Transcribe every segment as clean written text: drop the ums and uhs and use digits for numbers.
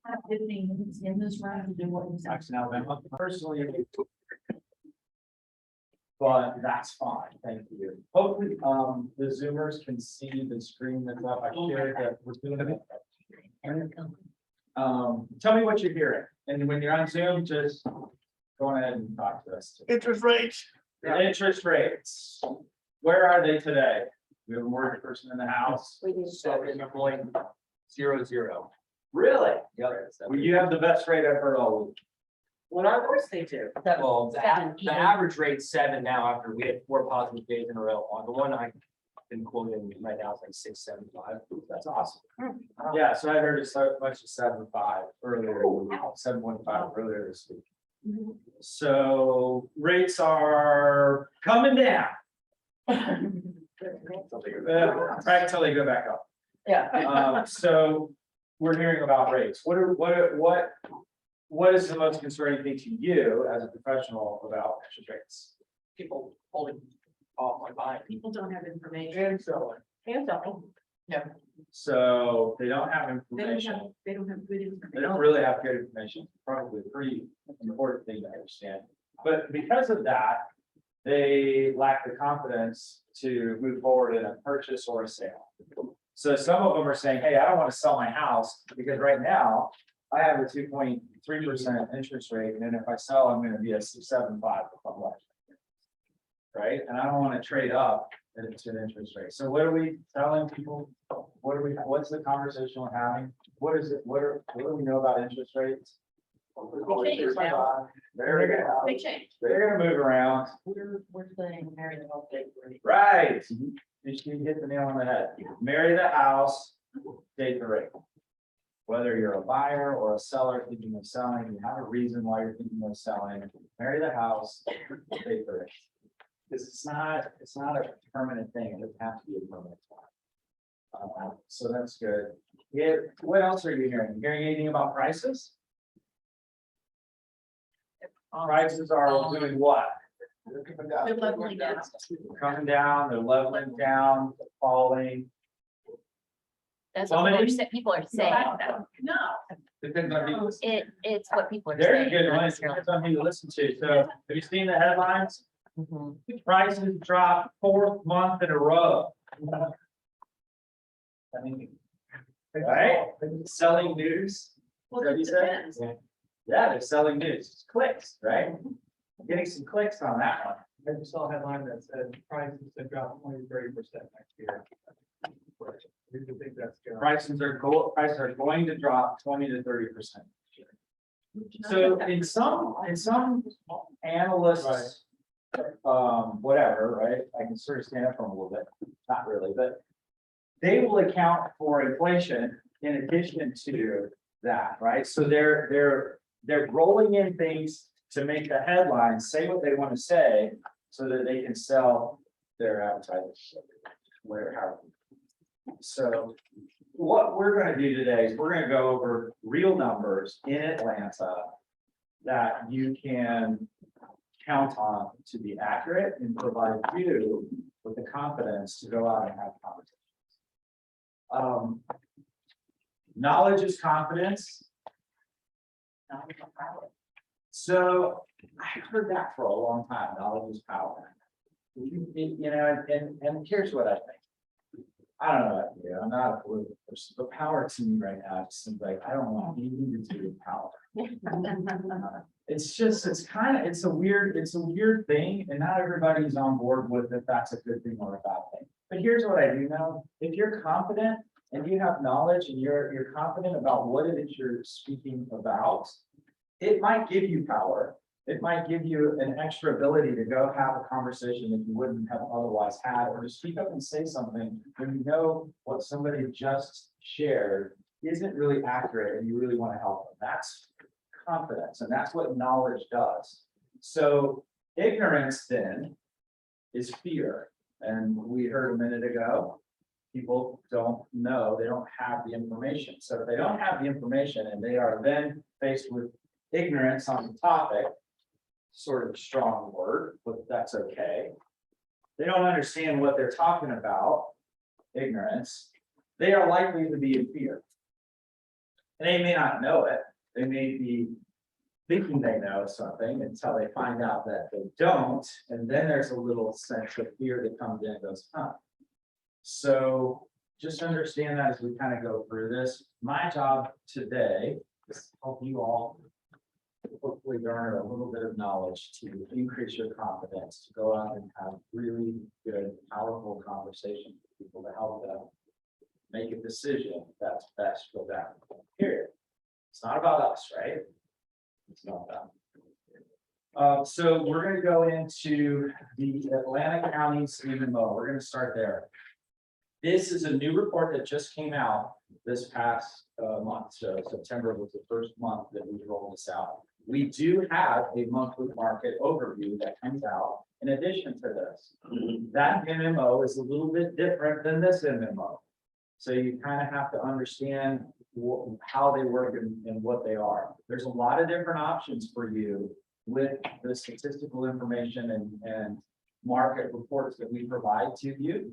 have 15 minutes in this round to do what you said. Jackson, Alabama, personally. But that's fine, thank you. Hopefully, the Zoomers can see the screen that's up. I shared that we're doing it. Tell me what you're hearing, and when you're on Zoom, just go ahead and talk to us. Interest rates. The interest rates, where are they today? We have a mortgage person in the house. 7.00. Really? Yep. Well, you have the best rate I've heard all week. What are those they do? Well, the average rate's 7 now after we had 4 positive days in a row. On the one I've been quoting right now is like 6.75. That's awesome. Yeah, so I heard it's so much as 7.5 earlier, 7.5 earlier this week. So rates are coming down. Right until they go back up. Yeah. So we're hearing about rates. What is the most concerning thing to you as a professional about interest rates? People holding off on buying. People don't have information. And selling. And selling. So they don't have They don't have, information. they don't have good information. They don't really have good information. Probably a pretty important thing to understand. But because of that, they lack the confidence to move forward in a purchase or a sale. So some of them are saying, hey, I don't want to sell my house because right now I have a 2.3% interest rate. And then if I sell, I'm going to be a 6.75. Right? And I don't want to trade up into an interest rate. So what are we telling people? What's the conversation we're having? What is it? What do we know about interest rates? They change. They're gonna move around. We're saying marry the whole thing. Right. You hit the nail on the head. Marry the house, date the rate. Whether you're a buyer or a seller thinking of selling, you have a reason why you're thinking of selling, marry the house, date the rate. Because it's not a permanent thing. It doesn't have to be a permanent one. So that's good. Yeah, what else are you hearing? You hearing anything about prices? Prices are doing what? They're leveling down. Coming down, they're leveling down, falling. That's How what many? people are saying. No. Depends on who. It's what people are There's a saying. good not one. necessarily- Depends on who you listen to. So have you seen the headlines? Mhm. Prices dropped 4th month in a row. I mean, right? Selling news. Well, What it you said? depends. Yeah, they're selling news. It's clicks, right? Getting some clicks on that one. I just saw a headline that said prices to drop 20-30% next year. Do you think that's good? Prices are going to drop 20 to 30%. So in some analysts, whatever, right? I can sort of stand up for them a little bit, not really, but they will account for inflation in addition to that, right? So they're rolling in things to make the headlines say what they want to say so that they can sell their advertising. Whatever. So what we're going to do today is we're going to go over real numbers in Atlanta that you can count on to be accurate and provide you with the confidence to go out and have conversations. Knowledge is confidence. So I heard that for a long time. Knowledge is power. You know, and here's what I think. I don't know. Yeah, I'm not a political person, but power to me right now just seems like I don't want anything to do with power. It's a weird thing, and not everybody's on board with if that's a good thing or a bad thing. But here's what I do know: if you're confident and you have knowledge and you're confident about what it is you're speaking about, it might give you power. It might give you an extra ability to go have a conversation that you wouldn't have otherwise had, or to speak up and say something when you know what somebody just shared isn't really accurate and you really want to help them. That's confidence, and that's what knowledge does. So ignorance then is fear. And we heard a minute ago, people don't know, they don't have the information. So if they don't have the information and they are then faced with ignorance on the topic, sort of a strong word, but that's okay. They don't understand what they're talking about, ignorance. They are likely to be in fear. And they may not know it, they may be thinking they know something until they find out that they don't, and then there's a little sense of fear that comes in and goes, huh. So just understand that as we kind of go through this. My job today is to help you all hopefully garner a little bit of knowledge to increase your confidence, to go out and have really good, powerful conversations with people to help them make a decision that's best for them, period. It's not about us, right? It's not that. So we're going to go into the Atlantic County's MMO. We're going to start there. This is a new report that just came out this past month. So September was the first month that we rolled this out. We do have a monthly market overview that comes out in addition to this. That MMO is a little bit different than this MMO. So you kind of have to understand how they work and what they are. There's a lot of different options for you with the statistical information and market reports that we provide to you.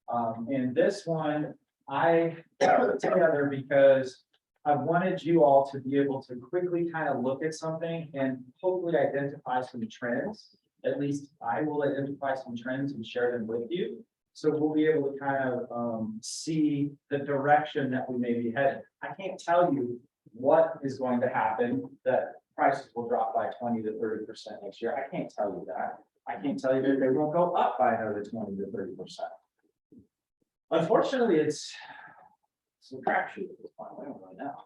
And this one, I put together because I wanted you all to be able to quickly kind of look at something and hopefully identify some trends. At least I will identify some trends and share them with you. So we'll be able to kind of see the direction that we may be headed. I can't tell you what is going to happen, that prices will drop by 20 to 30% next year. I can't tell you that. I can't tell you that they won't go up by another 20 to 30%. Unfortunately, it's some crapshoot at this point. I don't really know.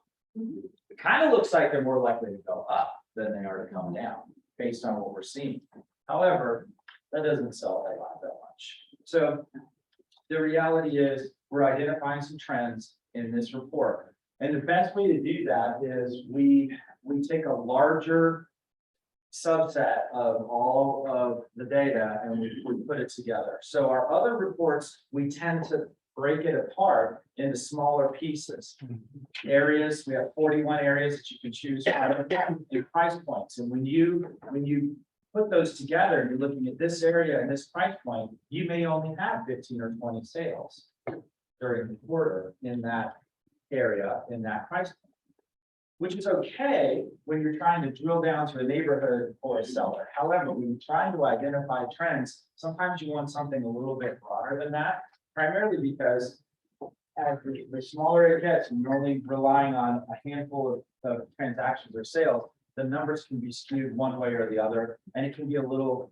It kind of looks like they're more likely to go up than they are to come down based on what we're seeing. However, that doesn't sell a lot that much. So the reality is we're identifying some trends in this report. And the best way to do that is we take a larger subset of all of the data and we put it together. So our other reports, we tend to break it apart into smaller pieces. Areas, we have 41 areas that you can choose from and price points. And when you put those together, and you're looking at this area and this price point, you may only have 15 or 20 sales during the quarter in that area, in that price point, which is okay when you're trying to drill down to a neighborhood for a seller. However, when you're trying to identify trends, sometimes you want something a little bit broader than that, primarily because as the smaller it gets, and you're only relying on a handful of transactions or sales, the numbers can be skewed one way or the other, and it can be a little,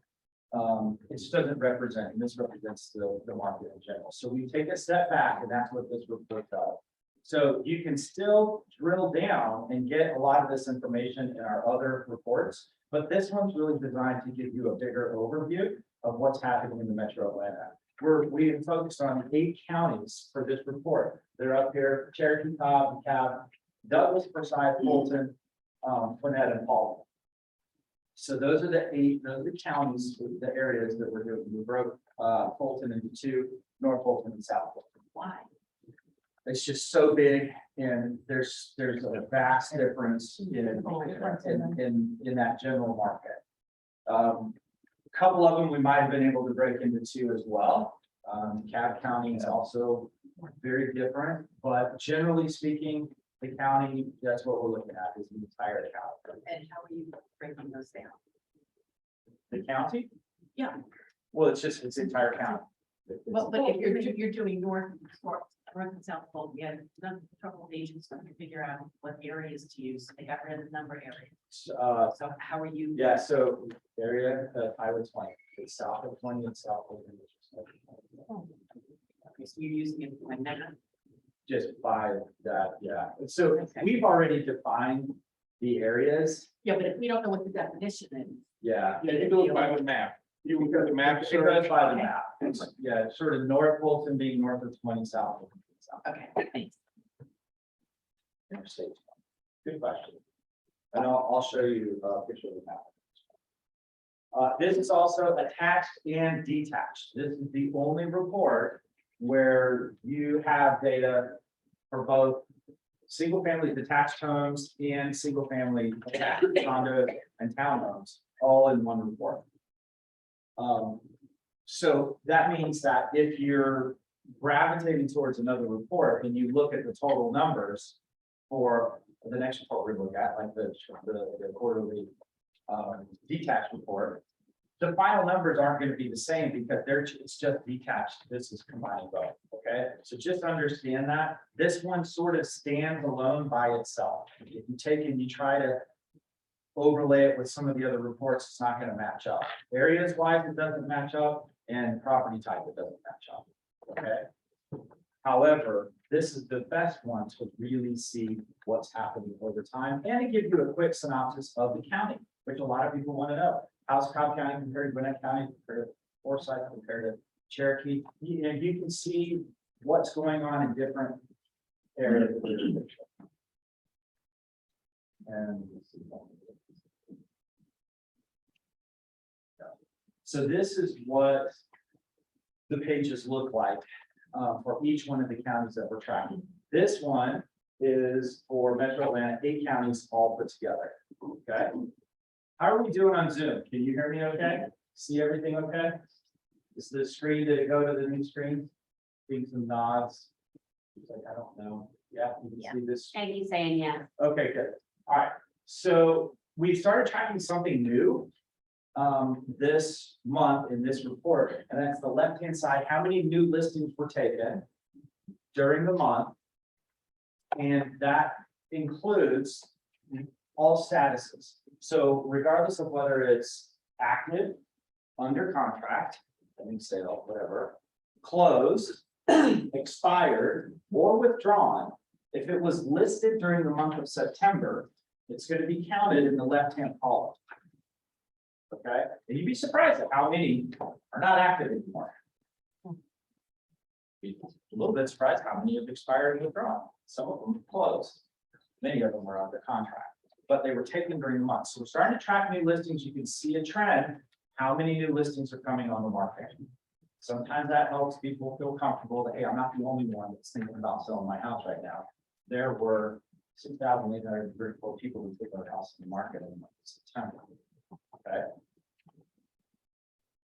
it just doesn't represent, misrepresents the market in general. So we take a step back, and that's what this report does. So you can still drill down and get a lot of this information in our other reports, but this one's really designed to give you a bigger overview of what's happening in the Metro Atlanta. We have focused on 8 counties for this report. They're up here: Cherokee, Cobb, DeKalb, Douglas, Forsyth, Fulton, Gwinnett, and Paul. So those are the counties, the areas that we're doing. We broke Fulton into 2, North Fulton and South Fulton. Why? It's just so big, and there's a vast difference in that general market. A couple of them we might have been able to break into 2 as well. DeKalb County is also very different, but generally speaking, the county, that's what we're looking at, is the entire county. And how are you breaking those down? The county? Yeah. Well, it's the entire county. Well, but if you're doing north and south, well, yeah, none trouble agents trying to figure out what areas to use. They got rid of the number of areas. So how are you? Yeah, so area of Highway 20, it's south of 20 and south of 20. Okay, so you're using it like that. Just by that, yeah. So we've already defined the areas. Yeah, but if we don't know what the definition is. Yeah. Yeah, you go by the map. You would go to map. It goes by the map. Yeah, sort of North Fulton being north of 20, south of 20. Okay, thanks. Interstate. Good question. And I'll show you a picture of the map. This is also attached and detached. This is the only report where you have data for both single-family detached homes and single-family condos and townhomes, all in one report. So that means that if you're gravitating towards another report and you look at the total numbers for the next report we look at, like the quarterly detached report, the final numbers aren't going to be the same because it's just detached. This is combining both. Okay, so just understand that this one sort of stands alone by itself. If you take and you try to overlay it with some of the other reports, it's not going to match up. Areas wise, it doesn't match up, and property type, it doesn't match up. Okay. However, this is the best one to really see what's happening over time and to give you a quick synopsis of the county, which a lot of people want to know. How's Cobb County compared to Gwinnett County, compared to Forsyth, compared to Cherokee? And you can see what's going on in different areas of the jurisdiction. And so this is what the pages look like for each one of the counties that we're tracking. This one is for Metro Atlanta, 8 counties all put together. Okay. How are we doing on Zoom? Can you hear me okay? See everything okay? Is the screen, did it go to the new screen? Seeing some nods. He's like, I don't know. Yeah, you can see this. Peggy's saying yeah. Okay, good. All right. So we started tracking something new this month in this report, and that's the left-hand side, how many new listings were taken during the month. And that includes all statuses. So regardless of whether it's active, under contract, pending sale, whatever, closed, expired, or withdrawn, if it was listed during the month of September, it's going to be counted in the left-hand column. Okay, and you'd be surprised at how many are not active anymore. Be a little bit surprised how many have expired and withdrawn. Some of them closed. Many of them were under contract, but they were taken during the month. So we're starting to track new listings. You can see a trend, how many new listings are coming on the market. Sometimes that helps people feel comfortable that, hey, I'm not the only one that's thinking about selling my house right now. There were 6,834 people who took their house in the market in the month of September. Okay.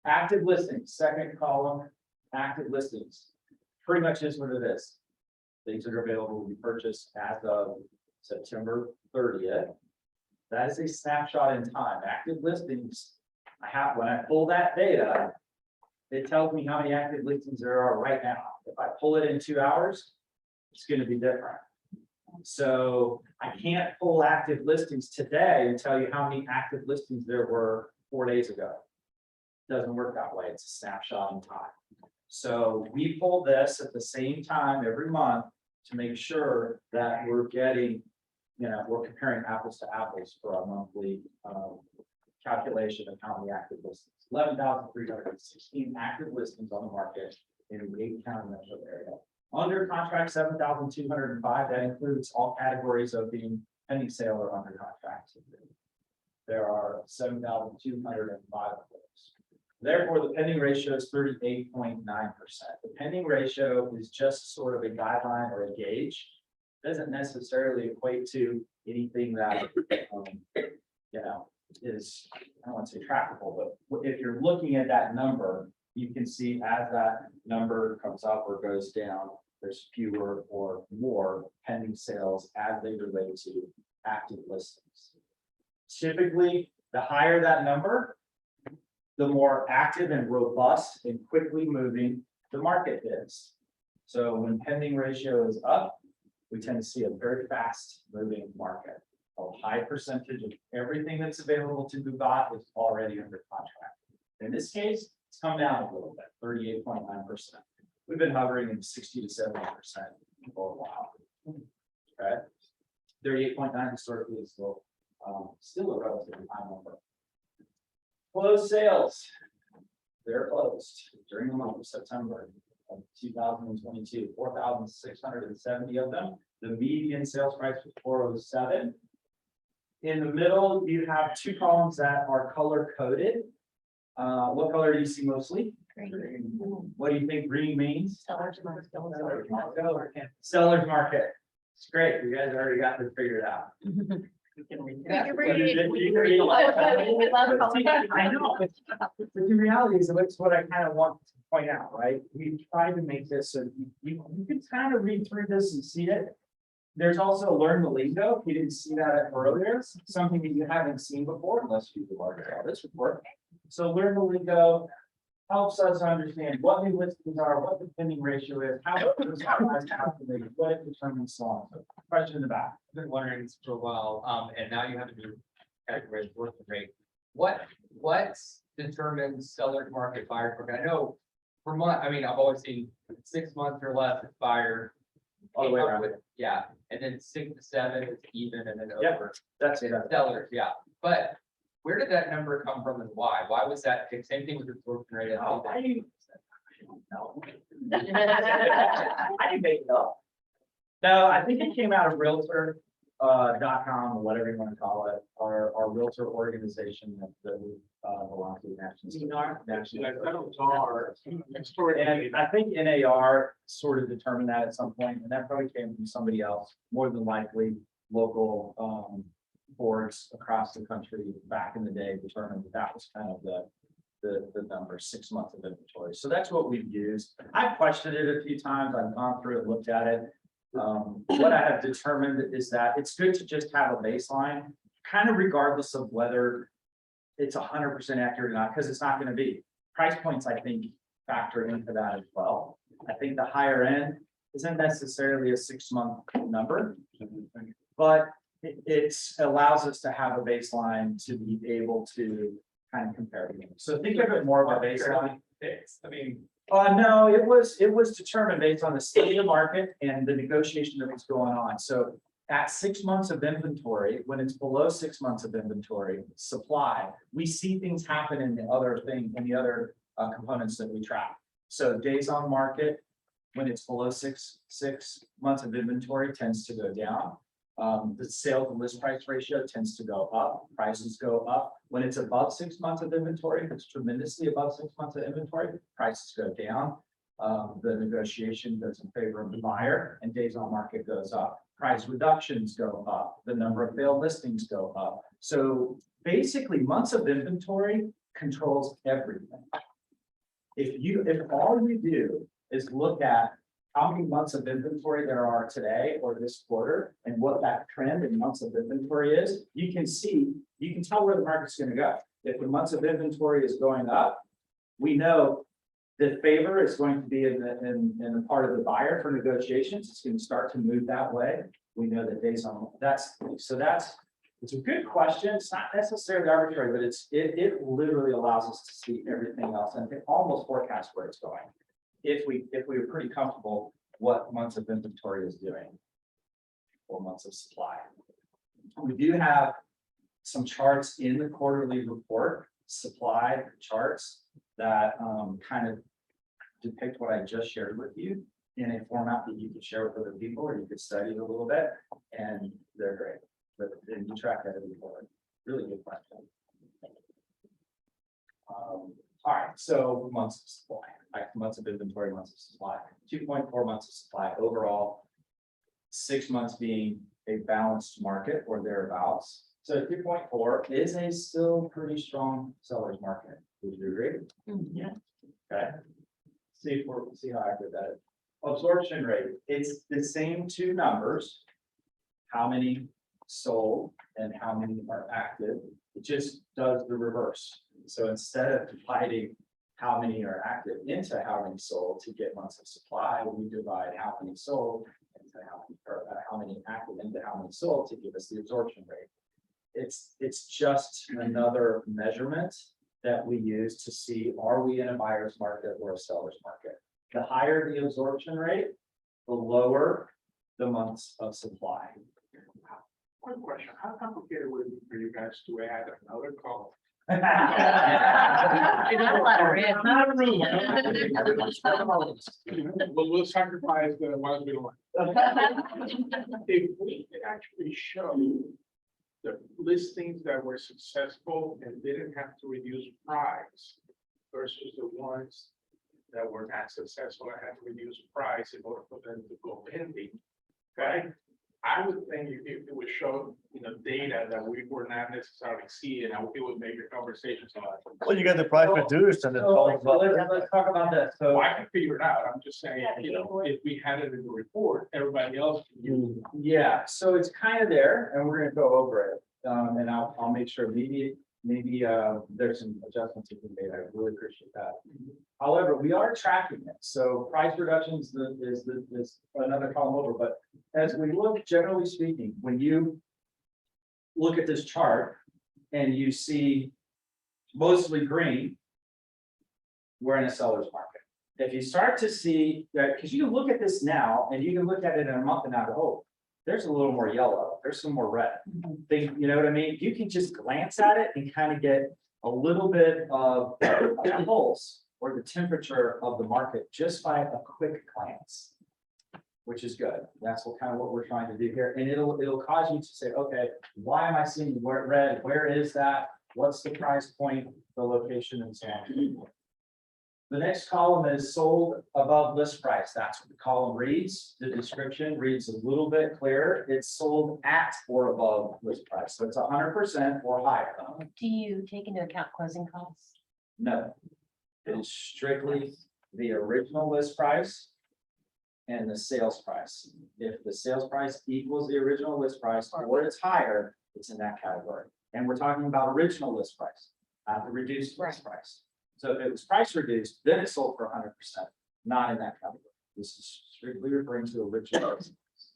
Active listings, second column, active listings. Pretty much is what it is. Things that are available to be purchased as of September 30th. That is a snapshot in time. Active listings, when I pull that data, it tells me how many active listings there are right now. If I pull it in 2 hours, it's going to be different. So I can't pull active listings today and tell you how many active listings there were 4 days ago. It doesn't work that way. It's a snapshot in time. So we pull this at the same time every month to make sure that we're getting, we're comparing apples to apples for our monthly calculation of how many active listings. 11,316 active listings on the market in the 8-county metro area. Under contract, 7,205. That includes all categories of being pending sale or under contract. There are 7,205 of those. Therefore, the pending ratio is 38.9%. The pending ratio is just sort of a guideline or a gauge. It doesn't necessarily equate to anything that is, I don't want to say trackable, but if you're looking at that number, you can see as that number comes up or goes down, there's fewer or more pending sales as they relate to active listings. Typically, the higher that number, the more active and robust and quickly moving the market is. So when pending ratio is up, we tend to see a very fast moving market. A high percentage of everything that's available to be bought is already under contract. In this case, it's come down a little bit, 38.9%. We've been hovering in 60 to 70% for a while. Okay, 38.9 historically is still a relatively high number. Closed sales, they're closed during the month of September of 2022, 4,670 of them. The median sales price was 407. In the middle, you have 2 columns that are color coded. What color do you see mostly? Green. What do you think green means? Seller's market. Seller's market. It's great. You guys already got this figured out. We can read We that. can read it. You can read it. We love color. I know, but the reality is, it's what I kind of want to point out, right? We try to make this so you can kind of read through this and see it. there's also learn the lingo. If you didn't see that earlier, something that you haven't seen before unless you large this report. So learn the lingo helps us understand what new listings are, what the pending ratio is, how it's calculated, what it determines, so on. So, question in the back. I've been wondering this for a while, and now you have a new category, worth rate. What determines seller's market, buyer's market? I know for month, I mean, I've always seen 6 months or less it's buyer. All the way around. Yeah, and then 6 to 7 is even, and then Yep. over. That's it. Sellers, yeah, but where did that number come from and why? Why was that picked? Same thing with absorption rate. Oh, I think don't know. I didn't make it up. No, I think it came out of Realtor .com or whatever you want to call it, our Realtor organization that we belong to, NAR. National. Historically, And I think NAR sort of determined that at some point, and that probably came from somebody else, more than likely local boards across the country back in the day determined that was kind of the number, 6 months of inventory. So that's what we've used. I've questioned it a few times. I've gone through it, looked at it. What I have determined is that it's good to just have a baseline, kind of regardless of whether it's 100% accurate or not, because it's not going to be. Price points, I think, factor into that as well. I think the higher end isn't necessarily a 6-month number, but it allows us to have a baseline to be able to kind of compare. So think of it more of a baseline. I mean, No, it was determined based on the state of the market and the negotiation that was going on. So at 6 months of inventory, when it's below 6 months of inventory supply, we see things happen in the other components that we track. So days on market, when it's below six months of inventory, tends to go down. The sale to list price ratio tends to go up, prices go up. When it's above 6 months of inventory, if it's tremendously above 6 months of inventory, prices go down. The negotiation goes in favor of the buyer and days on market goes up. Price reductions go up, the number of failed listings go up. So basically months of inventory controls everything. If all you do is look at how many months of inventory there are today or this quarter and what that trend in months of inventory is, you can tell where the market's going to go. If the months of inventory is going up, we know the favor is going to be in the part of the buyer for negotiations. It's going to start to move that way. We know that it's a good question. It's not necessarily arbitrary, but it literally allows us to see everything else and almost forecast where it's going. If we were pretty comfortable what months of inventory is doing or months of supply. We do have some charts in the quarterly report, supply charts that kind of depict what I just shared with you in a format that you could share with other people or you could study it a little bit, and they're great. But then you track that every quarter. Really good question. All right, so months of supply, like months of inventory, months of supply, 2.4 months of supply overall, 6 months being a balanced market or thereabouts. So 2.4 is a still pretty strong seller's market. Would you agree? Yeah. Okay. See how accurate that is. Absorption rate, it's the same two numbers. How many sold and how many are active. It just does the reverse. So instead of dividing how many are active into how many sold to get months of supply, we divide how many sold into how many active into how many sold to give us the absorption rate. It's just another measurement that we use to see, are we in a buyer's market or a seller's market? The higher the absorption rate, the lower the months of supply. one question, how complicated would it be for you guys to add another column? Not a lot of red. Well, we'll sacrifice the ones we don't like. If we could actually show the listings that were successful and didn't have to reduce price versus the ones that were not successful and had to reduce price in order for them to go pending, okay? I would think it would show, of data that we were not necessarily seeing, and it would make the conversations a lot. Well, you got the price reduced and it's So all let's talk about this. So So I can figure it out, I'm just saying, if we had it in the report, everybody else can use it. yeah, so it's kind of there and we're gonna go over it. And I'll make sure maybe there's some adjustments you can make. I really appreciate that. However, we are tracking it. So price reductions is another column over, but as we look, generally speaking, when you look at this chart and you see mostly green, we're in a seller's market. If you start to see that, because you can look at this now and you can look at it in a month and now go, oh, there's a little more yellow, there's some more red. Think, you know what I mean? You can just glance at it and kind of get a little bit of a pulse or the temperature of the market just by a quick glance, which is good. That's what we're trying to do here. And it'll cause you to say, okay, why am I seeing red? Where is that? What's the price point, the location, and so on. The next column is sold above list price. That's what the column reads. The description reads a little bit clearer. It's sold at or above list price. So it's 100% or higher. Do you take into account closing costs? No. It is strictly the original list price and the sales price. If the sales price equals the original list price or it's higher, it's in that category. And we're talking about original list price, not the reduced list price. So if it was price reduced, then it's sold for 100%, not in that category. This is strictly referring to original list price.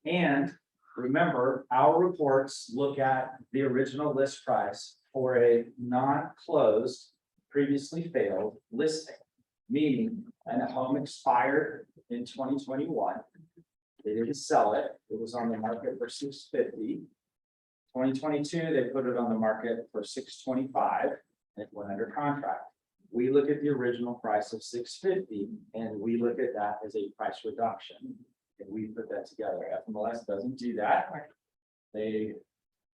And remember, our reports look at the original list price for a non-closed, previously failed listing, meaning a home expired in 2021. They didn't sell it. It was on the market for $650. 2022, they put it on the market for $625 and it went under contract. We look at the original price of $650 and we look at that as a price reduction. And we put that together. FMLS doesn't do that. They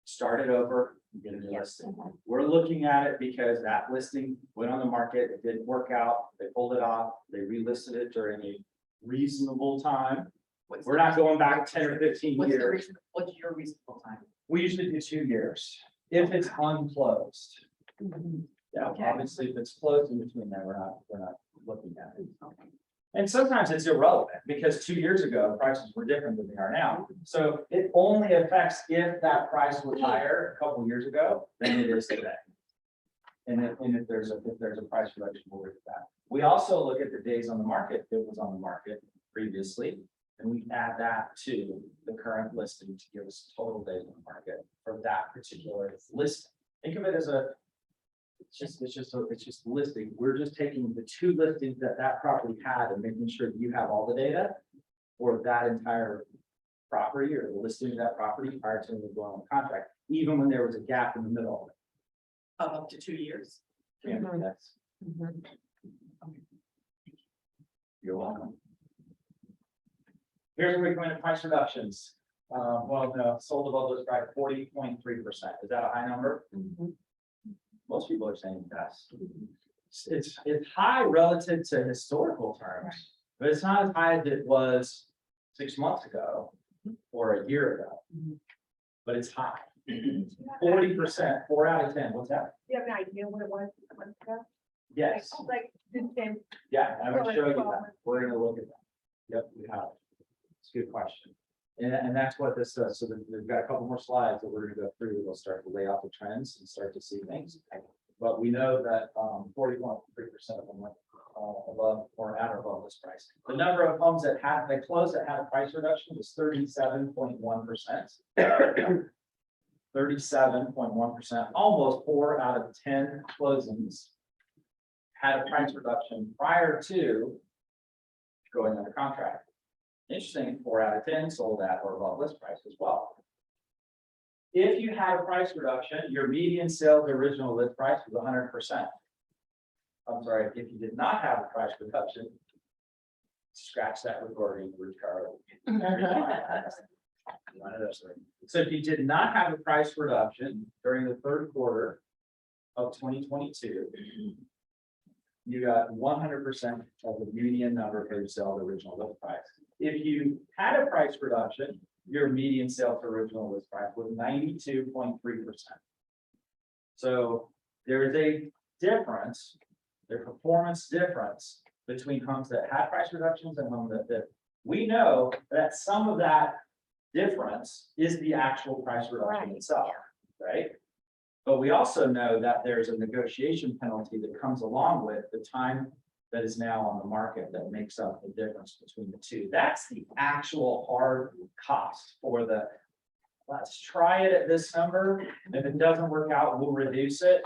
start it over, and get a new listing. We're looking at it because that listing went on the market, it didn't work out, they pulled it off, they relisted it during a reasonable time. We're not going back 10 or 15 What's the years. reason, what's your reasonable time? We usually do 2 years, if it's unclosed. Yeah, Okay. obviously, if it's closed in between there, we're not looking at it. And sometimes it's irrelevant, because 2 years ago, prices were different than they are now. So it only affects if that price was higher a couple years ago than it is today. And if there's a price reduction, we'll look at that. We also look at the days on the market that was on the market previously, and we add that to the current listing to give us total days on the market for that particular listing. Think of it as it's just listing. We're just taking the 2 listings that property had and making sure you have all the data for that entire property or the listing of that property prior to it going on contract, even when there was a gap in the middle of it. Up to 2 years. Yeah, that's, you're welcome. Here's where we come into price reductions. Well, no, sold above list price 40.3%. Is that a high number? Most people are saying yes. It's high relative to historical terms, but it's not as high as it was 6 months ago or a year ago. But it's high. 40%, 4 out of 10. What's that? Do you have an idea what it was a month ago? Yes. Like, the same. Yeah, I'm gonna show you that. We're gonna look at that. Yep, we have. It's a good question. And that's what this does. So we've got a couple more slides that we're gonna go through. We'll start to lay out the trends and start to see things. But we know that 41.3% of them went above or at or above this price. The number of homes that closed that had a price reduction was 37.1%. 37.1%, almost 4 out of 10 closings had a price reduction prior to going under contract. Interesting, 4 out of 10 sold at or above list price as well. If you had a price reduction, your median sales original list price was 100%. I'm sorry, if you did not have a price reduction, scratch that recording, Carl. One of those three. So if you did not have a price reduction during the third quarter of 2022, you got 100% of the median number for your sale original list price. If you had a price reduction your median sale to original list price was 92.3%. So there is a difference, there's performance difference between homes that had price reductions and homes that did. We know that some of that difference is the actual price reduction Right, itself, right? But we also know that there's a negotiation penalty that comes along with the time that is now on the market that makes up the difference between the two. That's the actual hard cost for the, let's try it at this number. If it doesn't work out, we'll reduce it.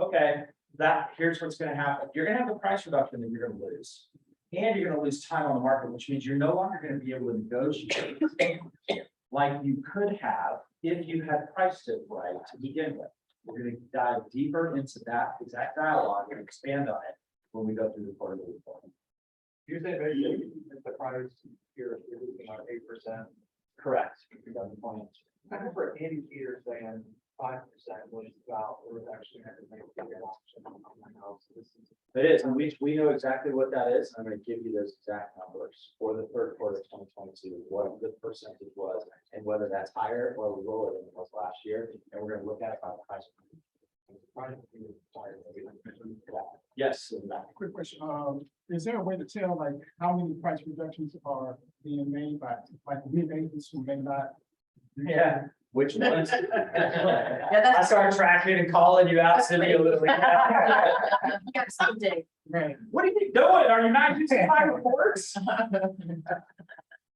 Okay, here's what's gonna happen. You're gonna have a price reduction that you're gonna lose. And you're gonna lose time on the market, which means you're no longer gonna be able to negotiate like you could have if you had priced it right to begin with. We're gonna dive deeper into that exact dialogue and expand on it when we go through the quarterly report. You say basically the price here is about 8%. Correct. 2020. I remember Andy Peters saying 5% was about, it was actually had to make a bigger option on my house. This is. It is, and we know exactly what that is. I'm gonna give you those exact numbers for the third quarter of 2022, what the percentage was, and whether that's higher or lower than it was last year. And we're gonna look at it by the price. Yes. Quick question, is there a way to tell like how many price reductions are being made by like new agents who may not? Yeah, which ones? Yeah, I that's started tracking and calling you out, Cindy, a little bit. you got someday. Right. What are you doing? Are you not using my reports?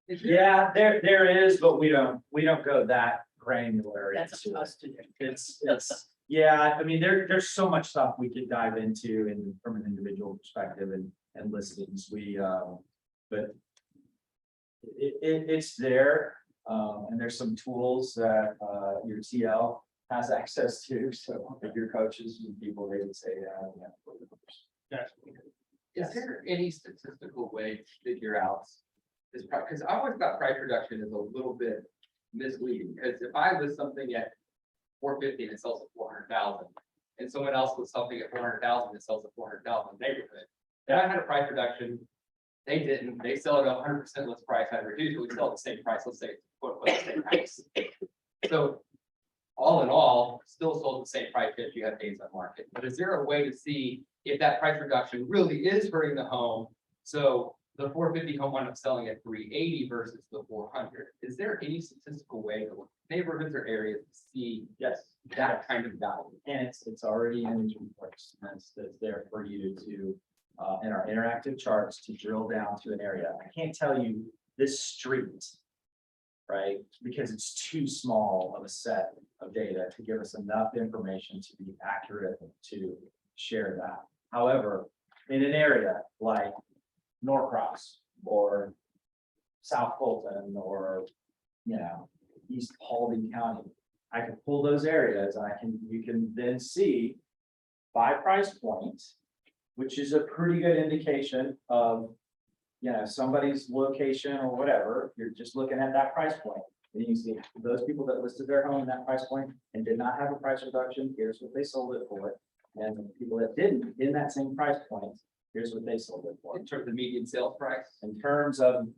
Yeah, there is, but we don't go that granular. That's into it. us to do. It's, yeah, I mean, there's so much stuff we could dive into and from an individual perspective and listings, but it's there. And there's some tools that, your TL has access to, so if your coaches and people, they would say, yeah. Is there any statistical way to figure out this? Because I always thought price reduction is a little bit misleading, because if I list something at 450 and it sells at 400,000, and someone else lists something at 400,000 and sells at 400,000 neighborhood, then I had a price reduction. They didn't, they sell it at 100% list price, I reduced it, we sell at the same price, let's say, quote, unquote, the same price. So all in all, still sold at the same price if you have days on market. But is there a way to see if that price reduction really is hurting the home? So the 450 home wound up selling at 380 versus the 400. Is there any statistical way to look at neighborhoods or areas to see Yes. that kind of value? And it's already in these reports, and that's there for you to, in our interactive charts, to drill down to an area. I can't tell you this street, right? Because it's too small of a set of data to give us enough information to be accurate to share that. However, in an area like Norcross or South Fulton or, East Paulding County, I can pull those areas and you can then see by price point, which is a pretty good indication of, somebody's location or whatever. You're just looking at that price point. And you can see those people that listed their home in that price point and did not have a price reduction, here's what they sold it for. And the people that didn't, in that same price point, here's what they sold it for. In terms of median sales price? In terms of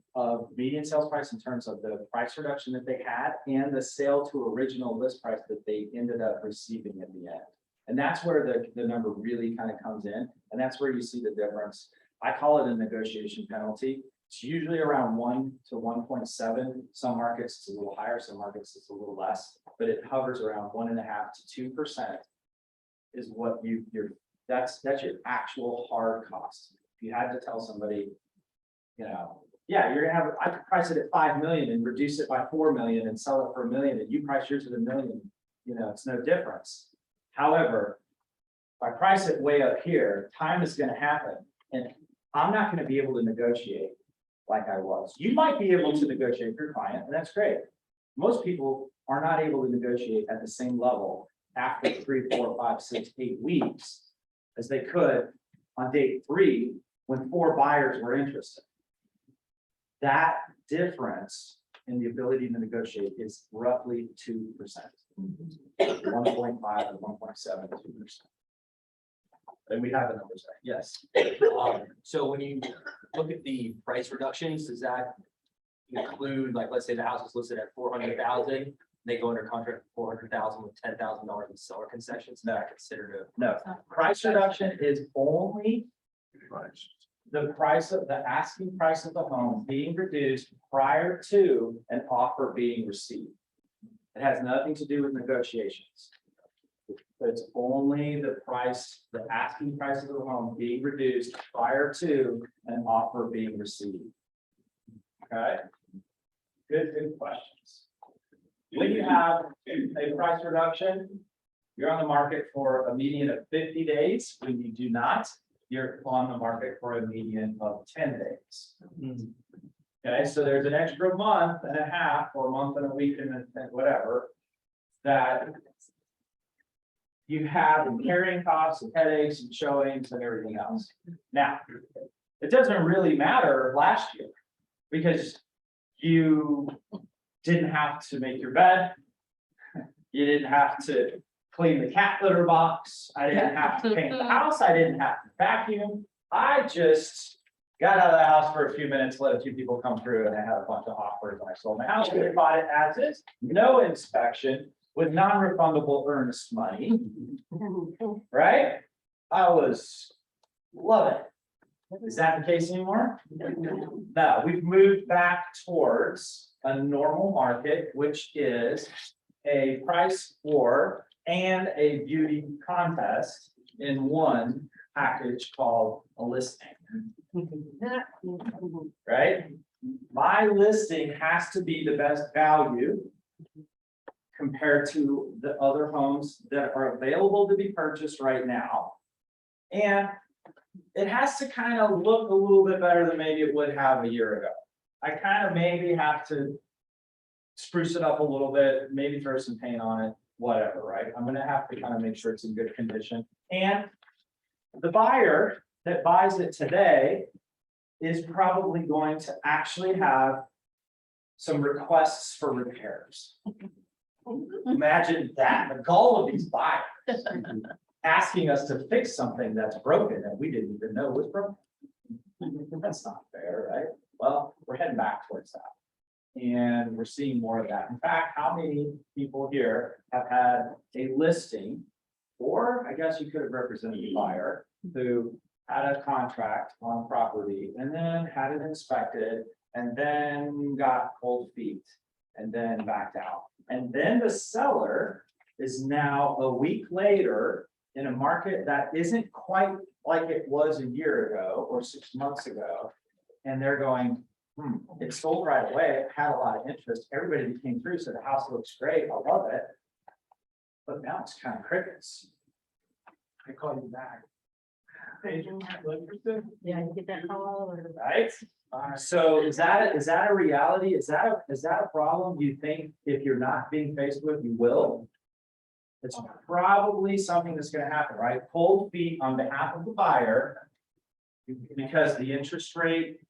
median sales price, in terms of the price reduction that they had and the sale to original list price that they ended up receiving at the end. And that's where the number really kind of comes in. And that's where you see the difference. I call it a negotiation penalty. It's usually around 1 to 1.7. Some markets it's a little higher, some markets it's a little less, but it hovers around 1.5 to 2% is what that's your actual hard cost. If you had to tell somebody, yeah, you're gonna I could price it at 5 million and reduce it by 4 million and sell it for $1 million, and you price yours at $1 million, it's no difference. However, if I price it way up here, time is gonna happen, and I'm not gonna be able to negotiate like I was. You might be able to negotiate with your client, and that's great. Most people are not able to negotiate at the same level after 3, 4, 5, 6, 8 weeks as they could on day 3 when 4 buyers were interested. That difference in the ability to negotiate is roughly 2%. 1.5 to 1.7 to 2%. And we have the numbers there. Yes. So when you look at the price reductions, does that include, like, let's say the house is listed at 400,000, they go under contract for 400,000 with $10,000 in seller concessions, is that considered No, price reduction is only the price of the asking price of the home being reduced prior to an offer being received. It has nothing to do with negotiations. It's only the price, the asking price of the home being reduced prior to an offer being received. Okay? Good questions. When you have a price reduction, you're on the market for a median of 50 days. When you do not, you're on the market for a median of 10 days. Okay, so there's an extra month and a half or a month and a week and whatever that you have in carrying costs and headaches and showings and everything else. Now, it doesn't really matter last year because you didn't have to make your bed. You didn't have to clean the cat litter box. I didn't have to paint the house. I didn't have to vacuum. I just got out of the house for a few minutes, let a few people come through, and I had a bunch of offers and I sold my house. We bought it as is, no inspection with non-refundable earnest money. Right? I was loving it. Is that the case anymore? No, we've moved back towards a normal market, which is a price war and a beauty contest in one package called a listing. Right? My listing has to be the best value compared to the other homes that are available to be purchased right now. And it has to kind of look a little bit better than maybe it would have a year ago. I kind of maybe have to spruce it up a little bit, maybe throw some paint on it, whatever, right? I'm gonna have to kind of make sure it's in good condition. And the buyer that buys it today is probably going to actually have some requests for repairs. Imagine that, the goal of these buyers asking us to fix something that's broken that we didn't even know was broken. That's not fair, right? Well, we're heading back towards that. And we're seeing more of that. In fact, how many people here have had a listing, or I guess you could have represented a buyer who had a contract on property and then had it inspected and then got cold feet and then backed out. And then the seller is now a week later in a market that isn't quite like it was a year ago or 6 months ago. And they're going, it sold right away, it had a lot of interest, everybody that came through said the house looks great, I love it. But now it's kind of crickets. I call you back. Yeah, you get that call or. Right? So is that a reality? Is that a problem you think if you're not being faced with, you will? It's probably something that's gonna happen, right? Cold feet on behalf of the buyer. Because the interest rate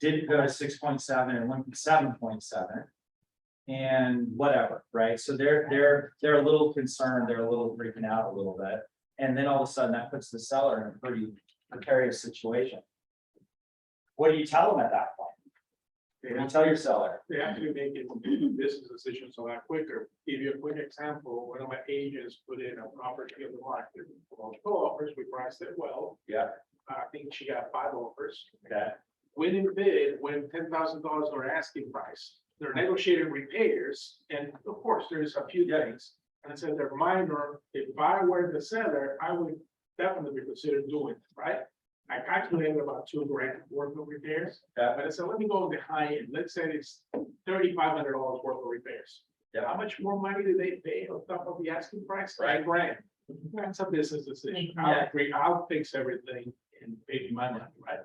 didn't go to 6.7 and went to 7.7. And whatever, right? So they're a little concerned, they're a little freaking out a little bit. And then all of a sudden that puts the seller in a pretty precarious situation. What do you tell them at that point? What do you tell your seller? They actually make it business decisions a lot quicker. Give you a quick example, one of my agents put in a property on the market, multiple offers, we priced it well. Yeah. I think she got 5 offers. Okay. Winning bid, when $10,000 or asking price. They're negotiating repairs, and of course, there's a few things. And I said they're minor. If I were the seller, I would definitely consider doing it, right? I calculated about $2 grand worth of repairs. Yeah. But I said, let me go on the high end. Let's say it's $3,500 worth of repairs. Yeah. How much more money do they pay on top of the asking price? Right. 5 grand. That's a business decision. Yeah. I agree. I'll fix everything and pay you my money, right?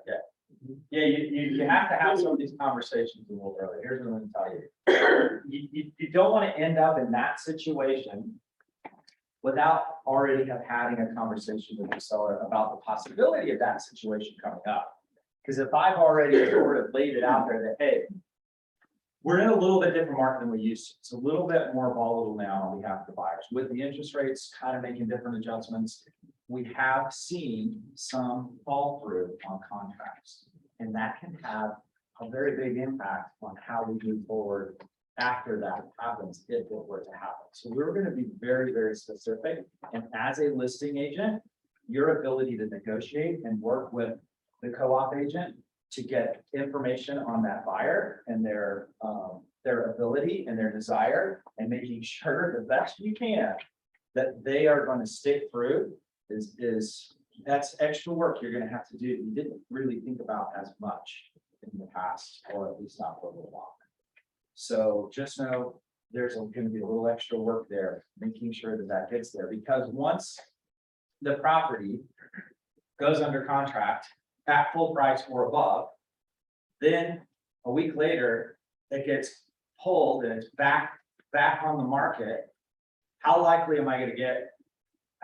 Yeah, you have to have some of these conversations a little early. Here's what I'm gonna tell you. You don't want to end up in that situation without already having a conversation with the seller about the possibility of that situation coming up. Because if I've already sort of laid it out there that, hey, we're in a little bit different market than we used to. It's a little bit more volatile now on behalf of the buyers. With the interest rates kind of making different adjustments, we have seen some fall through on contracts. And that can have a very big impact on how we move forward after that happens, if it were to happen. So we're gonna be very, very specific. And as a listing agent, your ability to negotiate and work with the co-op agent to get information on that buyer and their ability and their desire, and making sure the best you can that they are going to stick through that's extra work you're gonna have to do. You didn't really think about as much in the past, or at least not for a little while. So just know there's gonna be a little extra work there, making sure that that gets there, because once the property goes under contract at full price or above, then a week later, it gets pulled and it's back on the market. How likely am I gonna get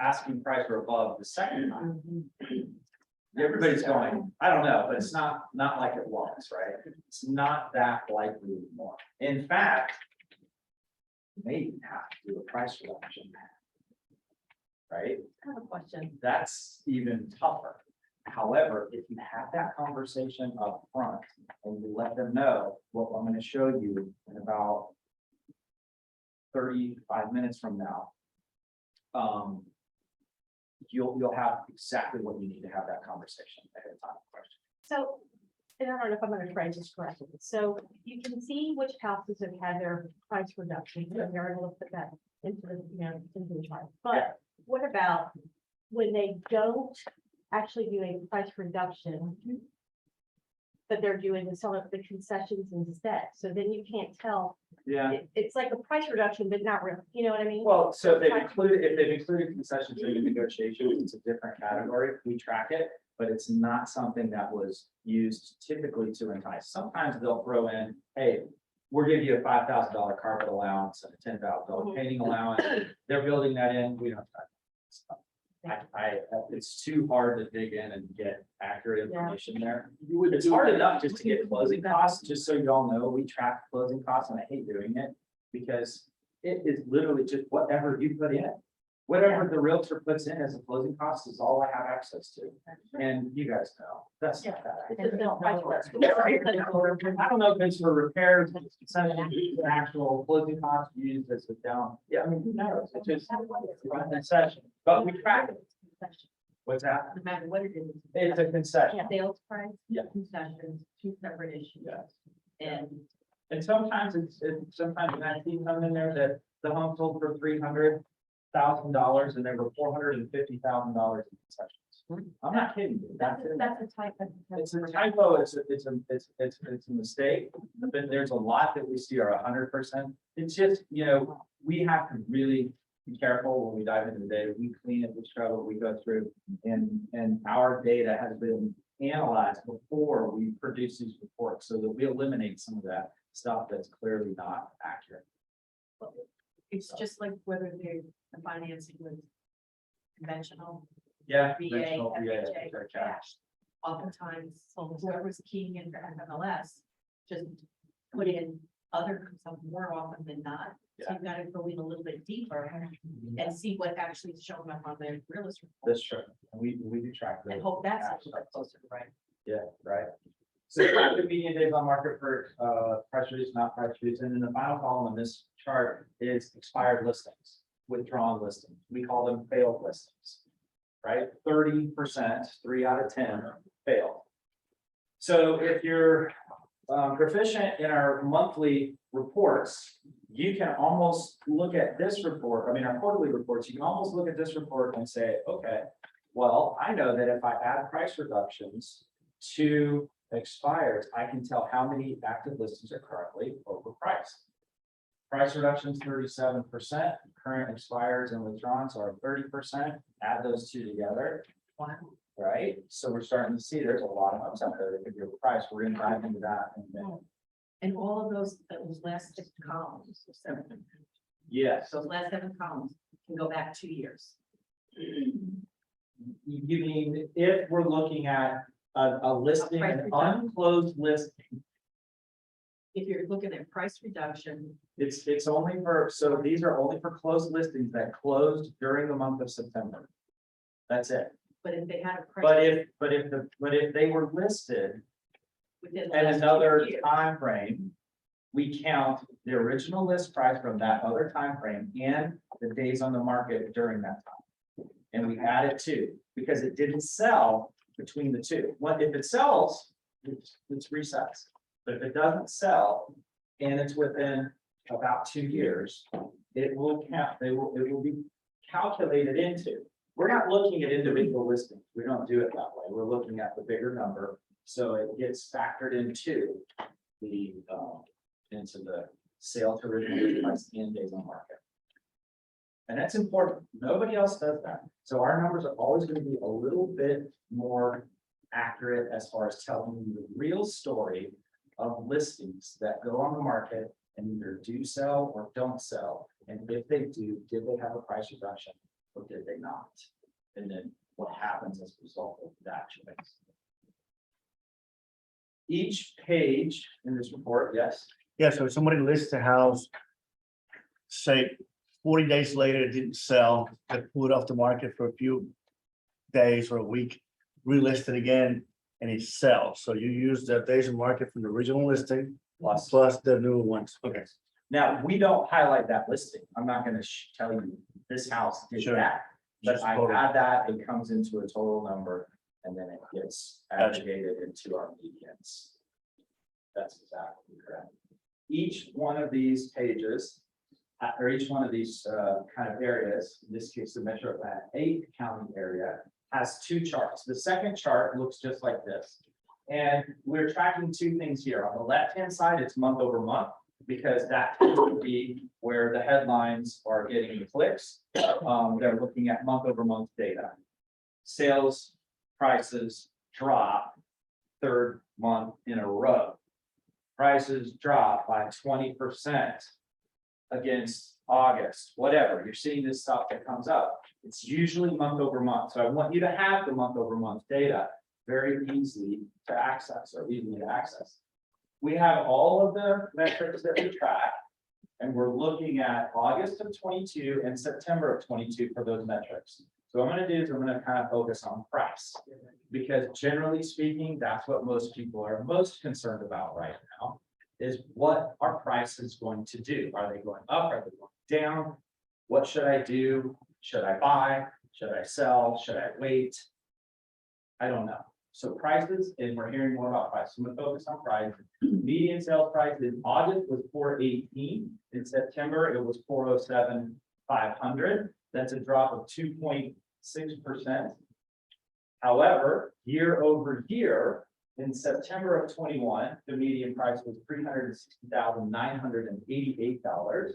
asking price or above the second time? Everybody's going, I don't know, but it's not like it was, right? It's not that likely anymore. In fact, you may even have to do a price reduction. Right? I have a question. That's even tougher. However, if you have that conversation up front and you let them know what I'm going to show you in about 35 minutes from now, you'll have exactly what you need to have that conversation ahead of time. So, and I don't know if I'm gonna try this correctly. So you can see which houses have had their price reduction. And you're able to put that into the, into the chart. Yeah. But what about when they don't actually do a price reduction? But they're doing some of the concessions instead. So then you can't tell. Yeah. It's like a price reduction, but not really, you know what I mean? Well, so if they've included concessions in the negotiations, it's a different category. We track it, but it's not something that was used typically to entice. Sometimes they'll throw in, hey, we'll give you a $5,000 carpet allowance and a $10,000 painting allowance. They're building that in. We don't track that. It's too hard to dig in and get accurate information there. It's hard enough just to get closing costs, just so you all know, we track closing costs, and I hate doing it because it is literally just whatever you put in. Whatever the realtor puts in as a closing cost is all I have access to. And you guys know, that's not that. It's just I don't know if it's for repairs, it's concessions, the actual closing costs used as a down. Yeah, I mean, who knows? It's just a concession, but we track it. What's that? No matter what it is. It's a concession. Sales price. Yeah. Concessions, two separate issues. Yes. And Sometimes sometimes that team come in there that the home sold for $300,000 and there were $450,000 in concessions. I'm not kidding you. that's a type of. It's a typo, it's a mistake, but there's a lot that we see are 100%. It's just, we have to really be careful when we dive into the data. We clean it, we struggle, we go through, and our data has been analyzed before we produce these reports, so that we eliminate some of that stuff that's clearly not accurate. It's just like whether the financing was conventional, Yeah. VA, conventional VA, FHA, or cash. Oftentimes, whoever's keying in for FMLS, just put in other, some more often than not. So you've got to go in a little bit deeper and see what actually is showing up on the realist report. That's true. And we do track that. And hope that's a little bit closer, right? Yeah, right. So the median days on market for price reduce, not price reduce, and then the final column on this chart is expired listings, withdrawn listings. We call them failed listings, right? 30%, 3 out of 10 fail. So if you're proficient in our monthly reports, you can almost look at this report. I mean, our quarterly reports, you can almost look at this report and say, okay, well, I know that if I add price reductions to expires, I can tell how many active listings are currently overpriced. Price reductions 37%, current expires and withdrawals are 30%. Add those two together. Wow. Right? So we're starting to see there's a lot of homes out there that could be overpriced. We're gonna dive into that. And all of those last 6 columns, 7, Yes. those last 7 columns can go back 2 years. You mean if we're looking at a listing, price an reduction. unclosed listing, If you're looking at price reduction, it's only for, so these are only for closed listings that closed during the month of September. That's it. but if they had a price. But if they were listed Within the and last 2 another years. time frame, we count the original list price from that other time frame and the days on the market during that time. And we add it to, because it didn't sell between the two. What if it sells, it's resets. But if it doesn't sell and it's within about 2 years, it will count, it will be calculated into. We're not looking at individual listings. We don't do it that way. We're looking at the bigger number. So it gets factored into the, into the sale to original list price and days on market. And that's important. Nobody else does that. So our numbers are always going to be a little bit more accurate as far as telling you the real story of listings that go on the market and either do sell or don't sell. And if they do, did they have a price reduction or did they not? And then what happens as a result of that choice? Each page in this report, yes, Yeah, so if somebody lists a house, say 40 days later, it didn't sell, they pull it off the market for a few days or a week, relist it again, and it sells. So you use the days of market from the original listing plus the new ones. Okay. now we don't highlight that listing. I'm not going to tell you this house did Sure. that. But Just I total. add that, it comes into a total number and then it gets Gotcha. aggregated into our medians. That's exactly correct. Each one of these pages, or each one of these kind of areas, in this case, the Metro Atlanta 8 county area, has 2 charts. The second chart looks just like this. And we're tracking 2 things here. On the left-hand side, it's month over month, because that would be where the headlines are getting the clicks. They're looking at month over month data. Sales prices drop 3rd month in a row. Prices drop by 20% against August, whatever. You're seeing this stuff that comes up. It's usually month over month. So I want you to have the month over month data very easily to access or easily to access. We have all of the metrics that we track, and we're looking at August of 22 and September of 22 for those metrics. So what I'm going to do is I'm going to kind of focus on price, because generally speaking, that's what most people are most concerned about right now, is what are prices going to do? Are they going up? Are they going down? What should I do? Should I buy? Should I sell? Should I wait? I don't know. So prices, and we're hearing more about prices. I'm going to focus on price. Median sales price in August was 418. In September, it was 407,500. That's a drop of 2.6%. However, year over year, in September of 21, the median price was $360,988.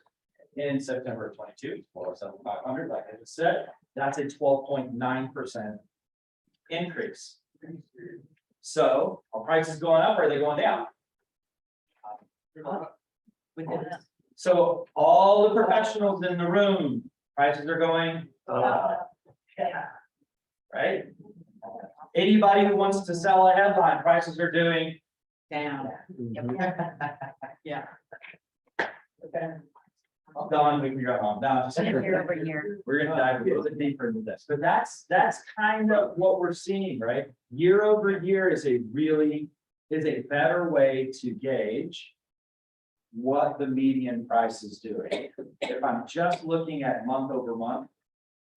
In September of 22, 407,500, like I just said, that's a 12.9% increase. So are prices going up or are they going down? So all the professionals in the room, prices are going up. Yeah. Right? Anybody who wants to sell a headline, prices are doing Down. yeah. Okay. I'm done, we can go on now. Year over year. We're gonna dive a little bit deeper into this, but that's kind of what we're seeing, right? Year over year is a better way to gauge what the median price is doing. If I'm just looking at month over month,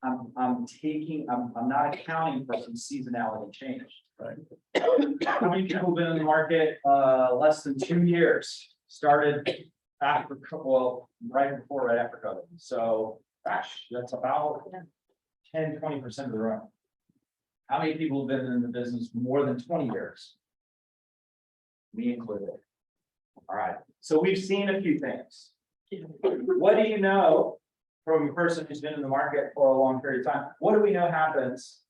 I'm not accounting for some seasonality change. Right. How many people have been in the market less than 2 years? Started after, well, right before, right after COVID. So, gosh, that's about 10-20% of the room. How many people have been in the business more than 20 years? Me included. All right, so we've seen a few things. What do you know from a person who's been in the market for a long period of time? What do we know happens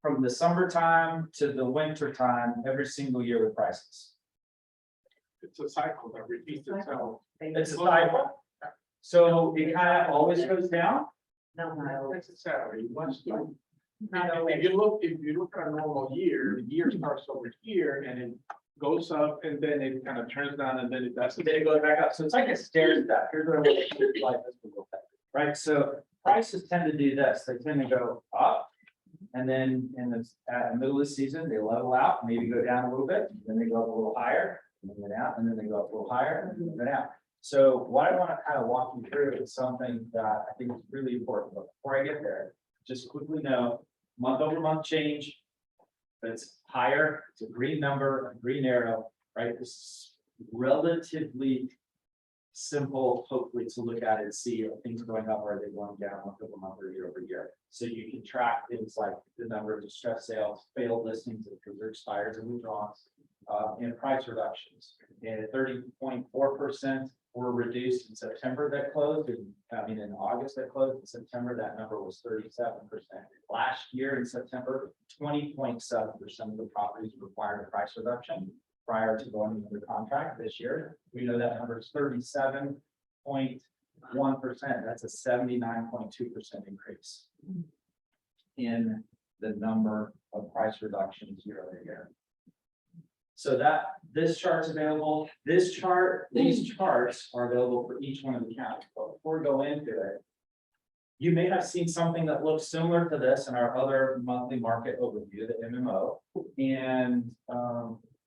from the summertime to the winter time every single year with prices? It's a cycle that repeats itself. It's a cycle. So it kind of always goes down. Not necessarily. If you look at a normal year, the year starts over here and it goes up and then it kind of turns down and then it does. Then it goes back up. So it's like a stair step. Here's what I want to like this a little bit, right? So prices tend to do this. They tend to go up And then in the, middle of the season, they level out, maybe go down a little bit, then they go up a little higher, and then go down, and then they go up a little higher, and then go down. So what I want to kind of walk you through is something that I think is really important, but before I get there, just quickly know, month over month change. But it's higher, it's a green number, a green arrow, right? This is relatively simple, hopefully, to look at and see are things going up, or are they going down month over month or year over year? So you can track things like the number of distressed sales, failed listings, because they're expires and withdrawals, and price reductions. And 30.4% were reduced in September that closed, and in August that closed. In September, that number was 37%. Last year in September, 20.7% of the properties required a price reduction prior to going into contract. This year, we know that number is 37.1%. That's a 79.2% increase in the number of price reductions year over year. So that this chart's available. This chart, these charts are available for each one of the counties. But before we go into it, you may have seen something that looks similar to this in our other monthly market overview, the MMO, and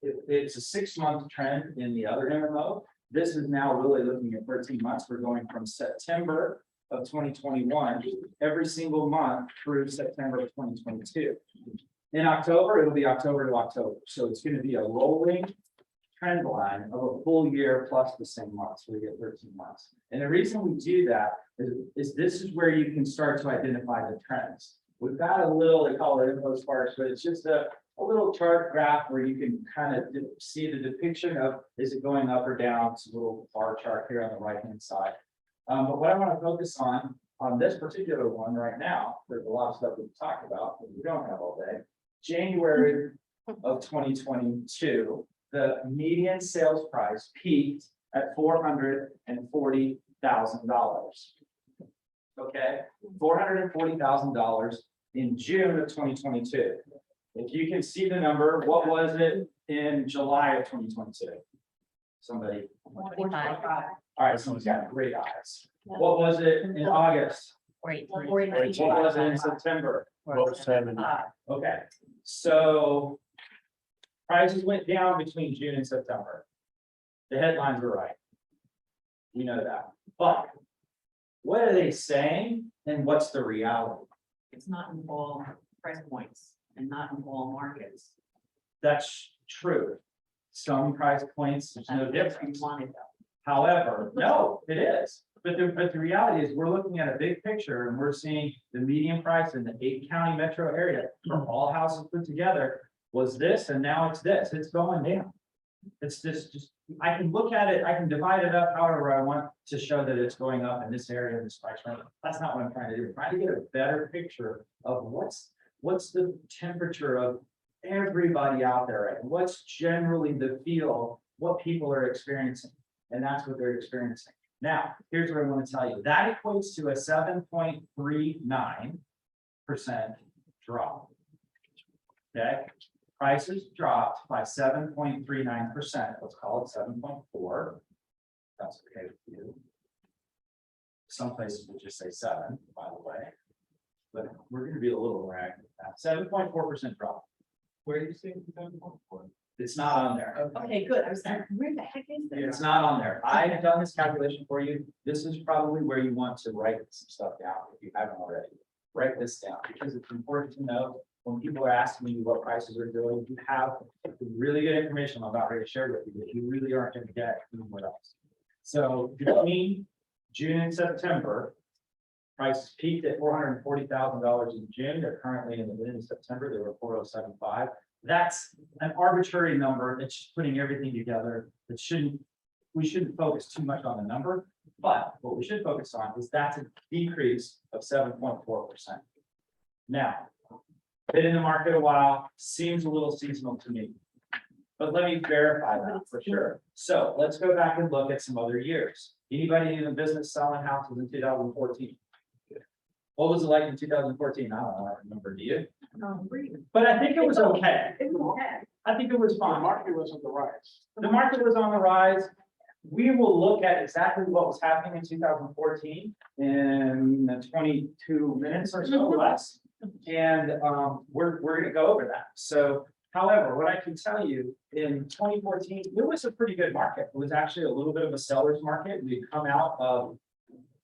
it's a 6-month trend in the other MMO. This is now really looking at 13 months. We're going from September of 2021 every single month through September of 2022. In October, it'll be October to October. So it's going to be a rolling trend line of a full year plus the same month. So we get 13 months. And the reason we do that is this is where you can start to identify the trends. We've got a little, they call it info sparks, but it's just a little chart graph where you can kind of see the depiction of, is it going up or down? It's a little bar chart here on the right hand side. But what I want to focus on this particular one right now, there's a lot of stuff we've talked about, but we don't have all day. January of 2022, the median sales price peaked at $440,000. Okay, $440,000 in June of 2022. If you can see the number, what was it in July of 2022? Somebody. 45. All right, someone's got great eyes. What was it in August? Great. What was it in September? 7. Okay, so prices went down between June and September. The headlines were right. We know that, but what are they saying and what's the reality? It's not in all price points and not in all markets. That's true. Some price points, there's no That's what difference. we wanted though. However, no, it is. But the reality is we're looking at a big picture and we're seeing the median price in the 8-county metro area for all houses put together was this, and now it's this. It's going down. It's just, I can look at it, I can divide it up however I want to show that it's going up in this area, this price range. That's not what I'm trying to do. I'm trying to get a better picture of what's the temperature of everybody out there, and what's generally the feel, what people are experiencing. And that's what they're experiencing. Now, here's what I want to tell you. That equates to a 7.39% drop. Okay, prices dropped by 7.39%. Let's call it 7.4. That's okay with you. Some places will just say 7, by the way. But we're going to be a little more accurate. 7.4% drop. Where do you see 7.4? It's not on there. Okay, good. I was like, where the heck is that? It's not on there. I have done this calculation for you. This is probably where you want to write some stuff down if you haven't already. Write this down because it's important to know when people are asking you what prices are doing, you have really good information I'm about ready to share with you that you really aren't going to get anywhere else. So between June and September, prices peaked at $440,000 in June. They're currently in the end of September. They were $407,500. That's an arbitrary number. That's just putting everything together. We shouldn't focus too much on the number, but what we should focus on is that's a decrease of 7.4%. Now, been in the market a while, seems a little seasonal to me, but let me verify that for sure. So let's go back and look at some other years. Anybody in the business selling houses in 2014? What was it like in 2014? I don't know. I remember. Do you? But I think it was okay. It was okay. I think it was The fine. market was on the rise. The market was on the rise. We will look at exactly what was happening in 2014 in 22 minutes or so less. And we're gonna go over that. So however, what I can tell you, in 2014, it was a pretty good market. It was actually a little bit of a seller's market. We'd come out of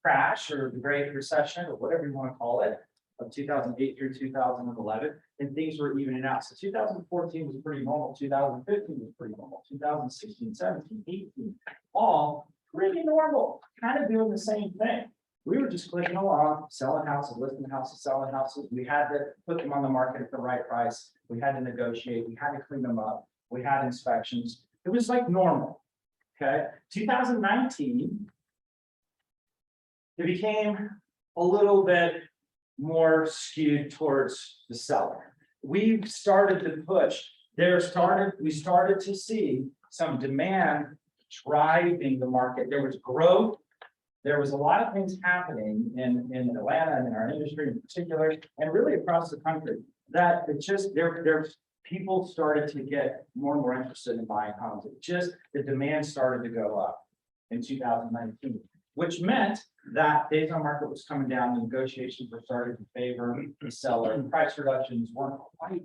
crash or the Great Recession or whatever you want to call it, of 2008 through 2011, and things were evening out. So 2014 was pretty normal, 2015 was pretty normal, 2016, 17, 18, all pretty normal, kind of doing the same thing. We were just clicking along, selling houses, listing houses, selling houses. We had to put them on the market at the right price. We had to negotiate, we had to clean them up, we had inspections. It was like normal. Okay, 2019. It became a little bit more skewed towards the seller. We started to push, we started to see some demand driving the market. There was growth. There was a lot of things happening in Atlanta and in our industry in particular, and really across the country, that it just, there's people started to get more and more interested in buying homes. It just, the demand started to go up in 2019, which meant that days on market was coming down, the negotiations were starting to favor the seller, price reductions weren't quite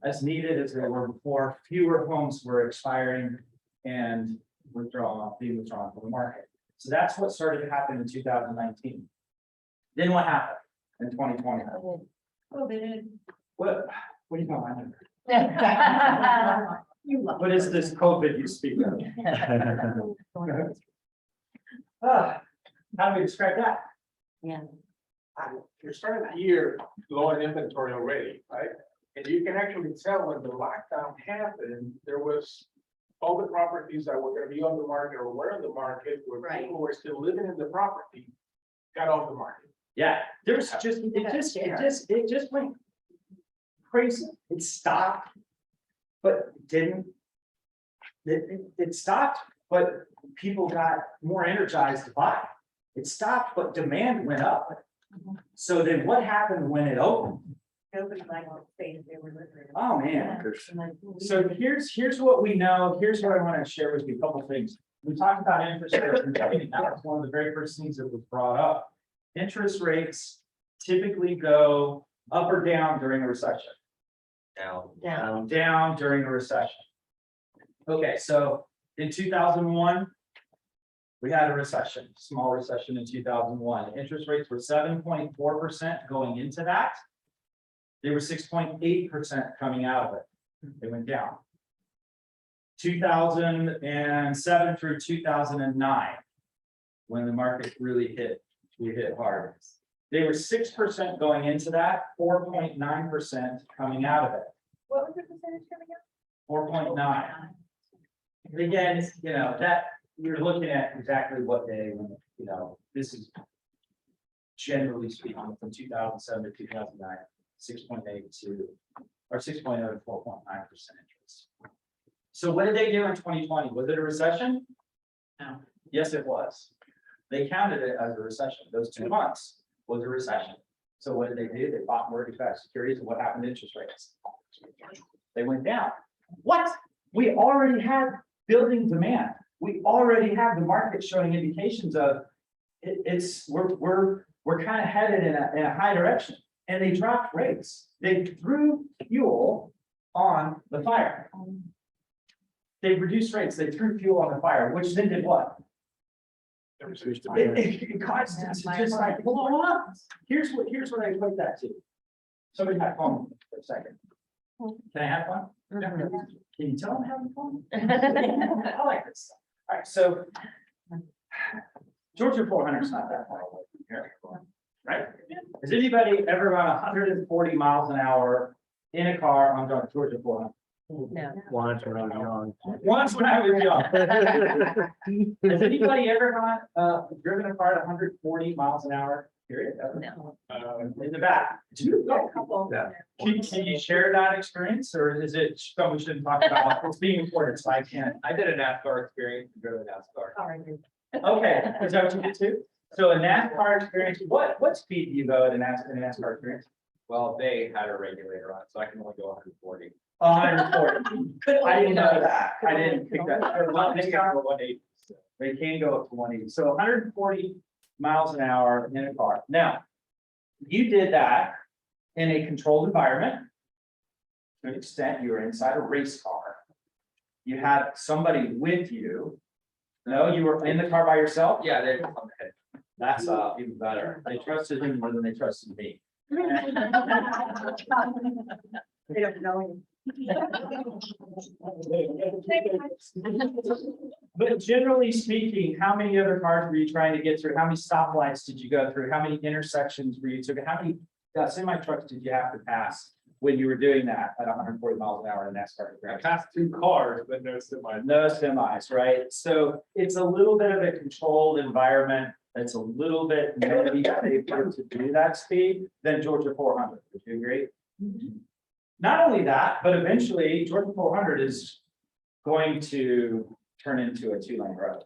as needed as they were before. Fewer homes were expiring and being withdrawn from the market. So that's what started to happen in 2019. Then what happened in 2020? What do you know? What is this COVID you speak of? How do we describe that? You're starting the year low in inventory already, right? And you can actually tell when the lockdown happened, there was all the properties that were gonna be on the market or were on the market, where Right. people were still living in the property, got off the market. Yeah, there's just, it just went crazy. It stopped, but didn't. It stopped, but people got more energized to buy. It stopped, but demand went up. So then what happened when it opened? Nobody liked the space they were living in. Oh, man. So here's what we know. Here's what I want to share with you, a couple things. We talked about interest rates. That was one of the very first things that was brought up. Interest rates typically go up or down during a recession. Down during a recession. Okay, so in 2001, we had a recession, small recession in 2001. Interest rates were 7.4% going into that. They were 6.8% coming out of it. They went down. 2007 through 2009, when the market really hit, we hit hard. They were 6% going into that, 4.9% coming out of it. What was the percentage coming out? 4.9. And again, you know, that you're looking at exactly what day, when, you know, this is generally speaking from 2007 to 2009, 6.8 to, or 6.0 to 4.9% interest. So what did they do in 2020? Was it a recession? No. Yes, it was. They counted it as a recession. Those 2 months was a recession. So what did they do? They bought mortgage-backed securities, and what happened to interest rates? They went down. What? We already had building demand. We already have the market showing indications of we're kind of headed in a high direction, and they dropped rates. They threw fuel on the fire. They reduced rates. They threw fuel on the fire, which then did what? It caused it to just like blow up. Here's what I equate that to. Somebody have fun for a second. Can I have fun? Can you tell them having fun? I like this stuff. All right, so Georgia 400 is not that far away from here, right? Has anybody ever run 140 miles an hour in a car on Georgia 400? No. Once when I was young. Once when I was young. Has anybody ever driven a car at 140 miles an hour? Period. Ever? No. In the back. Yeah. Can you share that experience, or is it something we shouldn't talk about? It's being important, so I can't. I did a NASCAR experience, to go to NASCAR. Okay, is that what you did too? So a NASCAR experience, what speed do you go at a NASCAR experience? Well, they had a regulator on, so I can only go 140. 140. I didn't know that. I didn't think that. They can go 180. They can go up to 180. So 140 miles an hour in a car. Now, you did that in a controlled environment. To an extent, you were inside a race car. You had somebody with you. No, you were in the car by yourself? Yeah, they, That's even better. They trusted him more than they trusted me. They don't know. But generally speaking, how many other cars were you trying to get through? How many stoplights did you go through? How many intersections were you took? How many semi trucks did you have to pass when you were doing that at 140 miles an hour in NASCAR? I passed 2 cars, but no semi. No semis, right? So it's a little bit of a controlled environment. It's a little bit maybe safer to do that speed than Georgia 400. Would you agree? Not only that, but eventually Georgia 400 is going to turn into a 2-lane road.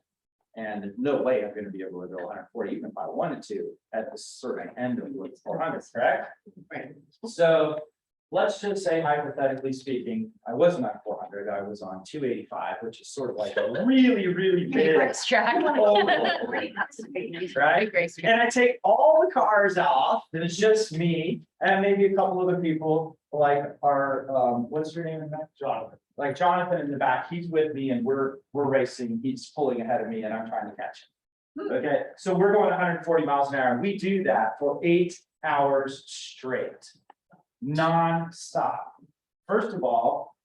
And there's no way I'm going to be able to go 140, even if I wanted to, at the certain end of Georgia 400, correct? Right. So let's just say hypothetically speaking, I wasn't on 400, I was on 285, which is sort of like a really, really big. oval, right? And I take all the cars off, and it's just me and maybe a couple other people like our, what's your name in that? Jonathan. Like Jonathan in the back, he's with me and we're racing, he's pulling ahead of me and I'm trying to catch him. Okay, so we're going 140 miles an hour and we do that for 8 hours straight, non-stop. First of all,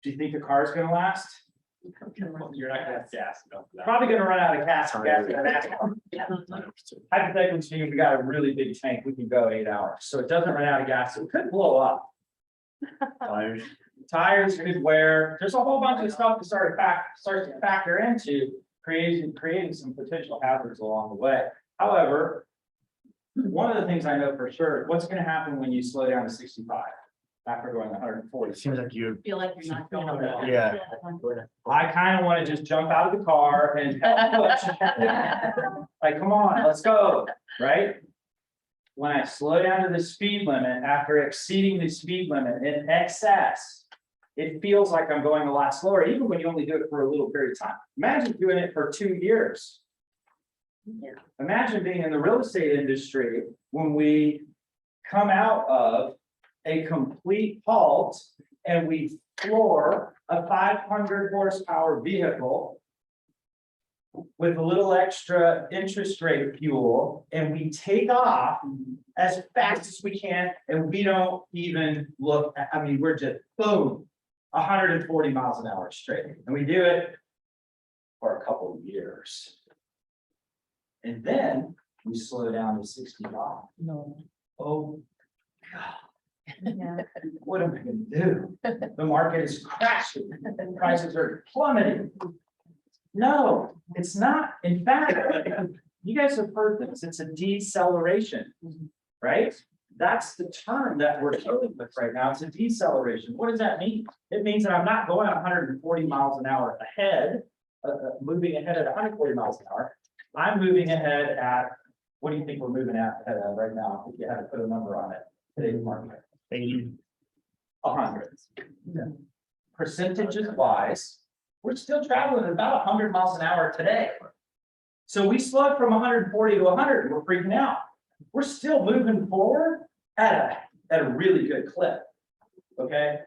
do you think the car is gonna last? You're not gonna have gas. No. Probably gonna run out of gas. Hypothetically speaking, we got a really big tank, we can go 8 hours, so it doesn't run out of gas, it could blow up. Tires could wear, there's a whole bunch of stuff to start to factor into creating some potential hazards along the way. However, one of the things I know for sure, what's gonna happen when you slow down to 65 after going 140? It seems like you, Feel like you're not going well. yeah. I kind of want to just jump out of the car and push. Like, come on, let's go, right? When I slow down to the speed limit, after exceeding the speed limit in excess, it feels like I'm going a lot slower, even when you only do it for a little period of time. Imagine doing it for 2 years. Imagine being in the real estate industry when we come out of a complete halt and we floor a 500 horsepower vehicle with a little extra interest rate fuel, and we take off as fast as we can, and we don't even look, I mean, we're just boom, 140 miles an hour straight, and we do it for a couple of years. And then we slow down to 65. No. Oh, God. Yeah. What am I gonna do? The market is crashing, prices are plummeting. No, it's not. In fact, you guys have heard this, it's a deceleration, right? That's the term that we're dealing with right now. It's a deceleration. What does that mean? It means that I'm not going 140 miles an hour ahead, moving ahead at 140 miles an hour. I'm moving ahead at, what do you think we're moving at ahead of right now? If you had to put a number on it, today's market. 100. Percentages wise, we're still traveling at about 100 miles an hour today. So we slowed from 140 to 100, we're freaking out. We're still moving forward at a really good clip, okay?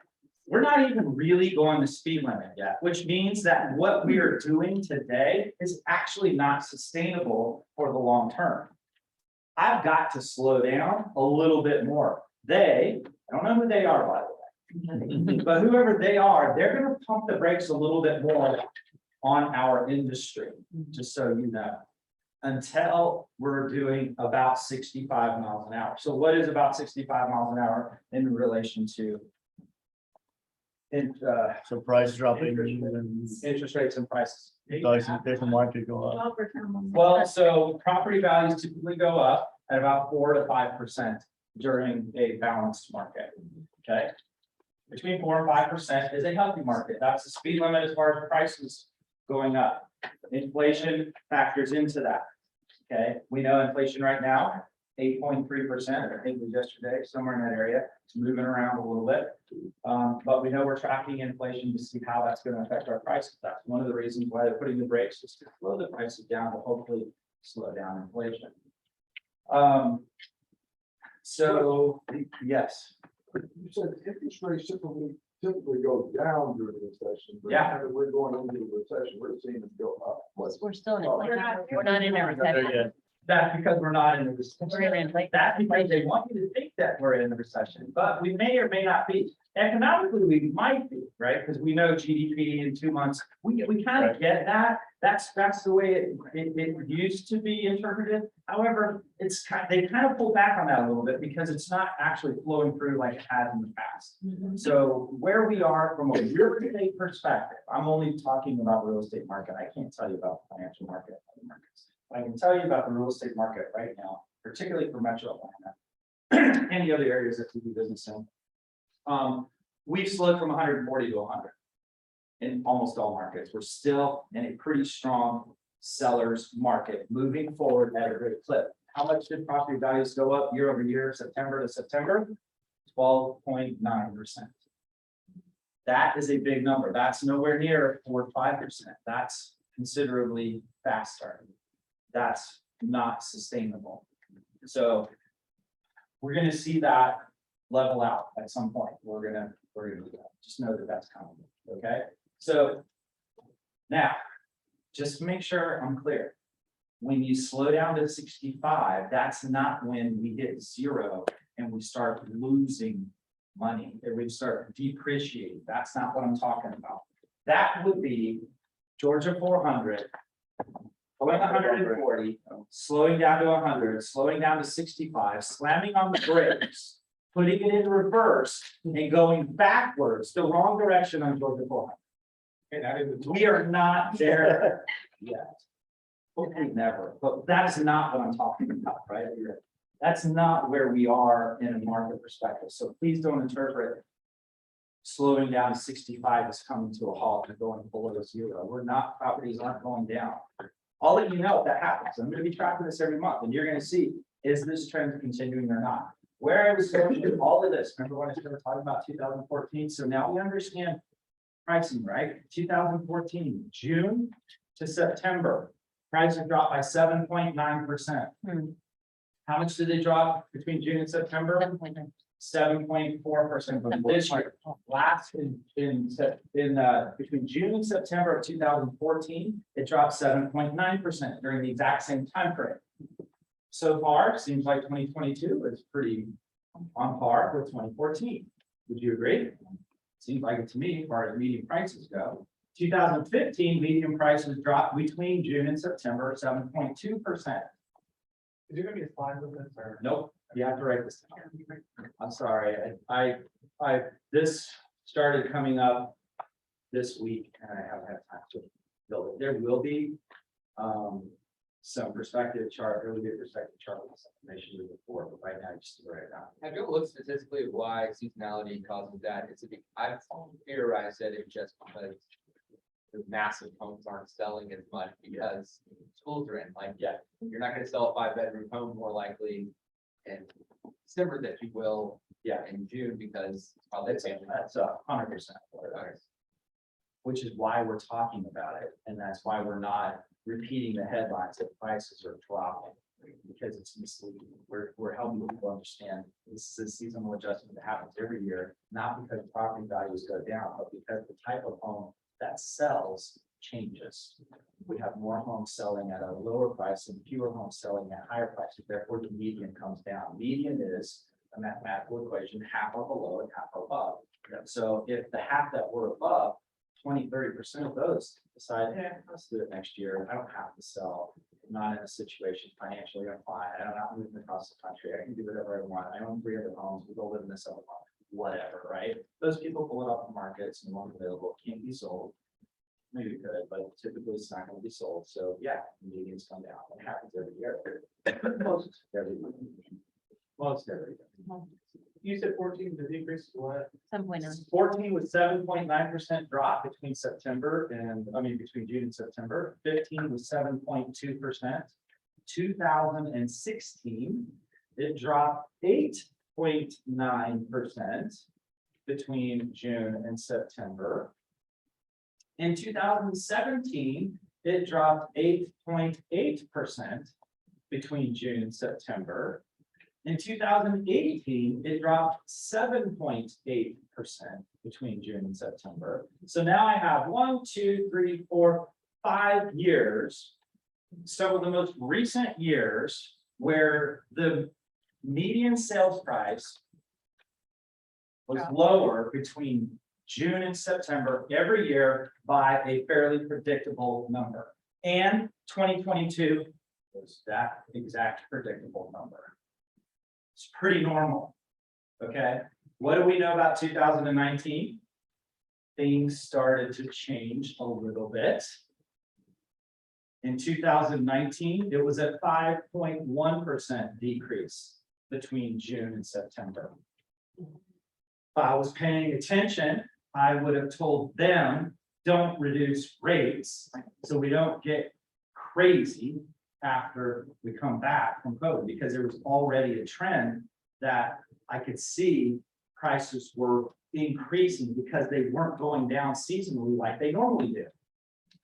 We're not even really going the speed limit yet, which means that what we are doing today is actually not sustainable for the long term. I've got to slow down a little bit more. I don't know who they are, by the way, but whoever they are, they're gonna pump the brakes a little bit more on our industry, just so you know, until we're doing about 65 miles an hour. So what is about 65 miles an hour in relation to So price dropping. interest rates and prices? There's a market go up. Well, so property values typically go up at about 4 to 5% during a balanced market, okay? Between 4 and 5% is a healthy market. That's the speed limit as far as prices going up. Inflation factors into that, okay? We know inflation right now, 8.3%, I think it was yesterday, somewhere in that area. It's moving around a little bit. But we know we're tracking inflation to see how that's gonna affect our prices. That's one of the reasons why they're putting the brakes, is to slow the prices down to hopefully slow down inflation. So, yes, You said interest rates typically go down during the recession. But Yeah. as we're going into the recession, we're seeing them go up. We're still in, Oh, we're not in a recession. that's because we're not in a recession. We're in like. That's because they want you to think that we're in a recession, but we may or may not be. Economically, we might be, right? Because we know GDP in 2 months, we kind of get that. That's the way it used to be interpreted. However, they kind of pull back on that a little bit because it's not actually flowing through like it has in the past. So where we are from a real estate perspective, I'm only talking about the real estate market. I can't tell you about the financial market. I can tell you about the real estate market right now, particularly for Metro Atlanta. Any other areas that we do business in. We've slowed from 140 to 100 in almost all markets. We're still in a pretty strong sellers market, moving forward at a great clip. How much did property values go up year over year, September to September? 12.9%. That is a big number. That's nowhere near 4 or 5%. That's considerably faster. That's not sustainable. So we're going to see that level out at some point. We're gonna do that. Just know that that's coming. Okay. So now, just to make sure I'm clear, when you slow down to 65, that's not when we hit 0 and we start losing money, and we start depreciating. That's not what I'm talking about. That would be Georgia 400, going 140, slowing down to 100, slowing down to 65, slamming on the brakes, putting it in reverse and going backwards, the wrong direction on Georgia 400. And that is the. We are not there yet. Hopefully never, but that is not what I'm talking about, right? That's not where we are in a market perspective. So please don't interpret slowing down to 65 is coming to a halt and going below 0. We're not, properties aren't going down. I'll let you know if that happens. I'm going to be tracking this every month and you're going to see, is this trend continuing or not? Where I was going with all of this, remember when I started talking about 2014? So now we understand pricing, right? 2014, June to September, prices dropped by 7.9%. How much did they drop between June and September? 7.4% from this year. Last between June and September of 2014, it dropped 7.9% during the exact same time frame. So far, seems like 2022 is pretty on par with 2014. Would you agree? Seems like it to me, as far as median prices go. 2015 median prices dropped between June and September 7.2%. Is there gonna be a slide with this or? Nope, you have to write this down. I'm sorry, this started coming up this week and I haven't had time to build it. There will be some perspective chart, really good perspective chart with some information moving forward, but right now just to write it down. Have you looked statistically at why seasonality causes that? I've theorized that it's just because the massive homes aren't selling as much because schools are in, like, Yeah. you're not gonna sell a 5-bedroom home more likely in December that you will, in June, because probably. That's 100%. Which is why we're talking about it, and that's why we're not repeating the headlines that prices are dropping, because it's misleading. We're helping people understand this is a seasonal adjustment that happens every year, not because property values go down, but because the type of home that sells changes. We have more homes selling at a lower price and fewer homes selling at higher prices, therefore the median comes down. Median is a mathematical equation, half are below and half are above. So if the half that were above, 20–30% of those decide, let's do it next year. I don't have to sell. I'm not in a situation financially I'm fine. I don't have to move across the country. I can do whatever I want. I own 3 other homes. We go live in this other one, whatever, right? Those people pull it off the markets and one's available, can't be sold. Maybe it could, but typically it's not going to be sold. So yeah, medians come down. It happens every year. Most every year. You said 14, the decrease is what? 7.9. 14 was 7.9% drop between between June and September. 15 was 7.2%. 2016, it dropped 8.9% between June and September. In 2017, it dropped 8.8% between June and September. In 2018, it dropped 7.8% between June and September. So now I have 1, 2, 3, 4, 5 years. Some of the most recent years where the median sales price was lower between June and September every year by a fairly predictable number. And 2022 was that exact predictable number. It's pretty normal. Okay, what do we know about 2019? Things started to change a little bit. In 2019, it was a 5.1% decrease between June and September. If I was paying attention, I would have told them, don't reduce rates, so we don't get crazy after we come back from COVID, because there was already a trend that I could see prices were increasing because they weren't going down seasonally like they normally do.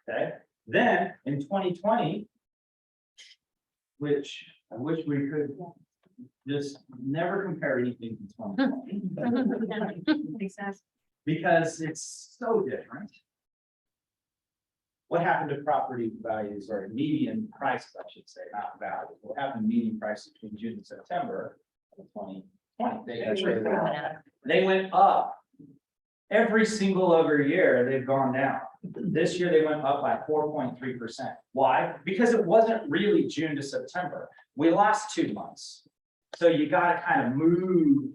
Okay, then in 2020, which I wish we could just never compare anything to 2020. Because it's so different. What happened to property values, or median prices, I should say, not values? What happened to median prices between June and September of 2020? They went up. Every single other year, they've gone down. This year, they went up by 4.3%. Why? Because it wasn't really June to September. We lost 2 months. So you got to kind of move,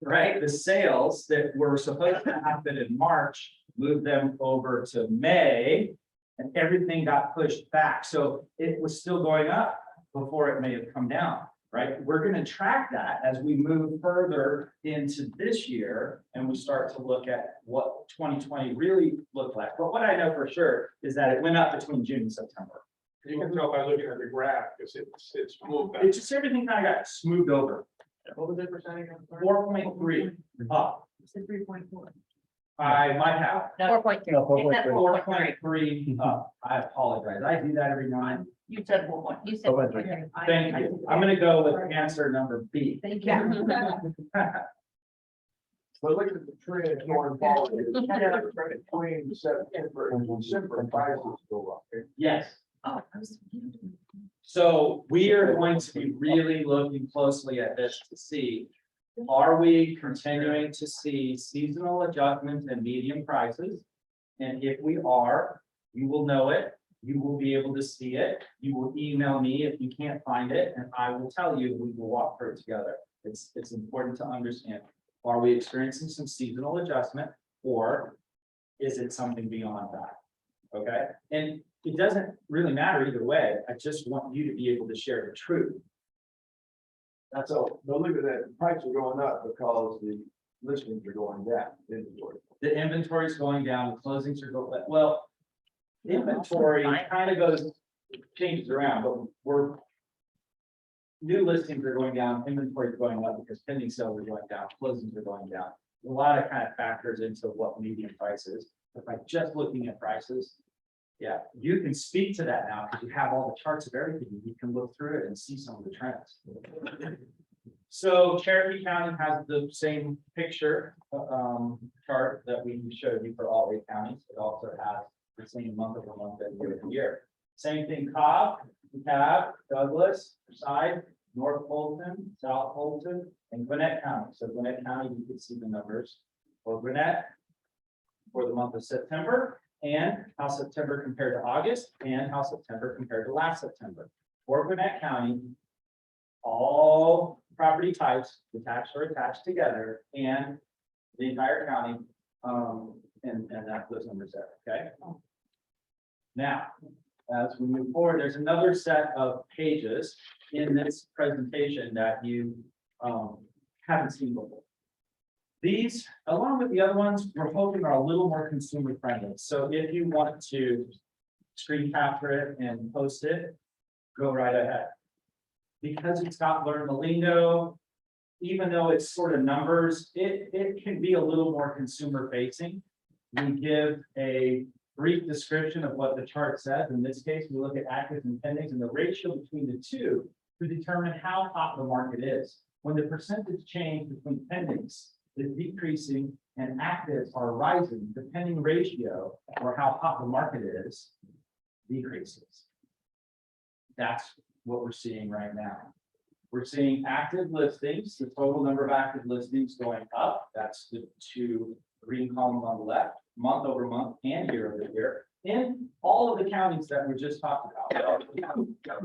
right? The sales that were supposed to happen in March, move them over to May, and everything got pushed back. So it was still going up before it may have come down, right? We're going to track that as we move further into this year and we start to look at what 2020 really looked like. But what I know for sure is that it went up between June and September. You can tell by looking at the graph, because it's moved back. It's just everything kind of got smoothed over. What was the percentage? 4.3 up. It's a 3.4. I might have 4.3. No, 4.3. 4.3 up. I apologize. I do that every now. You said 4. You said 4.3. Thank you. I'm gonna go with answer number B. Thank you. But look at the trend going forward. Between September and December, prices go up. Yes. Oh, So we are going to be really looking closely at this to see, are we continuing to see seasonal adjustments in median prices? And if we are, you will know it, you will be able to see it, you will email me if you can't find it, and I will tell you, we will walk through it together. It's important to understand, are we experiencing some seasonal adjustment, or is it something beyond that? Okay, and it doesn't really matter either way. I just want you to be able to share the truth. That's all. But look at that, prices are going up because the listings are going down. Inventory. The inventory is going down, the closings are going, well, the inventory kind of goes, changes around, but we're new listings are going down, inventory is going up because pending sales are going down, closings are going down. A lot of kind of factors into what median price is. If I'm just looking at prices, yeah, you can speak to that now because you have all the charts of everything. You can look through it and see some of the trends. So Cherokee County has the same picture chart that we showed you for all 8 counties. It also has the same month over month and year over year. Same thing, Cobb, DeKalb, Douglas, Forsyth, North Fulton, South Fulton, and Gwinnett County. So Gwinnett County, you can see the numbers for Gwinnett for the month of September, and how September compared to August, and how September compared to last September. For Gwinnett County, all property types, detached or attached together, and the entire county, and that those numbers there, okay? Now, as we move forward, there's another set of pages in this presentation that you haven't seen before. These, along with the other ones, we're hoping are a little more consumer friendly. So if you want to screen capture it and post it, go right ahead. Because it's got learn the lingo, even though it's sort of numbers, it can be a little more consumer facing. We give a brief description of what the chart says. In this case, we look at active and pendings, and the ratio between the two to determine how hot the market is. When the percentage change between pendings is decreasing and actives are rising, the pending ratio, or how hot the market is, decreases. That's what we're seeing right now. We're seeing active listings, the total number of active listings going up. That's the two green columns on the left, month over month and year over year, in all of the counties that we just talked about.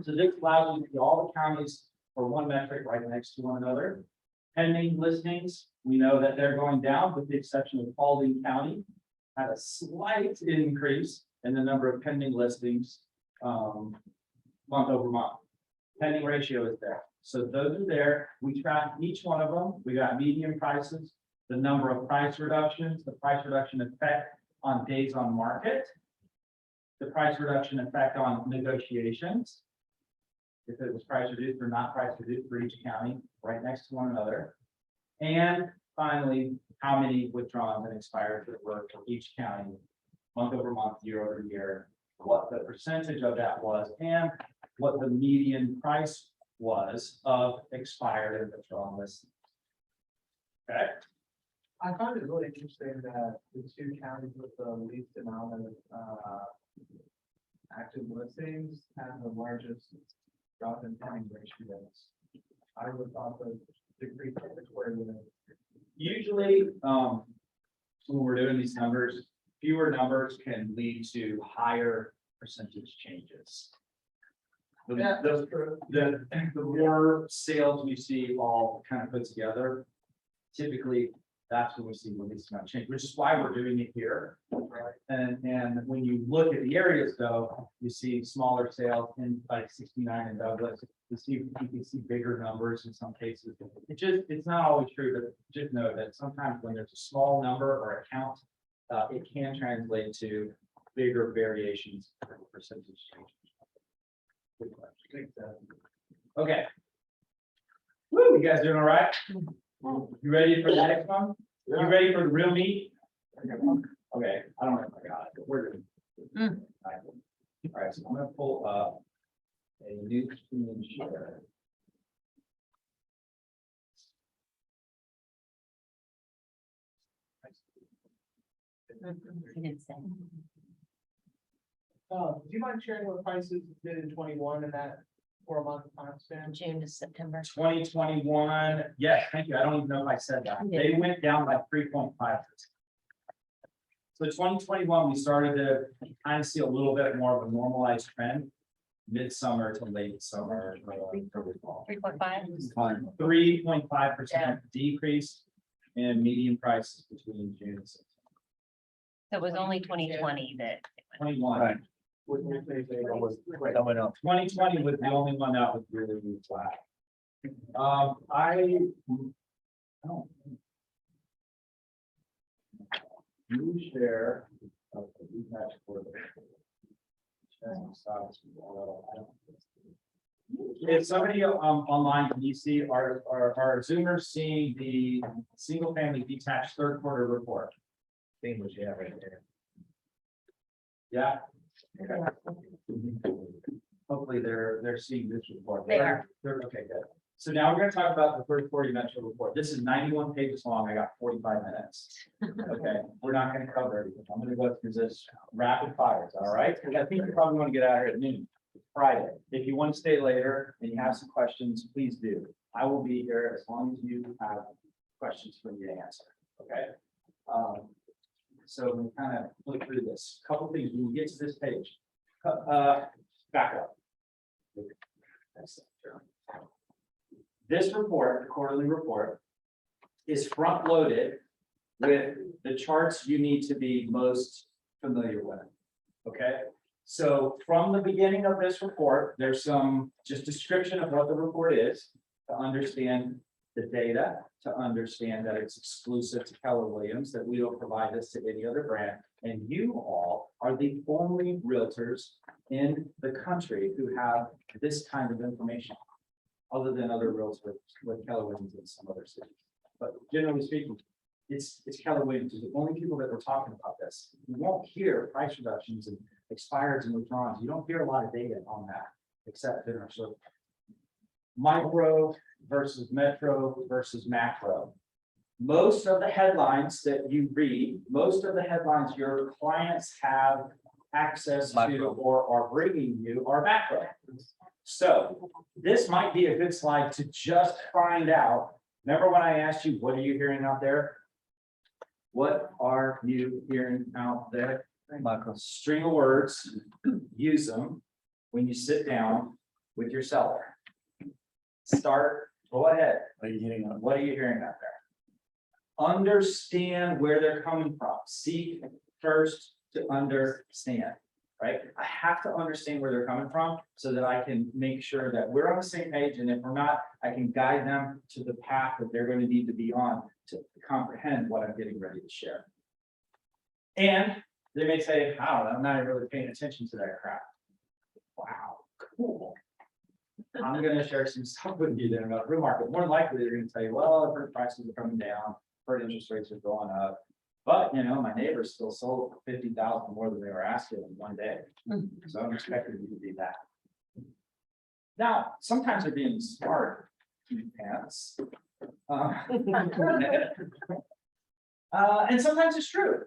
So this allows you to see all the counties for one metric right next to one another. Pending listings, we know that they're going down with the exception of Paulding County. Had a slight increase in the number of pending listings month over month. Pending ratio is there. So those are there. We track each one of them. We got median prices, the number of price reductions, the price reduction effect on days on market, the price reduction effect on negotiations, if it was price reduced or not price reduced for each county, right next to one another. And finally, how many withdrawals and expired that were for each county, month over month, year over year, what the percentage of that was, and what the median price was of expired and withdrawn listings. Okay. I found it really interesting that the two counties with the least amount of active listings have the largest drop in pending ratios. I would have thought the decrease in Victoria would have. Usually, when we're doing these numbers, fewer numbers can lead to higher percentage changes. The more sales we see all kind of put together, typically that's when we see the least amount of change, which is why we're doing it here. And when you look at the areas though, you see smaller sales in like 69 and Douglas. You can see bigger numbers in some cases. It's not always true, but just know that sometimes when there's a small number or a count, it can translate to bigger variations in percentage change. Good question. Okay. Woo, you guys doing all right? You ready for the next one? You ready for the real meat? Okay, I don't know if I got it, but we're good. All right, so I'm gonna pull up a new screen share. I didn't say. Do you mind sharing what prices did in 21 and that 4-month time span? June to September. 2021, yes, thank you. I don't even know if I said that. They went down by 3.5%. So 2021, we started to kind of see a little bit more of a normalized trend, midsummer to late summer. 3.5. 3.5% decrease in median prices between June and September. So it was only 2020 that. 21. Right. That went up. 2020 was the only one that was really, really flat. I don't. You share. If somebody online, can you see our Zoomers seeing the single family detached third quarter report? Thing was right there. Yeah. Okay. Hopefully they're seeing this report. They are. They're okay, good. So now we're gonna talk about the third quarter metro report. This is 91 pages long. I got 45 minutes. Okay, we're not gonna cover everything. I'm gonna go through this rapid fires, all right? Because I think you probably want to get out here at noon, Friday. If you want to stay later and you have some questions, please do. I will be here as long as you have questions for me to answer, okay? So we kind of look through this. Couple things when we get to this page. Back up. This report, the quarterly report, is front loaded with the charts you need to be most familiar with. Okay, so from the beginning of this report, there's some just description of what the report is to understand the data, to understand that it's exclusive to Keller Williams, that we don't provide this to any other brand. And you all are the only realtors in the country who have this kind of information, other than other realtors with Keller Williams in some other cities. But generally speaking, it's Keller Williams, the only people that we're talking about this. You won't hear price reductions and expireds and withdrawals. You don't hear a lot of data on that, except in our survey. micro versus metro versus macro. Most of the headlines that you read, most of the headlines your clients have access to Macro. or are bringing you are macro. So this might be a good slide to just find out. Remember when I asked you, what are you hearing out there? What are you hearing out there? Macro. String of words, use them when you sit down with your seller. Start, go ahead. Are you getting on? What are you hearing out there? Understand where they're coming from. Seek first to understand, right? I have to understand where they're coming from so that I can make sure that we're on the same page. And if we're not, I can guide them to the path that they're going to need to be on to comprehend what I'm getting ready to share. And they may say, I don't know, I'm not really paying attention to that crap. Wow, cool. I'm gonna share some stuff with you then about real market. More than likely, they're gonna tell you, well, I've heard prices are coming down, heard interest rates are going up. But you know, my neighbors still sold for 50,000 more than they were asking in one day. So I'm expecting you to do that. Now, sometimes they're being smart pants. And sometimes it's true.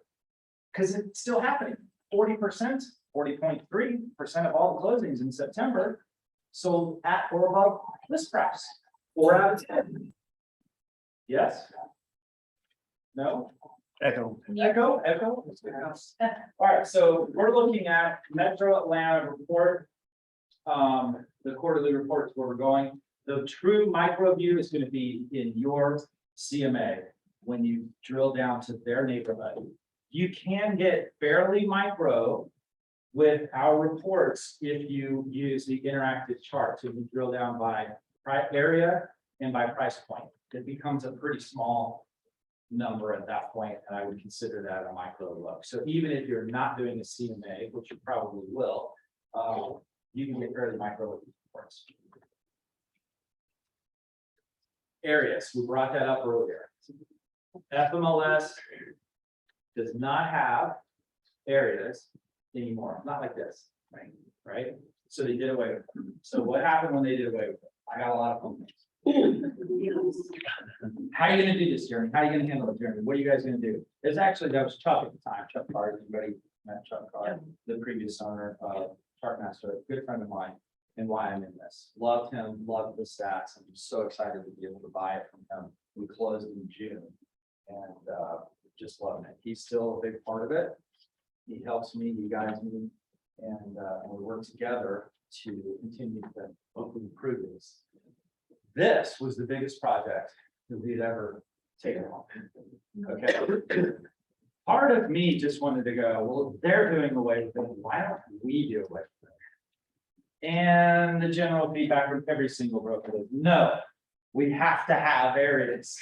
Because it's still happening. 40%, 40.3% of all the closings in September sold at or above list price. 4 out of 10. Yes? No? Echo. Echo? All right, so we're looking at Metro Atlanta report. The quarterly report is where we're going. The true micro view is going to be in your CMA when you drill down to their neighborhood. You can get fairly micro with our reports if you use the interactive chart. So you drill down by area and by price point. It becomes a pretty small number at that point, and I would consider that a micro look. So even if you're not doing a CMA, which you probably will, you can get fairly micro with these reports. Areas, we brought that up earlier. FMLS does not have areas anymore, not like this, right? So they did away with them. So what happened when they did away with it? I got a lot of comments. How are you gonna do this, Jeremy? How are you gonna handle it, Jeremy? What are you guys gonna do? It's actually, that was Chuck at the time, Chuck Card, everybody met Chuck Card, the previous owner of Chartmaster, a good friend of mine, and why I'm in this. Loved him, loved the stats. I'm so excited to be able to buy it from him. We closed in June and just loving it. He's still a big part of it. He helps me, he guides me, and we work together to continue to hopefully improve this. This was the biggest project that we'd ever taken on. Okay. Part of me just wanted to go, well, they're doing away with it. Why don't we do away with it? And the general feedback from every single broker was, no, we have to have areas.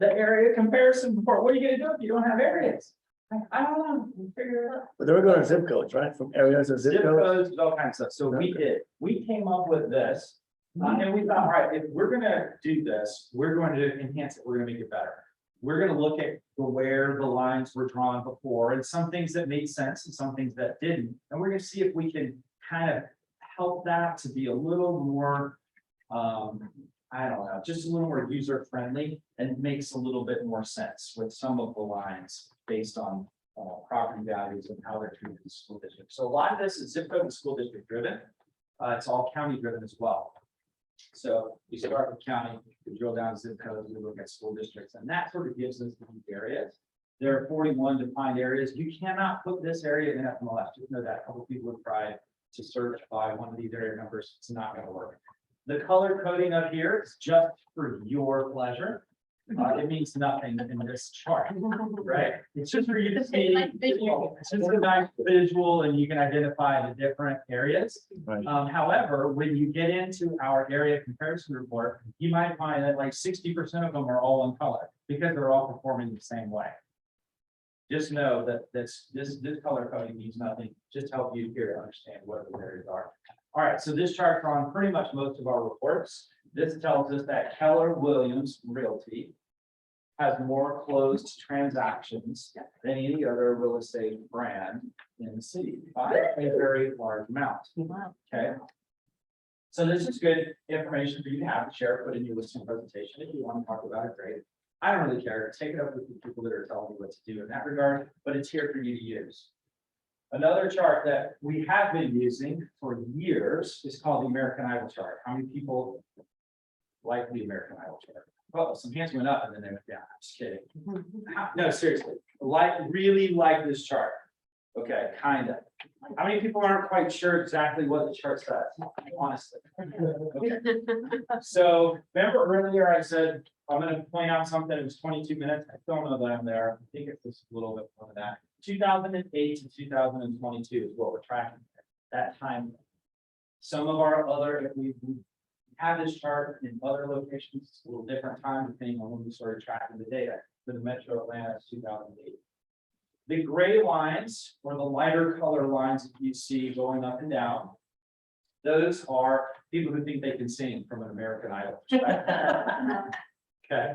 The area comparison report. What are you gonna do if you don't have areas? I don't know. We'll figure it out. But they were going to zip codes, right? From areas of zip Zip codes. codes, all kinds of stuff. So we did. We came up with this. And we thought, all right, if we're gonna do this, we're going to enhance it. We're gonna make it better. We're gonna look at where the lines were drawn before and some things that made sense and some things that didn't. And we're gonna see if we can kind of help that to be a little more, I don't know, just a little more user friendly and makes a little bit more sense with some of the lines based on property values and how they're treated in the school district. So a lot of this is zip code and school district driven. It's all county driven as well. So we start with county, we drill down to zip codes, we look at school districts, and that sort of gives us the areas. There are 41 defined areas. You cannot put this area in FMLS. Just know that a couple people have tried to search by one of these area numbers. It's not going to work. The color coding up here is just for your pleasure. It means nothing in this chart, right? It's just for you to see. It's just a nice visual and you can identify the different areas. Right. However, when you get into our area comparison report, you might find that like 60% of them are all in color because they're all performing the same way. Just know that this color coding means nothing, just help you here to understand what the areas are. All right, so this chart's on pretty much most of our reports. This tells us that Keller Williams Realty has more closed transactions than any other real estate brand in the city by a very large amount. Okay. So this is good information for you to have to share, put in your listing presentation. If you want to talk about it, great. I don't really care. Take it up with the people that are telling me what to do in that regard, but it's here for you to use. Another chart that we have been using for years is called the American Idol chart. How many people like the American Idol chart? Well, some hands went up and then they went down. I'm just kidding. No, seriously, really like this chart. Okay, kind of. How many people aren't quite sure exactly what the chart says, honestly? Okay. So remember earlier I said, I'm gonna point out something, it was 22 minutes. I don't know that I'm there. I think it's just a little bit more than that. 2008 to 2022 is what we're tracking, that time. Some of our other, if we have this chart in other locations, it's a little different time depending on when we started tracking the data. For the Metro Atlanta, it's 2008. The gray lines, or the lighter color lines that you see going up and down, those are people who think they can sing from an American Idol perspective. Okay,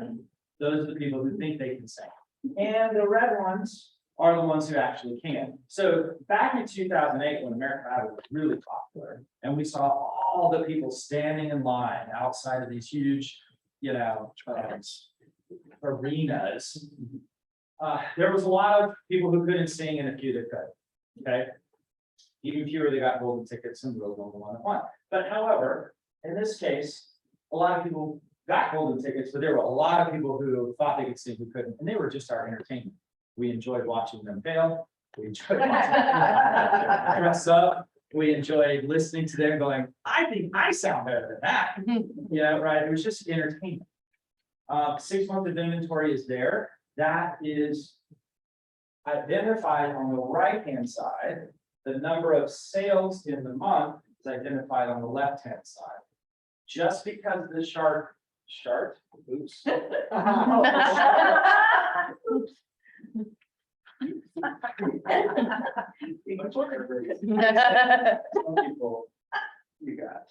those are the people who think they can sing. And the red ones are the ones who actually can. So back in 2008, when American Idol was really popular, and we saw all the people standing in line outside of these huge, arenas. There was a lot of people who couldn't sing and a few that could, okay? Even fewer that got golden tickets and really only one. But however, in this case, a lot of people got golden tickets, but there were a lot of people who thought they could sing who couldn't, and they were just our entertainment. We enjoyed watching them fail. We enjoyed watching them dress up. We enjoyed listening to them going, I think I sound better than that. Yeah, right. It was just entertainment. 6 months of inventory is there. That is identified on the right-hand side. The number of sales in the month is identified on the left-hand side. Just because the chart, oops. Some people, you guys.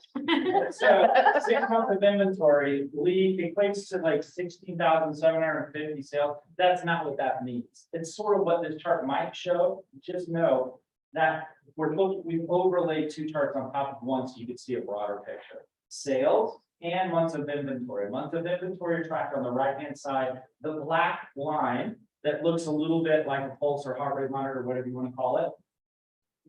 So 6 months of inventory equates to like 16,750 sales. That's not what that means. It's sort of what this chart might show. Just know that we've overlaid two charts on top of one so you can see a broader picture. Sales and months of inventory. Months of inventory are tracked on the right-hand side. The black line that looks a little bit like a pulse or heart rate monitor, whatever you want to call it.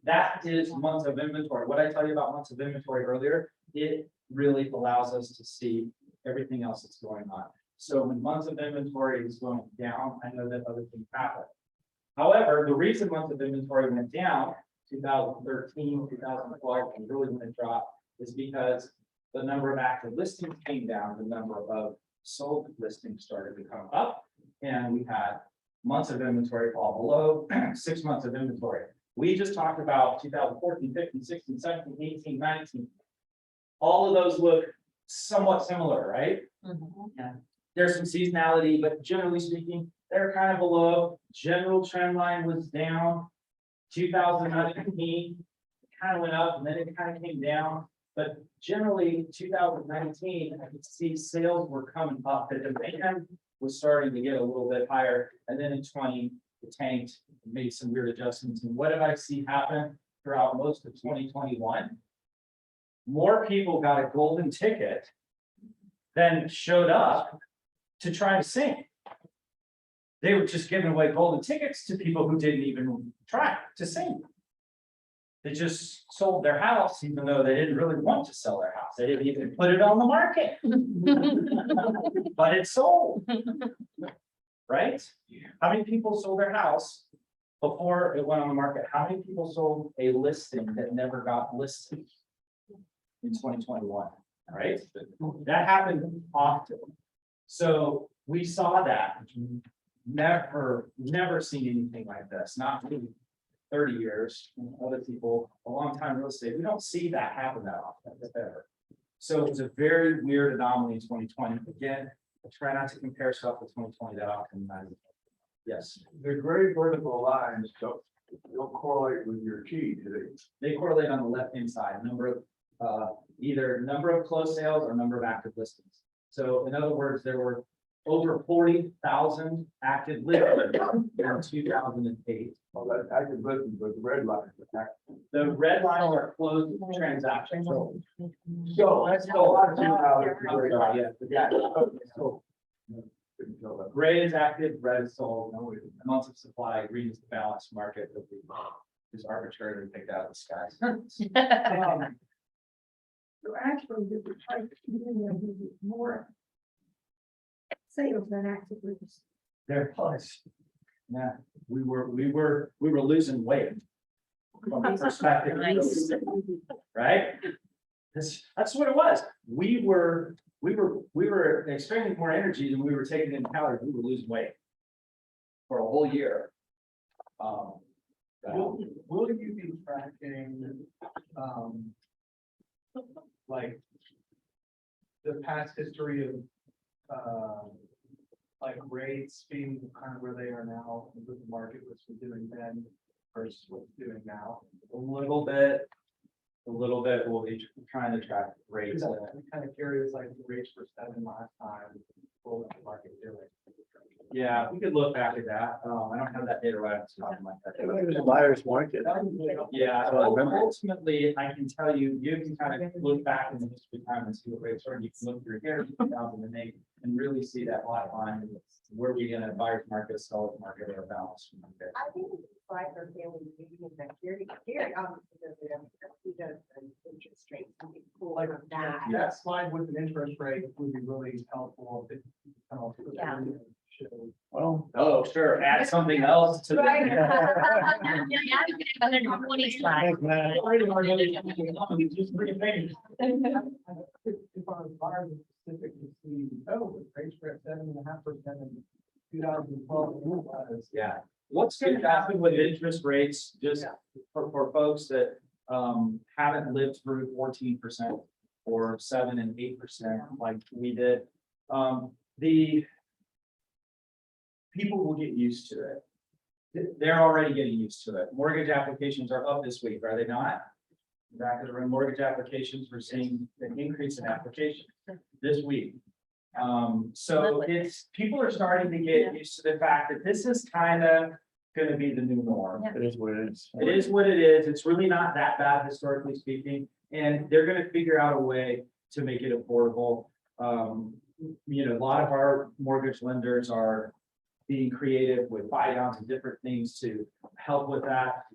That is months of inventory. What I tell you about months of inventory earlier, it really allows us to see everything else that's going on. So when months of inventory is going down, I know that other things happen. However, the reason months of inventory went down, 2013, 2012, and really when it dropped, is because the number of active listings came down, the number of sold listings started to come up, and we had months of inventory fall below 6 months of inventory. We just talked about 2014, 15, 16, 17, 18, 19. All of those look somewhat similar, right? Yeah. There's some seasonality, but generally speaking, they're kind of below. General trend line was down. 2019 kind of went up and then it kind of came down. But generally 2019, I could see sales were coming up. The demand was starting to get a little bit higher. And then in 20, it tanked, made some weird adjustments. And what did I see happen throughout most of 2021? More people got a golden ticket than showed up to try to sing. They were just giving away golden tickets to people who didn't even try to sing. They just sold their house, even though they didn't really want to sell their house. They didn't even put it on the market. But it sold. Right? How many people sold their house before it went on the market? How many people sold a listing that never got listed in 2021? Right? That happened often. So we saw that. Never seen anything like this. Not really 30 years. Other people, a long time in real estate, we don't see that happen that often, if ever. So it was a very weird anomaly in 2020. Again, I try not to compare stuff with 2020 that often. Yes. The gray vertical lines don't correlate with your key, do they? They correlate on the left-hand side, either number of closed sales or number of active listings. So in other words, there were over 40,000 active listings in 2008. Well, that, I could listen, but the red line. The red lines are closed transactions. So that's a lot of Yeah. So Couldn't tell that. gray is active, red is sold, months of supply, green is the balanced market that we just arbitrarily picked out of the skies. So actually, the price more sales than active leads. There was. Yeah, we were losing weight. From the perspective, of Nice. right? That's what it was. We were expending more energy than we were taking in calories. We were losing weight. For a whole year. Will you be tracking, like, the past history of, like rates being kind of where they are now, with the market was doing then versus what's doing now? A little bit, we'll be trying to track rates. Because I'm kind of curious, like the rates for 7 last time, what was the market doing? Yeah, we could look back at that. I don't have that data right off the top of my head. It was a buyer's market. Yeah, So I remember. ultimately, I can tell you, you can kind of look back in the history of time and see what rates are. You can look through here, 2008, and really see that white line. Where we in a buyer's market, seller's market, or a balanced market. I think it's like our family meeting that Gary obviously does it, he does an interest rates, and we pull Like, from that. that slide with an interest rate would be really helpful. If it, Yeah. show. Well, Oh, sure, add something else to Right. thanks, man. If our buyers specifically see, oh, rates were at 7.5% in 2012. Yeah, what's gonna happen with interest rates, just for folks that haven't lived through 14% or 7 and 8% like we did. The people will get used to it. They're already getting used to it. Mortgage applications are up this week, are they not? Back in the room, mortgage applications, we're seeing an increase in applications this week. So people are starting to get used to the fact that this is kind of gonna be the new norm. It is what it is. It is what it is. It's really not that bad historically speaking, and they're gonna figure out a way to make it affordable. A lot of our mortgage lenders are being creative with buy downs and different things to help with that.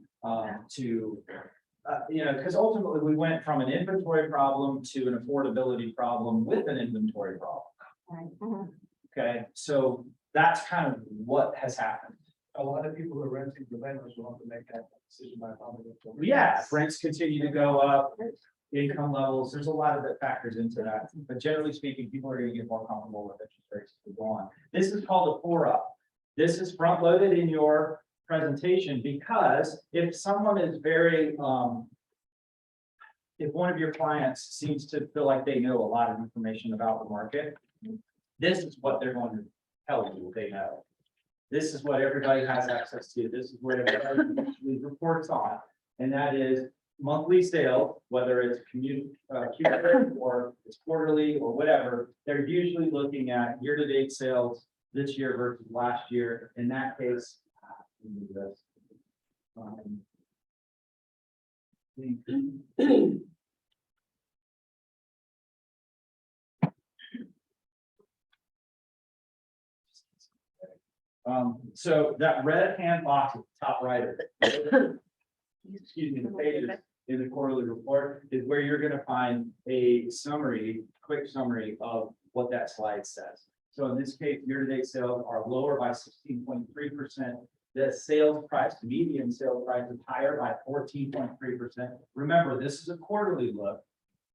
Because ultimately we went from an inventory problem to an affordability problem with an inventory problem. Okay, so that's kind of what has happened. A lot of people who are renting the renters will have to make that decision by public. Yeah, rents continue to go up, income levels, there's a lot of that factors into that. But generally speaking, people are gonna get more comfortable with interest rates as we go on. This is called a 4-up. This is front loaded in your presentation because if someone is very, if one of your clients seems to feel like they know a lot of information about the market, this is what they're going to tell you they know. This is what everybody has access to. This is what everybody usually reports on. And that is monthly sales, whether it's cumulative or it's quarterly or whatever, they're usually looking at year-to-date sales this year versus last year. In that case, let me do this. So that red hand box at the top right of it, excuse me, the pages in the quarterly report is where you're gonna find a summary, quick summary of what that slide says. So in this case, year-to-date sales are lower by 16.3%. The sales price, median sales price is higher by 14.3%. Remember, this is a quarterly look,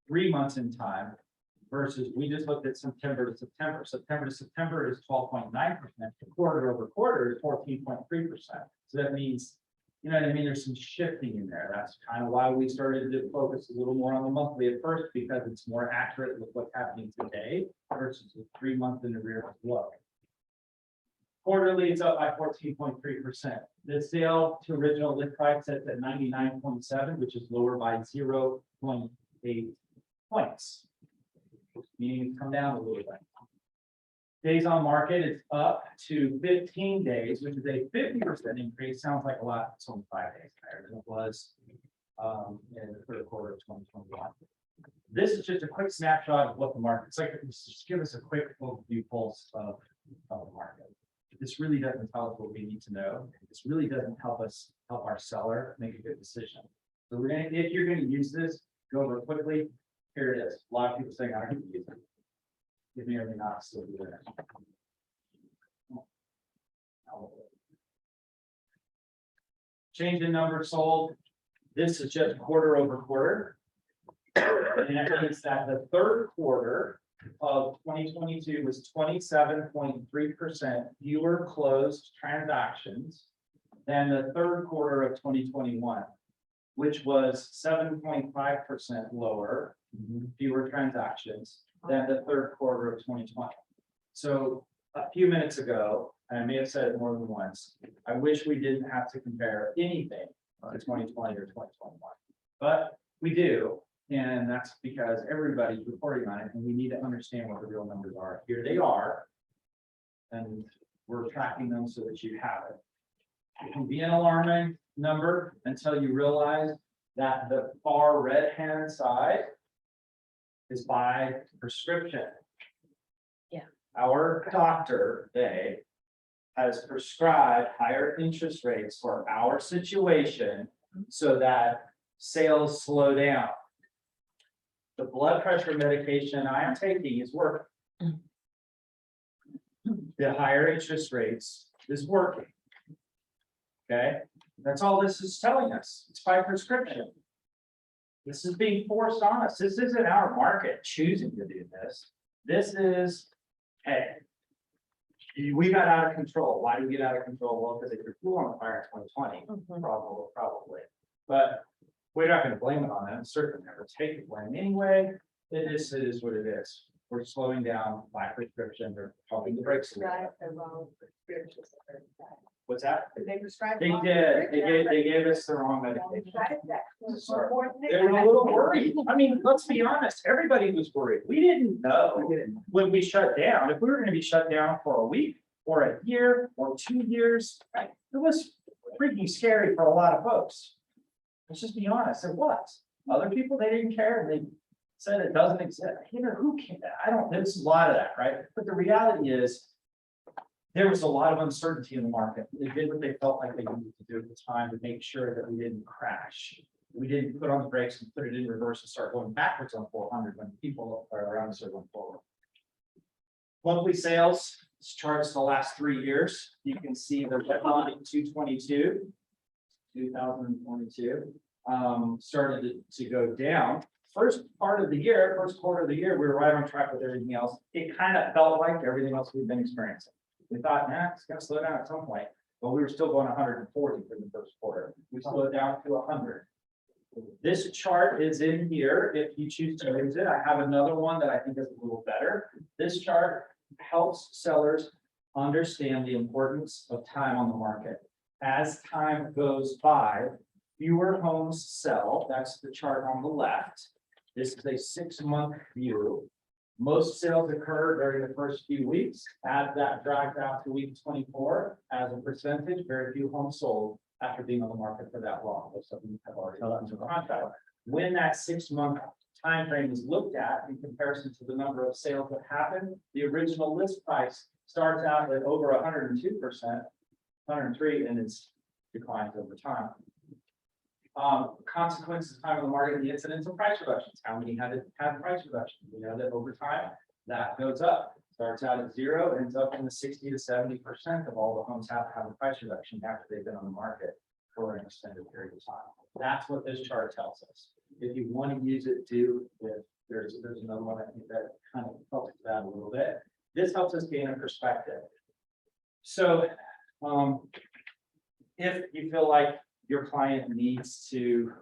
3 months in time. Versus we just looked at September to September. September to September is 12.9%. Quarter over quarter is 14.3%. So that means, you know what I mean? There's some shifting in there. That's kind of why we started to focus a little more on the monthly at first, because it's more accurate with what's happening today versus the 3 month in the rear look. Quarterly, it's up by 14.3%. The sale to original list price sits at 99.7, which is lower by 0.8 points. Meaning it's come down a little bit. Days on market is up to 15 days, which is a 50% increase. Sounds like a lot. It's only 5 days higher than it was in the third quarter of 2021. This is just a quick snapshot of what the market's like. Just give us a quick overview pulse of the market. This really doesn't tell us what we need to know. This really doesn't help our seller make a good decision. So we're gonna, if you're gonna use this, go over it quickly. Here it is. A lot of people saying I don't use it. It may or may not still be there. Change in number sold. This is just quarter over quarter. And that means that the third quarter of 2022 was 27.3% fewer closed transactions than the third quarter of 2021, which was 7.5% lower, fewer transactions than the third quarter of 2020. So a few minutes ago, and I may have said it more than once, I wish we didn't have to compare anything to 2020 or 2021, but we do. And that's because everybody's reporting on it and we need to understand what the real numbers are. Here they are. And we're tracking them so that you have it. It can be an alarming number until you realize that the far red-hand side is by prescription. Yeah. Our doctor, they, has prescribed higher interest rates for our situation so that sales slow down. The blood pressure medication I am taking is working. The higher interest rates is working. Okay, that's all this is telling us. It's by prescription. This is being forced on us. This isn't our market choosing to do this. This is, hey, we got out of control. Why did we get out of control? Well, because they threw fuel on the fire in 2020, probably. But we're not going to blame it on them. Certainly never take the blame anyway. It is what it is. We're slowing down by prescription or pumping the brakes. a little bit. Prescribe the wrong prescription. What's that? They prescribed. They did. They gave us the wrong medication. Sorry. They were a little worried. I mean, let's be honest, everybody was worried. We didn't know when we shut down, if we were gonna be shut down for a week or a year or 2 years, right? It was freaking scary for a lot of folks. Let's just be honest, it was. Other people, they didn't care. They said it doesn't exist. You know, who can, I don't, there's a lot of that, right? But the reality is, there was a lot of uncertainty in the market. They did what they felt like they needed to do at the time to make sure that we didn't crash. We didn't put on the brakes and put it in reverse and start going backwards on 400 when people are around us are going forward. Monthly sales, this charts the last 3 years. You can see the red line in 2022 started to go down. First part of the year, first quarter of the year, we were right on track with everything else. It kind of felt like everything else we've been experiencing. We thought, nah, it's gonna slow down at some point, but we were still going 140 for the first quarter. We slowed down to 100. This chart is in here. If you choose to use it, I have another one that I think is a little better. This chart helps sellers understand the importance of time on the market. As time goes by, fewer homes sell. That's the chart on the left. This is a 6-month view. Most sales occur during the first few weeks. As that drags out to week 24, as a percentage, very few homes sold after being on the market for that long. Most of them have already gone into contract. When that 6-month time frame is looked at in comparison to the number of sales that happen, the original list price starts out at over 102%, 103, and it's declines over time. Consequences of time on the market, the incidence of price reductions. How many had price reductions? We know that over time that goes up. Starts out at 0, ends up in the 60 to 70% of all the homes have a price reduction after they've been on the market for an extended period of time. That's what this chart tells us. If you want to use it, there's another one I think that kind of helps that a little bit. This helps us gain a perspective. So if you feel like your client needs to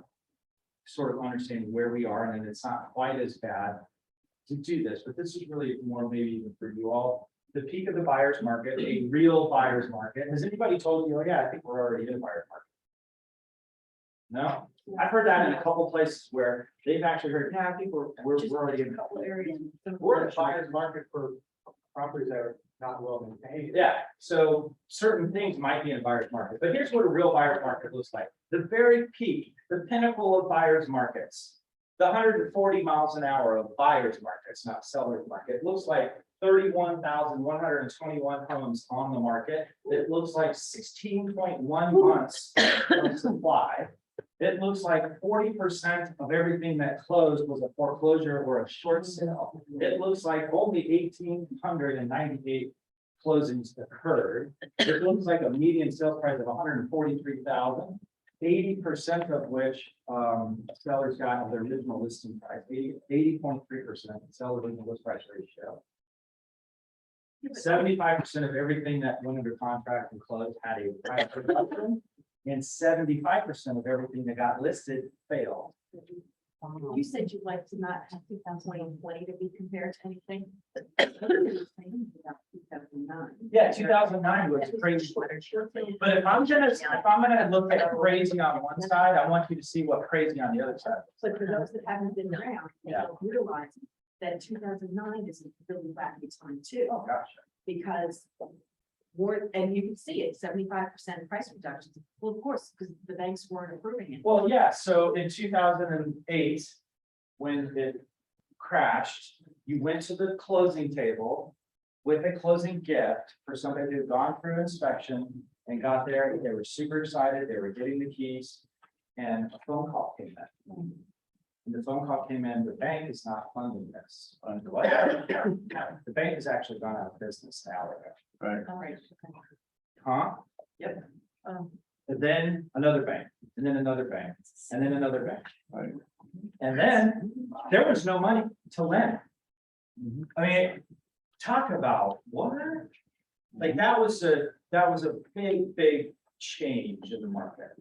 sort of understand where we are, and it's not quite as bad to do this, but this is really more maybe even for you all. The peak of the buyer's market, a real buyer's market. Has anybody told you, oh yeah, I think we're already in a buyer's market? No, I've heard that in a couple places where they've actually heard, yeah, I think we're already in a couple areas. We're in a buyer's market for properties that are not willing to pay. Yeah, so certain things might be in buyer's market, but here's what a real buyer's market looks like. The very peak, the pinnacle of buyer's markets. The 140 miles an hour of buyer's markets, not seller's market, looks like 31,121 homes on the market. It looks like 16.1 months of supply. It looks like 40% of everything that closed was a foreclosure or a short sale. It looks like only 1,898 closings occurred. It looks like a median sales price of 143,000. 80% of which sellers got of their original listing price, 80.3% seller original list price ratio. 75% of everything that went under contract and closed had a price reduction, and 75% of everything that got listed failed. You said you'd like to not have 2020 to be compared to anything. Yeah, 2009 was crazy. But if I'm gonna look at crazy on one side, I want you to see what crazy on the other side. But for those that haven't been around, they Yeah. don't realize that 2009 is a really wacky time too, Oh, gosh. because more, and you can see it, 75% price reductions. Well, of course, because the banks weren't approving it. Well, yeah, so in 2008, when it crashed, you went to the closing table with a closing gift for somebody who'd gone through inspection and got there, they were super excited, they were getting the keys, and a phone call came in. And the phone call came in, the bank is not funding this. What? The bank has actually gone out of business now. Right. All right. Huh? Um, And then another bank, and then another bank, and then another bank. Right. And then there was no money to lend. I mean, talk about what? Like that was a big change in the market.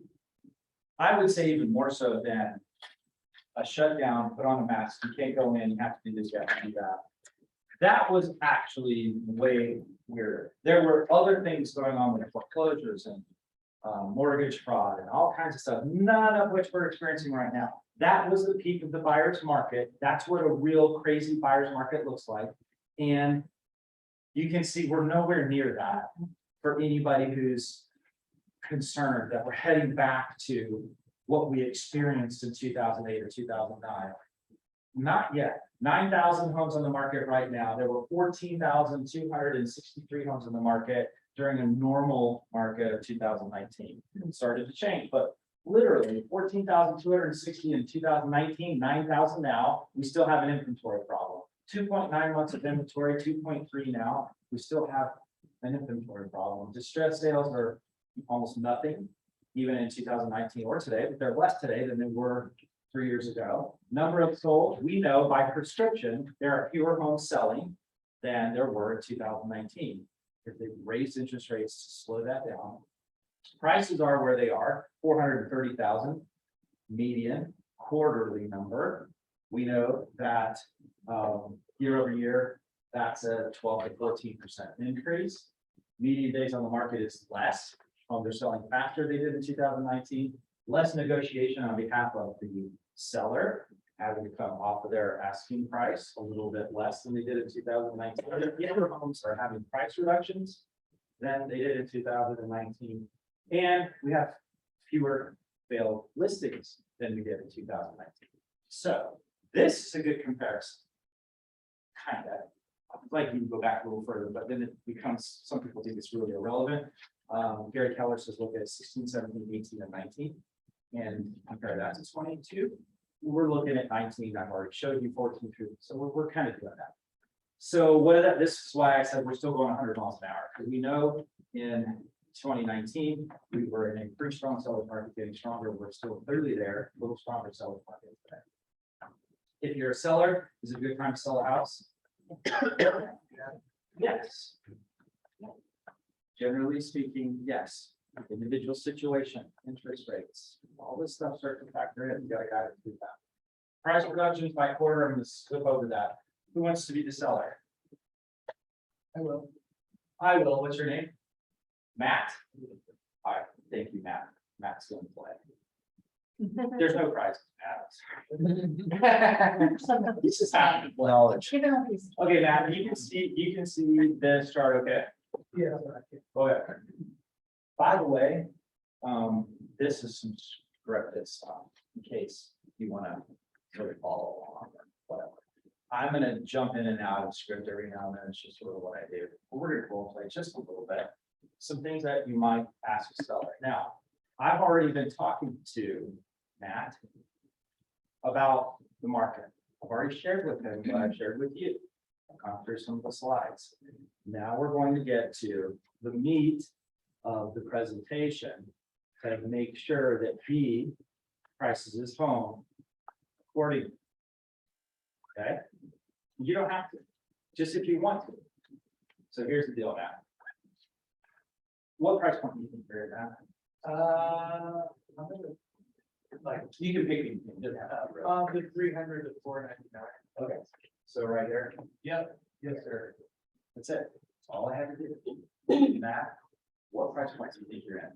I would say even more so than a shutdown, put on a mask, you can't go in, you have to do this, you have to do that. That was actually way weirder. There were other things going on with foreclosures and mortgage fraud and all kinds of stuff, none of which we're experiencing right now. That was the peak of the buyer's market. That's what a real crazy buyer's market looks like. And you can see we're nowhere near that for anybody who's concerned that we're heading back to what we experienced in 2008 or 2009. Not yet. 9,000 homes on the market right now. There were 14,263 homes on the market during a normal market of 2019. It started to change, but literally 14,260 in 2019, 9,000 now. We still have an inventory problem. 2.9 months of inventory, 2.3 now. We still have an inventory problem. Distressed sales are almost nothing, even in 2019 or today, but they're less today than they were 3 years ago. Number of sold, we know by prescription, there are fewer homes selling than there were in 2019. If they raised interest rates to slow that down. Prices are where they are, 430,000 median quarterly number. We know that year over year, that's a 12 to 14% increase. Median days on the market is less. They're selling faster than they did in 2019. Less negotiation on behalf of the seller, having to come off of their asking price a little bit less than they did in 2019. The other homes are having price reductions than they did in 2019. And we have fewer failed listings than we did in 2019. So this is a good comparison. Kind of. I'd like you to go back a little further, but then it becomes, some people think it's really irrelevant. Gary Keller says look at 16, 17, 18, and 19 and compare that to 22. We're looking at 19. I've already showed you 14 through. So we're kind of doing that. So this is why I said we're still going 100 miles an hour, because we know in 2019, we were in a pretty strong seller's market, getting stronger. We're still clearly there, a little stronger seller's market today. If you're a seller, is it a good time to sell a house? Yes. Generally speaking, yes. Individual situation, interest rates, all this stuff starts to factor in. You gotta guide it through that. Price reductions by quarter, I'm gonna skip over that. Who wants to be the seller? I will. I will. What's your name? Matt? All right, thank you, Matt. Matt's going to play. There's no prize. This is happening. Knowledge. Give it a piece. Okay, Matt, you can see this chart, okay? Yeah. Okay. By the way, this is some scripted stuff in case you wanna sort of follow along or whatever. I'm gonna jump in and out of script every now and then. It's just sort of what I do. We're gonna role play just a little bit. Some things that you might ask a seller. Now, I've already been talking to Matt about the market. I've already shared with him what I've shared with you. I've gone through some of the slides. Now we're going to get to the meat of the presentation to make sure that he prices his home accordingly. Okay? You don't have to, just if you want to. So here's the deal now. What price point do you think you're at? I'm gonna, Like, you can pick anything. Doesn't have to be real. the 300 to 499. Okay, so right here, Yep, yes, sir. that's it. That's all I had to do. Matt, what price points do you think you're in?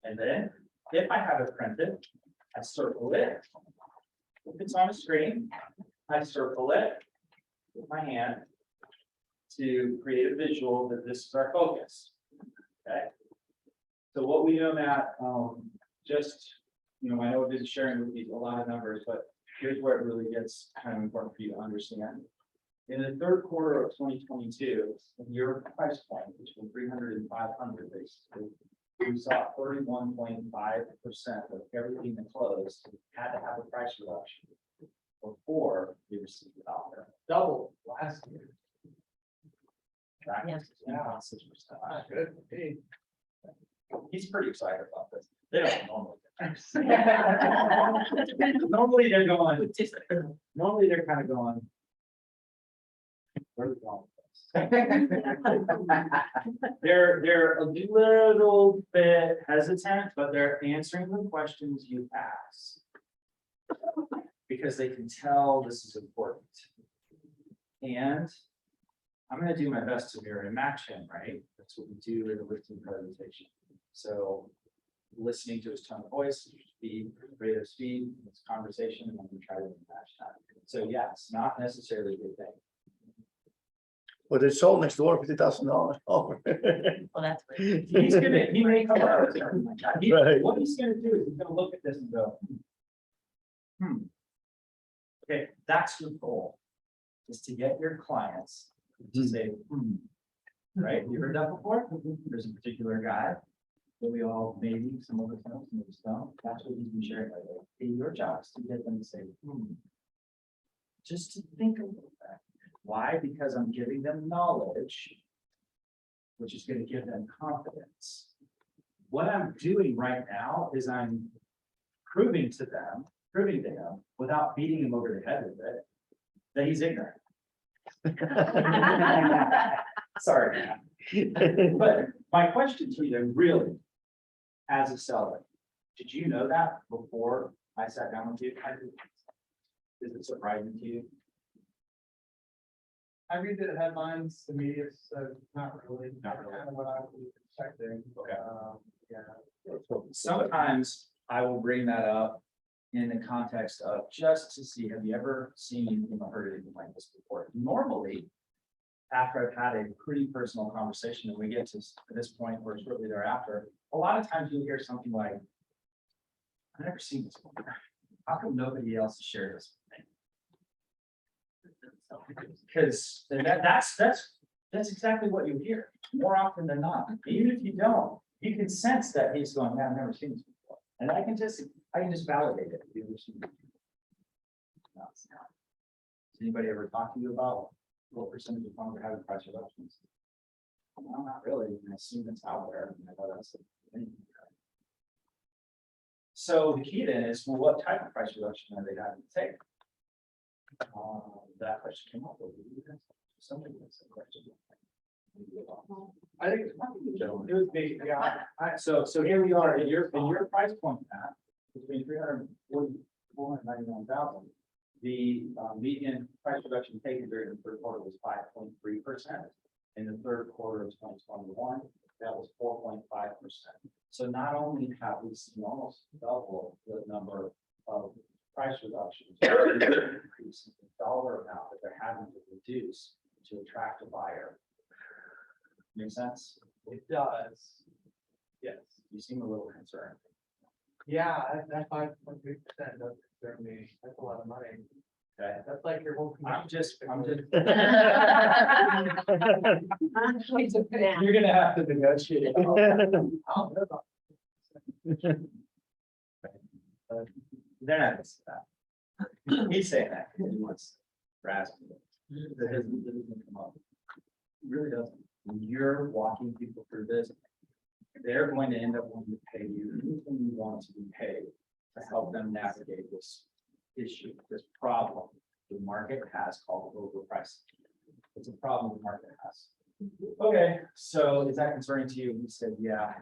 And then, if I have it printed, I circle it. If it's on a screen, I circle it with my hand to create a visual that this is our focus. Okay? So what we know, Matt, just, I know I've been sharing with you a lot of numbers, but here's where it really gets kind of important for you to understand. In the third quarter of 2022, your price point between 300 and 500, basically, we saw 31.5% of everything that closed had to have a price reduction before we received the offer. Double last year. That Yeah. is 6%. Good. Hey. He's pretty excited about this. They don't normally. Normally they're kind of going. Where are we going with this? They're a little bit hesitant, but they're answering the questions you ask. Because they can tell this is important. And I'm gonna do my best to mirror and match him, right? That's what we do in a listing presentation. So listening to his tone of voice, speed, rate of speed, his conversation, and then we try to match that. So yes, not necessarily a good thing. But it's sold next door, $50,000. Oh. Well, that's great. He may come out. with something like that. Right. What he's gonna do is he's gonna look at this and go. Okay, that's your goal. Is to get your clients to say, right? You heard that before? There's a particular guy that we all, maybe some of us know, some of us don't. That's what he's been sharing lately. And your job is to get them to say, just to think a little bit. Why? Because I'm giving them knowledge, which is going to give them confidence. What I'm doing right now is I'm proving to him, without beating him over the head with it, that he's ignorant. Sorry, man. But my question to you, really, as a seller, did you know that before I sat down with you? Is it surprising to you? I read the headlines, the media says not really. Not really. Kind of what I was expecting. Okay. Yeah. Sometimes I will bring that up in the context of just to see, have you ever seen anything or heard anything like this before? Normally, after I've had a pretty personal conversation and we get to this point or shortly thereafter, a lot of times you'll hear something like, I've never seen this before. How come nobody else has shared this with me? Because that's exactly what you hear more often than not. Even if you don't, you can sense that he's going, "Yeah, I've never seen this before." And I can just validate it. Have you ever seen it? No, it's not. Has anybody ever talked to you about what percentage of homes are having price reductions? No, not really. I assume it's out there. I know that's the thing. So the key then is, well, what type of price reduction are they having to take? That question came up. Somebody asked that question. I think it was big, yeah. So here we are, in your price point, Matt, between 344 and 99,000. The median price reduction taken during the third quarter was 5.3%. In the third quarter of 2021, that was 4.5%. So not only have we seen almost double the number of price reductions, but an increase in the dollar amount that they're having to reduce to attract a buyer. Make sense? It does. Yes. You seem a little concerned. Yeah, that 5.3% does concern me. That's a lot of money. Okay. That's like your whole. I'm just. Yeah. You're gonna have to negotiate. I'll live on They're not gonna say that. He's saying that, because he wants raspberry. That doesn't come up. It really doesn't. When you're walking people through this, they're going to end up wanting to pay you anything you want to be paid to help them navigate this issue, this problem the market has called overpricing. It's a problem the market has. Okay, so is that concerning to you? You said, yeah,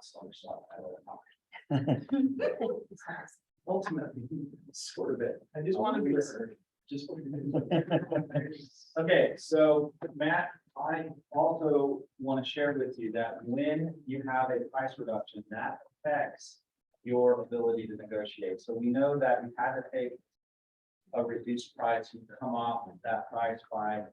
so I ultimately, sort of it. I just want to be heard. Just. Okay, so Matt, I also want to share with you that when you have a price reduction, that affects your ability to negotiate. So we know that you had to take a reduced price, you come off of that price by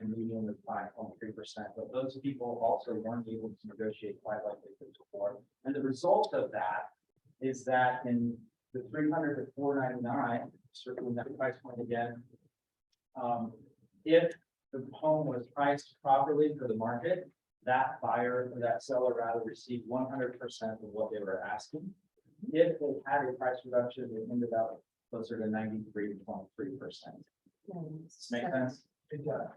a median of 5.3%, but those people also weren't able to negotiate quite like they did before. And the result of that is that in the 300 to 499, circling that price point again, if the home was priced properly for the market, that buyer or that seller rather received 100% of what they were asking. If they had a price reduction, they ended up closer to 93.3%. Make sense? It does.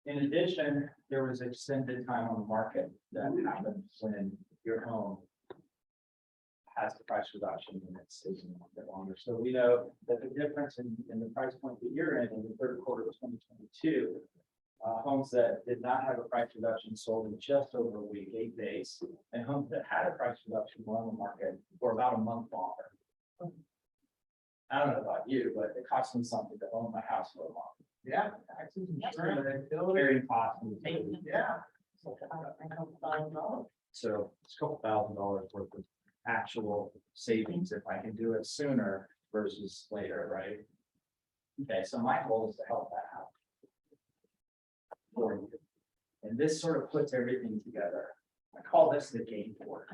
In addition, there was extended time on the market that happens when your home has the price reduction and it stays in the market longer. So we know that the difference in the price point that you're in the third quarter of 2022, homes that did not have a price reduction sold in just over a week, 8 days, and homes that had a price reduction were on the market for about a month longer. I don't know about you, but it cost me something to own my house for a month. Yeah, taxes, insurance, Very costly. yeah. So it's a couple $1,000s worth of actual savings if I can do it sooner versus later, right? Okay, so my goal is to help that out for you. And this sort of puts everything together. I call this the game board.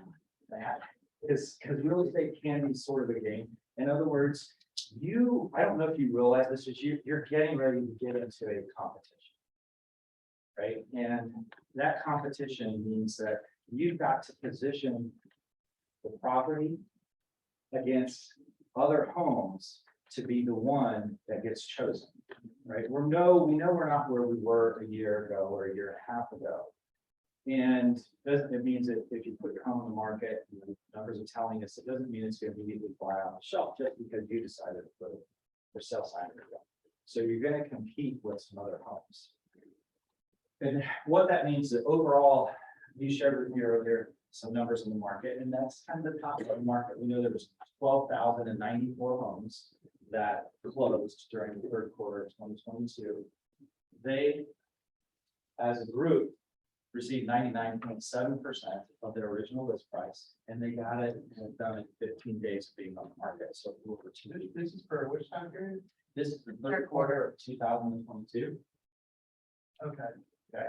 Because real estate can be sort of a game. In other words, I don't know if you realize this, is you're getting ready to get into a competition. Right? And that competition means that you've got to position the property against other homes to be the one that gets chosen. Right? We know we're not where we were a year ago or a year and a half ago. And it means that if you put your home on the market, the numbers are telling us, it doesn't mean it's going to immediately fly on the shelf just because you decided to put it for sale sign. So you're going to compete with some other homes. And what that means is that overall, you shared with me earlier some numbers in the market, and that's kind of the top of the market. We know there was 12,094 homes that closed during the third quarter of 2022. They, as a group, received 99.7% of their original list price, and they got it and have done it 15 days of being on the market. So over 2 weeks. This is for which time period? This is the third quarter of 2022. Okay. Okay.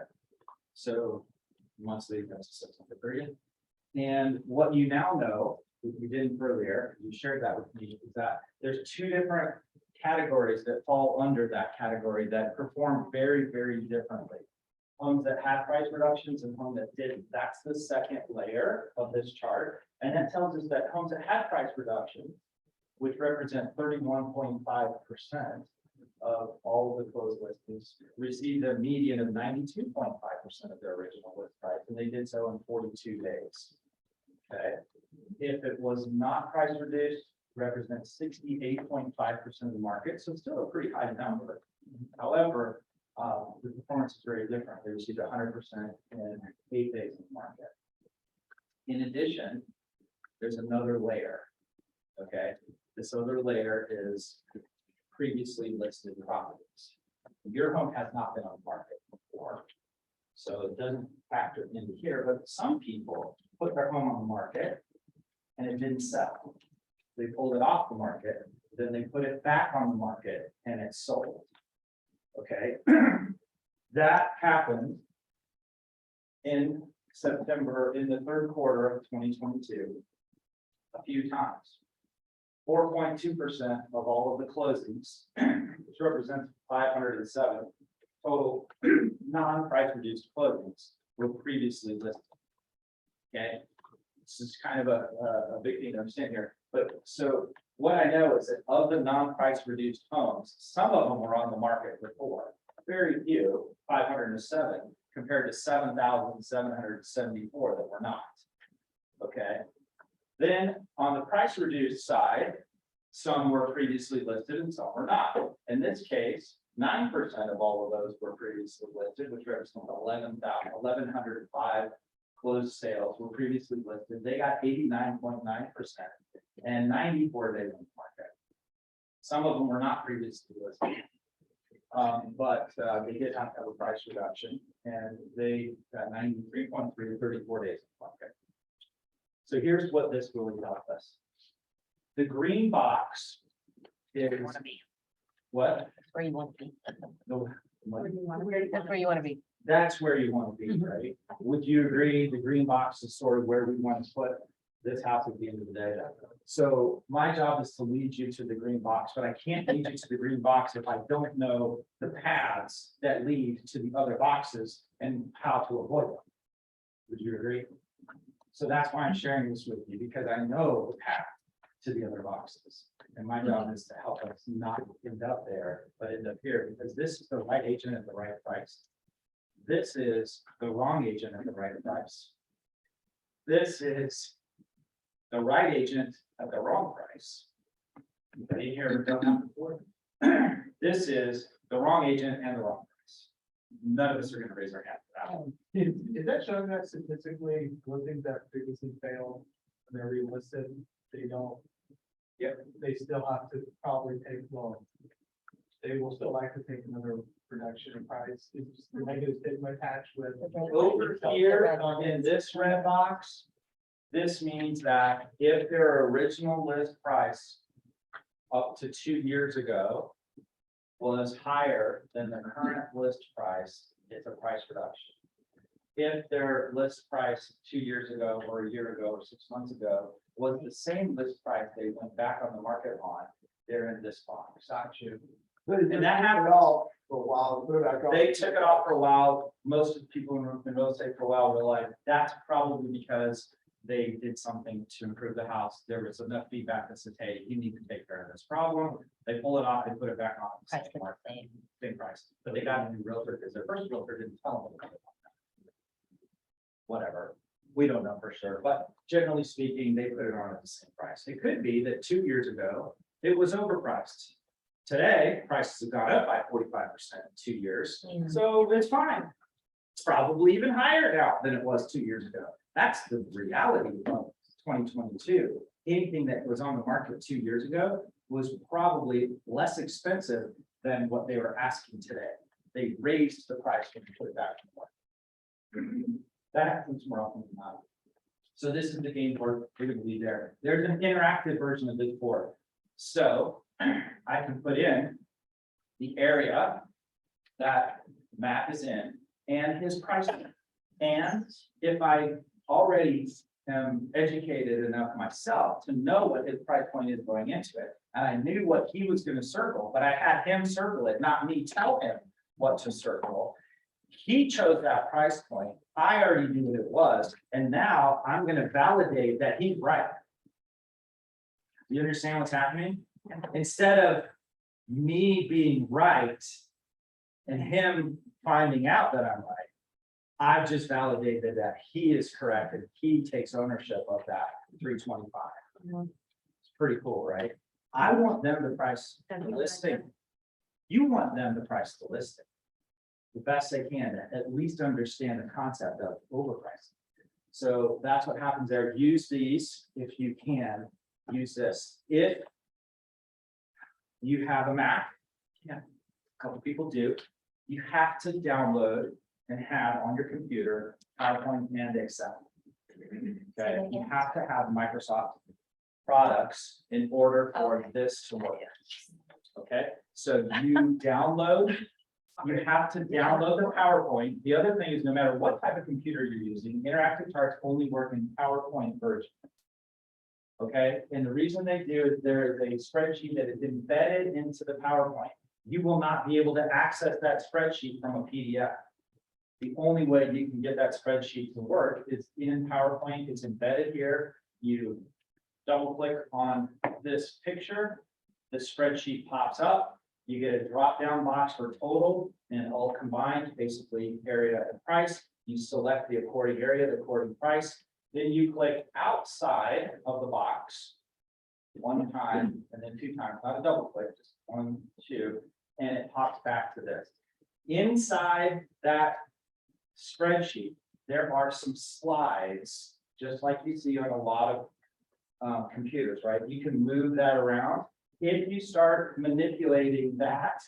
So monthly, that's September 30th. And what you now know, if you didn't earlier, you shared that with me, is that there's 2 different categories that fall under that category that perform very, very differently. Homes that had price reductions and homes that didn't. That's the second layer of this chart. And that tells us that homes that had price reduction, which represent 31.5% of all of the closed listings, received a median of 92.5% of their original list price, and they did so in 42 days. Okay. If it was not price reduced, represents 68.5% of the market, so it's still a pretty high number. However, the performance is very different. They received 100% in 8 days in the market. In addition, there's another layer. Okay, this other layer is previously listed properties. Your home has not been on the market before. So it doesn't factor into here, but some people put their home on the market and it didn't sell. They pulled it off the market, then they put it back on the market and it sold. Okay, that happened in September, in the third quarter of 2022, a few times. 4.2% of all of the closings, which represents 507 total non-price reduced closings, were previously listed. Okay, this is kind of a big thing to understand here, but so what I know is that of the non-price reduced homes, some of them were on the market before, very few, 507, compared to 7,774 that were not. Okay. Then on the price reduced side, some were previously listed and some were not. In this case, 9% of all of those were previously listed, which represents 1,105 closed sales were previously listed. They got 89.9% and 94 days on the market. Some of them were not previously listed. But they did have to have a price reduction and they got 93.3 to 34 days on the market. So here's what this really taught us. The green box is what? Where you want to be. No, That's where you want to be. that's where you want to be, right? Would you agree the green box is sort of where we want to put this house at the end of the day? So my job is to lead you to the green box, but I can't lead you to the green box if I don't know the paths that lead to the other boxes and how to avoid them. Would you agree? So that's why I'm sharing this with you, because I know the path to the other boxes. And my job is to help us not end up there, but end up here, because this is the right agent at the right price. This is the wrong agent at the right price. This is the right agent at the wrong price. Anybody here done that before? This is the wrong agent and the wrong price. None of us are going to raise our hand for that one. Is that showing that statistically, listings that previously failed, when they're relisted, they don't? Yep, they still have to probably take, well, they will still like to take another production price. Is the negative stigma attached with? Over here in this red box, this means that if their original list price up to 2 years ago was higher than the current list price, it's a price reduction. If their list price 2 years ago or a year ago or 6 months ago was the same list price they went back on the market on, they're in this box. And that happened all for a while. Put it back on. They took it off for a while. Most of the people in real estate for a while were like, that's probably because they did something to improve the house. There was enough feedback that said, hey, you need to take care of this problem. They pull it off and put it back on. the same market, same price, but they got a new realtor because their first realtor didn't tell them about it. Whatever, we don't know for sure, but generally speaking, they put it on at the same price. It could be that 2 years ago, it was overpriced. Today, prices have gone up by 45% in 2 years, so it's fine. It's probably even higher now than it was 2 years ago. That's the reality of 2022. Anything that was on the market 2 years ago was probably less expensive than what they were asking today. They raised the price when you put it back in the market. That happens more often than not. So this is the game board. We're going to leave there. There's an interactive version of this board. So I can put in the area that Matt is in and his price. And if I already am educated enough myself to know what his price point is going into it, and I knew what he was going to circle, but I had him circle it, not me tell him what to circle. He chose that price point. I already knew what it was, and now I'm going to validate that he's right. You understand what's happening? Instead of me being right and him finding out that I'm right, I've just validated that he is correct and he takes ownership of that 325. It's pretty cool, right? I want them to price the listing. You want them to price the listing the best they can, to at least understand the concept of overpricing. So that's what happens there. Use these if you can. Use this. If you have a Mac, yeah, a couple people do, you have to download and have on your computer PowerPoint and Excel. Okay, you have to have Microsoft products in order for this to work. Okay, so you download, you have to download the PowerPoint. The other thing is, no matter what type of computer you're using, interactive charts only work in PowerPoint version. Okay, and the reason they do is there is a spreadsheet that is embedded into the PowerPoint. You will not be able to access that spreadsheet from a PDF. The only way you can get that spreadsheet to work is in PowerPoint. It's embedded here. You double click on this picture, the spreadsheet pops up. You get a drop down box for total and all combined, basically area and price. You select the according area, the according price. Then you click outside of the box one time and then two times, not a double click, just 1, 2, and it pops back to this. Inside that spreadsheet, there are some slides, just like you see on a lot of computers, right? You can move that around. If you start manipulating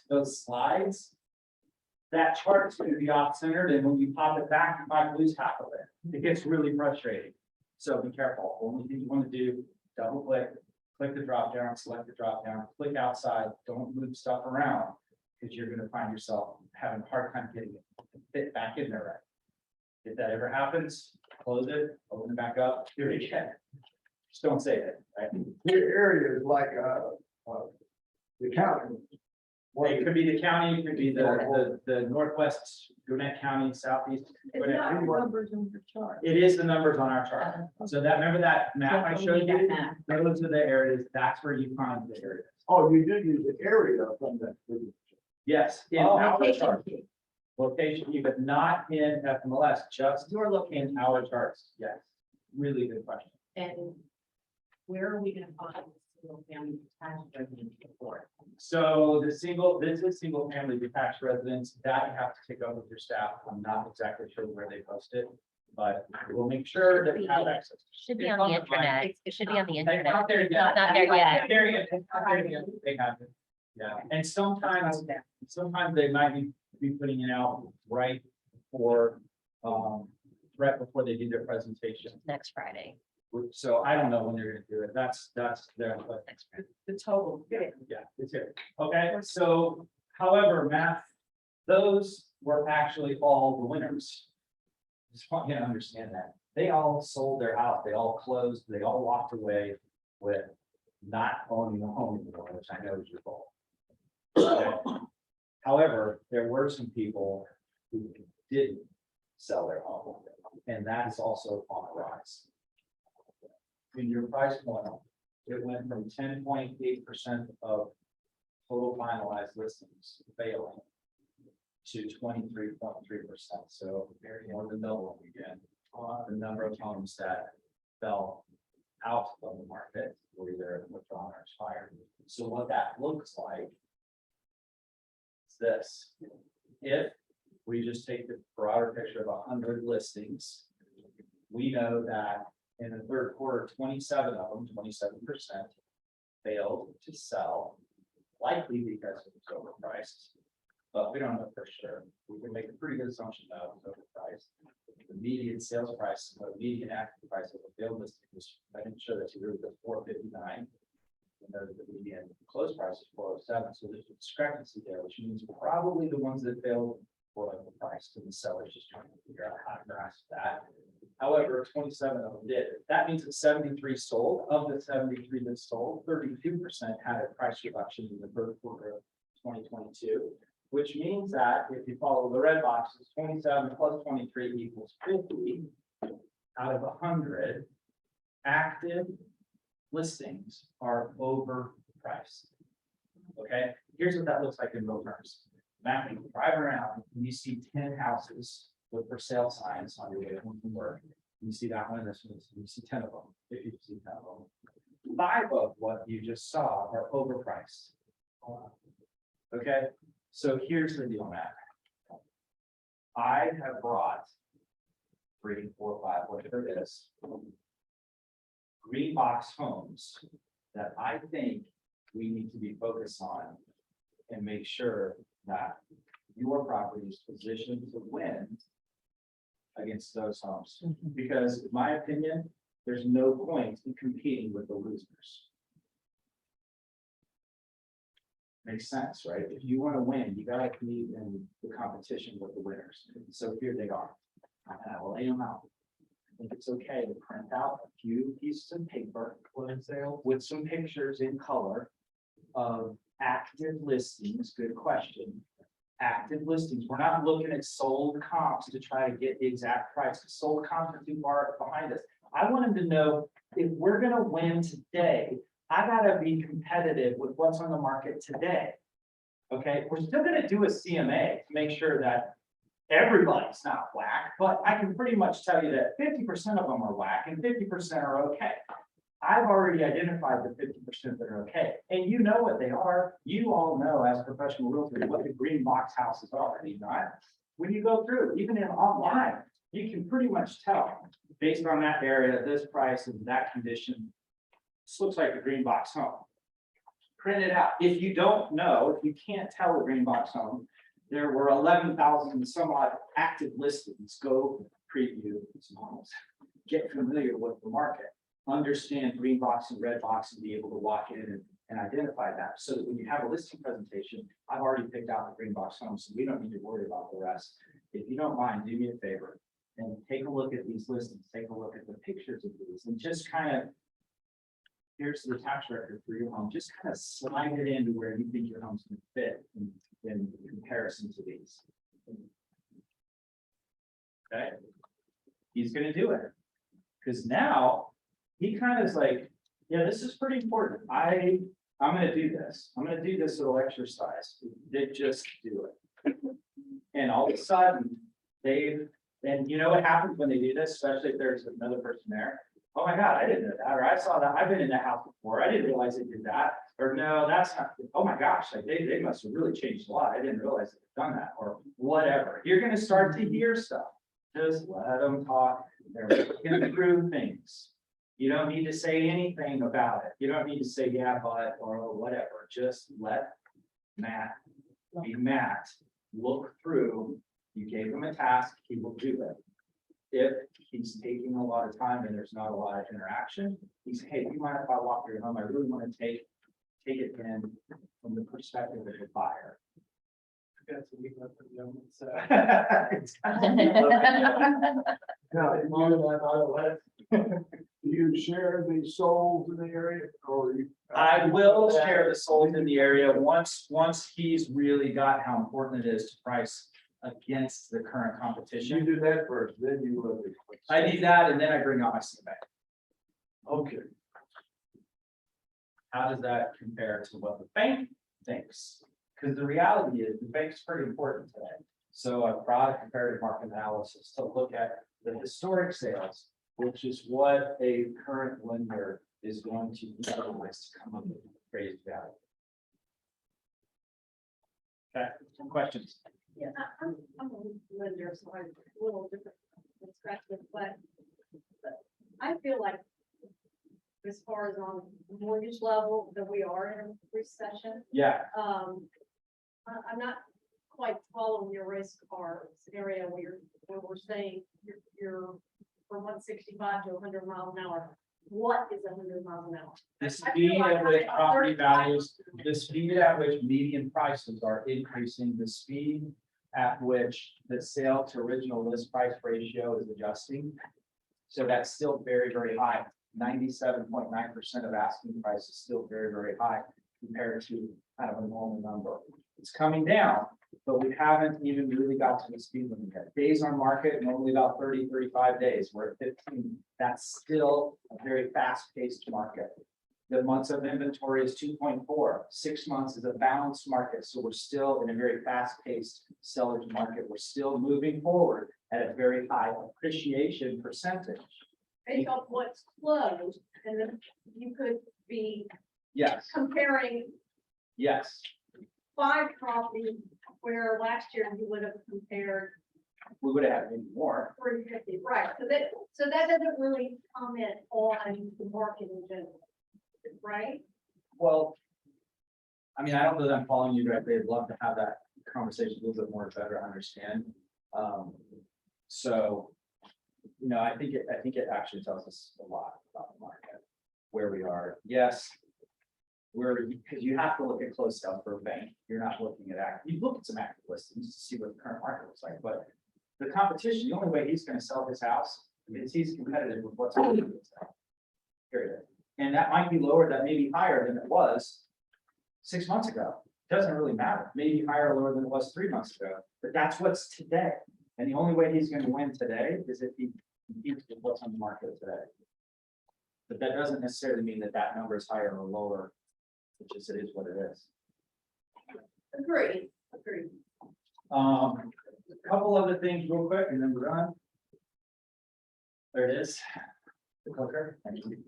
those slides, that chart's going to be off-centered, and when you pop it back, you might lose half of it. It gets really frustrating. So be careful. Only thing you want to do, double click, click the drop down, select the drop down, click outside. Don't move stuff around because you're going to find yourself having a hard time getting it to fit back in there right. If that ever happens, close it, open it back up, do it again. Just don't save it, right? Your area is like, the county. It could be the county, it could be the Northwest Gwinnett County, Southeast. Gwinnett County. It is the numbers on our chart. So that, remember that map I showed you? Those are the areas, that's where you find the areas. Oh, you did use the area from that. Yes, in our chart. Location, but not in FMLS, just in our charts. Yes, really good question. And where are we gonna find single family detached residence report? So this is single family detached residence that you have to take up with your staff. I'm not exactly sure where they post it, but we'll make sure that you have access. Should be on the internet. It should be on the They're internet. not there yet. Not there yet. There yet. Not there yet. They have it. Yeah, and sometimes they might be putting it out right before, right before they do their presentation. Next Friday. So I don't know when they're gonna do it. That's their, but Next Friday. The total, good. yeah, it's here. Okay, so however, math, those were actually all the winners. Just want you to understand that. They all sold their house, they all closed, they all walked away with not owning a home anymore, which I know is your goal. Okay. However, there were some people who didn't sell their home, and that is also on the rise. In your price point, it went from 10.8% of total finalized listings failing to 23.3%. So very more than double again on the number of homes that fell out of the market or either withdrawn or expired. So what that looks like is this. If we just take the broader picture of 100 listings, we know that in the third quarter, 27 of them, 27% failed to sell, likely because it was overpriced. But we don't know for sure. We can make a pretty good assumption that it was overpriced. The median sales price, the median active price of the failed listing was, I didn't show that to you, the 459. And the median close price is 407. So there's a discrepancy there, which means probably the ones that failed were overpriced, and the sellers just trying to figure out how to grasp that. However, 27 of them did. That means that 73 sold. Of the 73 that sold, 32% had a price reduction in the third quarter of 2022, which means that if you follow the red boxes, 27 plus 23 equals 50 out of 100 active listings are overpriced. Okay, here's what that looks like in real terms. Now, you drive around and you see 10 houses with for sale signs on your way home from work. You see that one, this one, you see 10 of them, if you see 10 of them. 5 of what you just saw are overpriced. Okay, so here's the deal, Matt. I have brought 3, 4, 5, whatever it is, green box homes that I think we need to be focused on and make sure that your properties position to win against those homes. Because in my opinion, there's no point in competing with the losers. Makes sense, right? If you want to win, you gotta be in the competition with the winners. So here they are. And I will lay them out. I think it's okay to print out a few pieces of paper with some pictures in color of active listings. Good question. Active listings. We're not looking at sold comps to try to get the exact price. Sold comps are too far behind us. I want them to know if we're gonna win today, I gotta be competitive with what's on the market today. Okay, we're still gonna do a CMA to make sure that everybody's not whack, but I can pretty much tell you that 50% of them are whack and 50% are okay. I've already identified the 50% that are okay, and you know what they are. You all know as professional realtors what the green box houses are, you know. When you go through, even in online, you can pretty much tell based on that area, this price and that condition. This looks like a green box home. Print it out. If you don't know, if you can't tell a green box home, there were 11,000 some odd active listings. Go preview some homes. Get familiar with the market. Understand green box and red box and be able to walk in and identify that. So that when you have a listing presentation, I've already picked out the green box homes, so we don't need to worry about the rest. If you don't mind, do me a favor and take a look at these listings. Take a look at the pictures of these and just kind of, here's the tax record for your home. Just kind of slide it into where you think your home's gonna fit in comparison to these. Okay, he's gonna do it. Because now he kind of is like, yeah, this is pretty important. I'm gonna do this. I'm gonna do this little exercise. They just do it. And all of a sudden, and you know what happens when they do this, especially if there's another person there? Oh my God, I didn't know that, or I saw that, I've been in that house before, I didn't realize they did that, or no, that's not, oh my gosh, like they must have really changed a lot, I didn't realize they've done that, or whatever. You're gonna start to hear stuff. Just let them talk, they're working through things. You don't need to say anything about it. You don't need to say, yeah, but, or whatever. Just let Matt be Matt. Look through. You gave him a task, he will do it. If he's taking a lot of time and there's not a lot of interaction, he's, hey, do you mind if I walk through your home? I really want to take it in from the perspective of the buyer. That's a week left of the moment, so. Do you share the souls in the area or you? I will share the sold in the area once he's really got how important it is to price against the current You competition. do that first, then you look at. I do that and then I bring out my CMA. Okay. How does that compare to what the bank thinks? Because the reality is the bank's pretty important today. So I brought a comparative market analysis to look at the historic sales, which is what a current lender is going to utilize to come up with appraised value. Okay, some questions? Yeah, I'm a lender, so I'm a little different perspective, but I feel like as far as on mortgage level, that we are in a recession. Yeah, I'm not quite following your race car scenario where we're saying you're from 165 to 100 miles an hour. What is 100 miles an hour? the speed at which property values, the speed at which median prices are increasing, the speed at which the sale to original list price ratio is adjusting. So that's still very, very high. 97.9% of asking price is still very, very high compared to kind of a normal number. It's coming down, but we haven't even really got to the speed limit yet. Days on market, normally about 30, 35 days. We're at 15. That's still a very fast-paced market. The months of inventory is 2.4. 6 months is a balanced market. So we're still in a very fast-paced seller's market. We're still moving forward at a very high appreciation percentage. Based on what's closed, and then you could be Yes, comparing yes. 5 properties where last year you would have compared We would have had maybe more. 350, right? So that doesn't really comment on the market in general, right? Well, I mean, I don't know that I'm following you directly. I'd love to have that conversation a little bit more to better understand. So, you know, I think it actually tells us a lot about the market, where we are. Yes. Because you have to look at closed sales for a bank. You're not looking at active. You look at some active listings to see what the current market looks like, but the competition, the only way he's gonna sell his house is he's competitive with what's on the sale. Period. And that might be lower, that may be higher than it was 6 months ago. Doesn't really matter. Maybe higher or lower than it was 3 months ago, but that's what's today. And the only way he's gonna win today is if he competes with what's on the market today. But that doesn't necessarily mean that that number is higher or lower, which is, it is what it is. Agreed. A couple other things real quick and then we're done. There it is. The clicker. Thank you.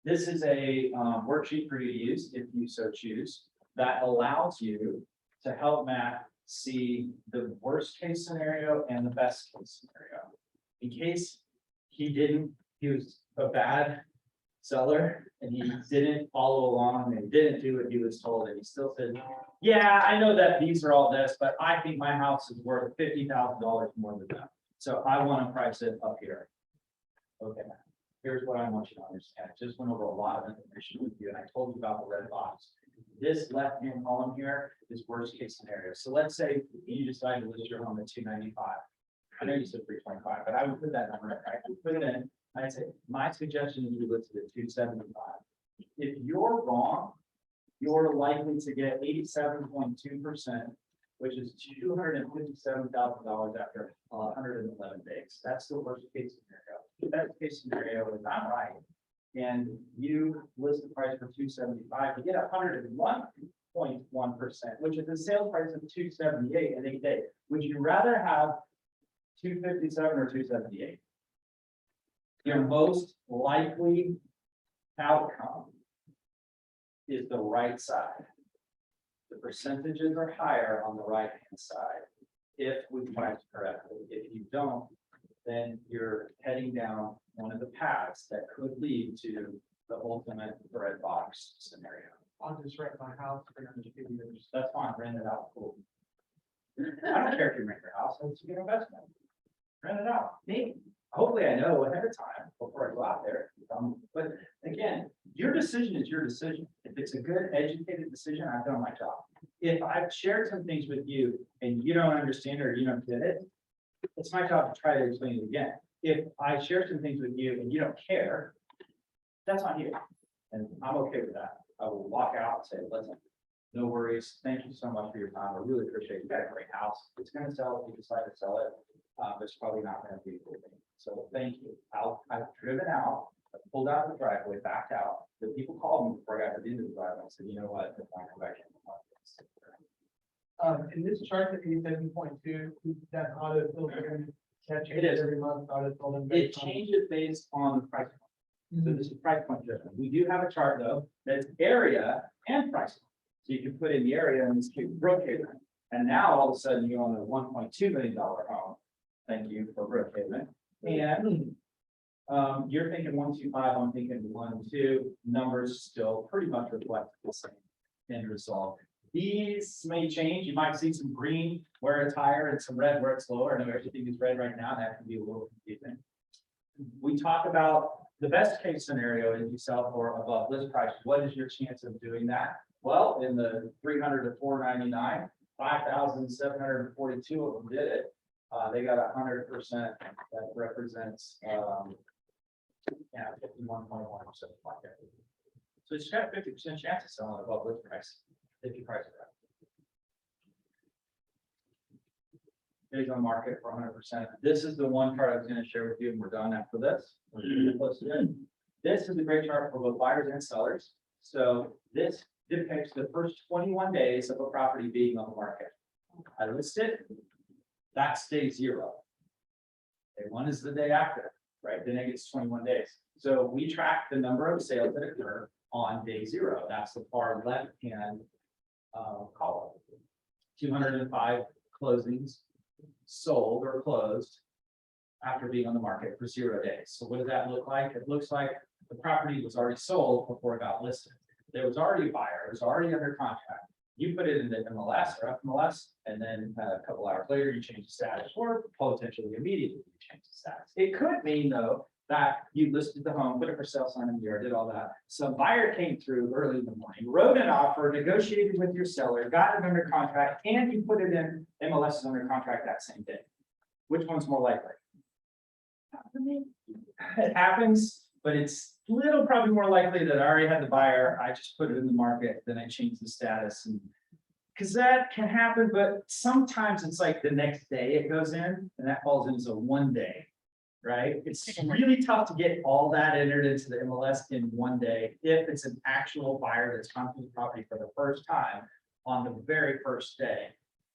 This is a worksheet for you to use if you so choose, that allows you to help Matt see the worst case scenario and the best case scenario. In case he was a bad seller and he didn't follow along and didn't do what he was told, and he still said, yeah, I know that these are all this, but I think my house is worth $50,000 more than that. So I want to price it up here. Okay, here's what I want you to understand. I just went over a lot of information with you and I told you about the red box. This left-hand column here is worst case scenario. So let's say you decide to list your home at 295. I know you said 325, but I would put that number in, right? I would put it in. I'd say, my suggestion is you list it at 275. If you're wrong, you're likely to get 87.2%, which is $257,000 after 111 days. That's the worst case scenario. The best case scenario is I'm right, and you list the price for 275, you get 101.1%, which is the sales price of 278 in 8 days. Would you rather have 257 or 278? Your most likely outcome is the right side. The percentages are higher on the right-hand side if we price correctly. If you don't, then you're heading down one of the paths that could lead to the ultimate red box scenario. I'll just rent my house for another 2 years. That's fine, rent it out. Cool. I don't care if you rent your house, it's a good investment. Rent it out. Maybe. Hopefully I know ahead of time before I go out there. But again, your decision is your decision. If it's a good educated decision, I've done my job. If I've shared some things with you and you don't understand or you don't get it, it's my job to try to explain it again. If I share some things with you and you don't care, that's on you. And I'm okay with that. I will walk out and say, listen, no worries. Thank you so much for your time. I really appreciate it. You got a great house. It's going to sell if you decide to sell it. It's probably not going to be a good thing. So thank you. I've driven out, I pulled out of the driveway, backed out. The people called me before I got to the end of the driveway. I said, you know what? If I come back in, In this chart, the 87.2, that auto filter, that It is. changes every month, auto filter. it changes based on the price point. So this is price point driven. We do have a chart though, that's area and price point. So you can put in the area and this case Brookhaven. And now all of a sudden you own a $1.2 million home. Thank you for Brookhaven. And you're thinking 125, I'm thinking 1-2. Numbers still pretty much reflect the same end result. These may change. You might see some green where it's higher and some red where it's lower. I know everything is red right now. That can be a little confusing. We talk about the best case scenario is you sell for above list price. What is your chance of doing that? Well, in the 300 to 499, 5,742 of them did it. They got 100%. That represents 51.1%. So it's got 50% chance of selling above list price if you price it right. Days on market for 100%. This is the one chart I was going to share with you, and we're done after this. This is a great chart for both buyers and sellers. So this depicts the first 21 days of a property being on the market. I list it, that stays 0. Day 1 is the day after, right? Then it gets 21 days. So we track the number of sales that occur on day 0. That's the far left hand column. 205 closings sold or closed after being on the market for 0 days. So what does that look like? It looks like the property was already sold before it got listed. There was already a buyer, it was already under contract. You put it into MLS or FMLS, and then a couple hours later, you change the status, or potentially immediately you change the status. It could mean though, that you listed the home, put it for sale, sign in the yard, did all that. Some buyer came through early in the morning, wrote an offer, negotiated with your seller, got it under contract, and you put it in MLS is under contract that same day. Which one's more likely? It happens, but it's little probably more likely that I already had the buyer, I just put it in the market, then I changed the status and. Cause that can happen, but sometimes it's like the next day it goes in and that falls into one day. Right? It's really tough to get all that entered into the MLS in one day if it's an actual buyer that's come to the property for the first time on the very first day.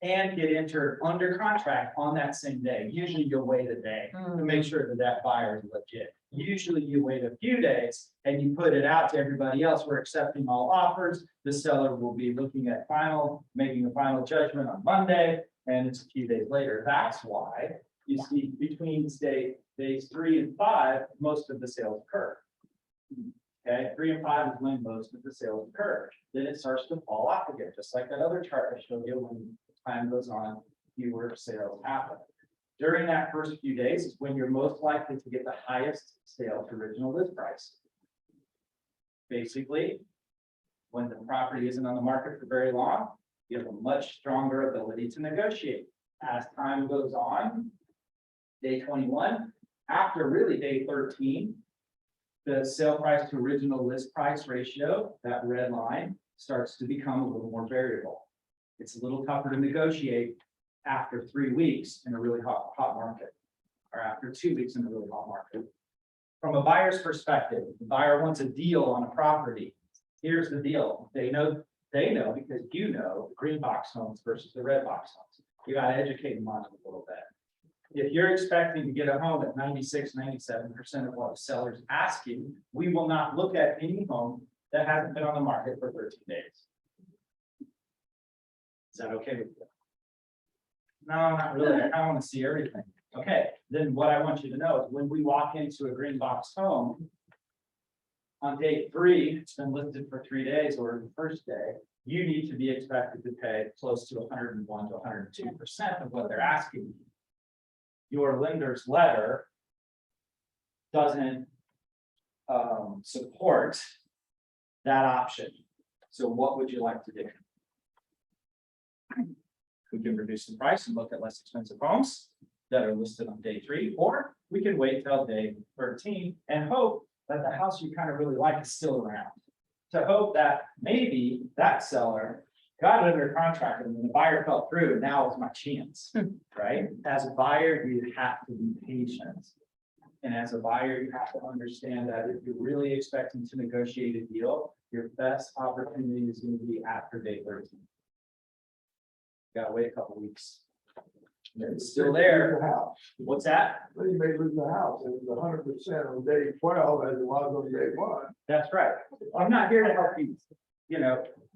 And get entered under contract on that same day. Usually you'll wait a day to make sure that that buyer is legit. Usually you wait a few days and you put it out to everybody else. We're accepting all offers. The seller will be looking at making a final judgment on Monday, and it's a few days later. That's why you see between days 3 and 5, most of the sales occur. Okay, 3 and 5 is when most of the sales occur. Then it starts to fall off again, just like that other chart I showed you. When time goes on, fewer sales happen. During that first few days is when you're most likely to get the highest sale to original list price. Basically, when the property isn't on the market for very long, you have a much stronger ability to negotiate. As time goes on, day 21, after really day 13, the sale price to original list price ratio, that red line, starts to become a little more variable. It's a little tougher to negotiate after 3 weeks in a really hot market, or after 2 weeks in a really hot market. From a buyer's perspective, the buyer wants a deal on a property. Here's the deal. They know because you know the green box homes versus the red box homes. You got to educate them on it a little bit. If you're expecting to get a home at 96, 97% of what the seller's asking, we will not look at any home that hasn't been on the market for 13 days. Is that okay with you? No, not really. I want to see everything. Okay, then what I want you to know is when we walk into a green box home, on day 3, it's been listed for 3 days, or the first day, you need to be expected to pay close to 101 to 102% of what they're asking you. Your lender's letter doesn't support that option. So what would you like to do? We can reduce the price and look at less expensive homes that are listed on day 3, or we can wait till day 13 and hope that the house you kind of really like is still around. To hope that maybe that seller got it under contract and the buyer fell through, and now it's my chance, right? As a buyer, you have to be patient. And as a buyer, you have to understand that if you're really expecting to negotiate a deal, your best opportunity is going to be after day 13. Gotta wait a couple weeks. It's still there. What's that? Then you may lose the house, and it's 100% on day 12 as it was on day 1. That's right. I'm not here to help you,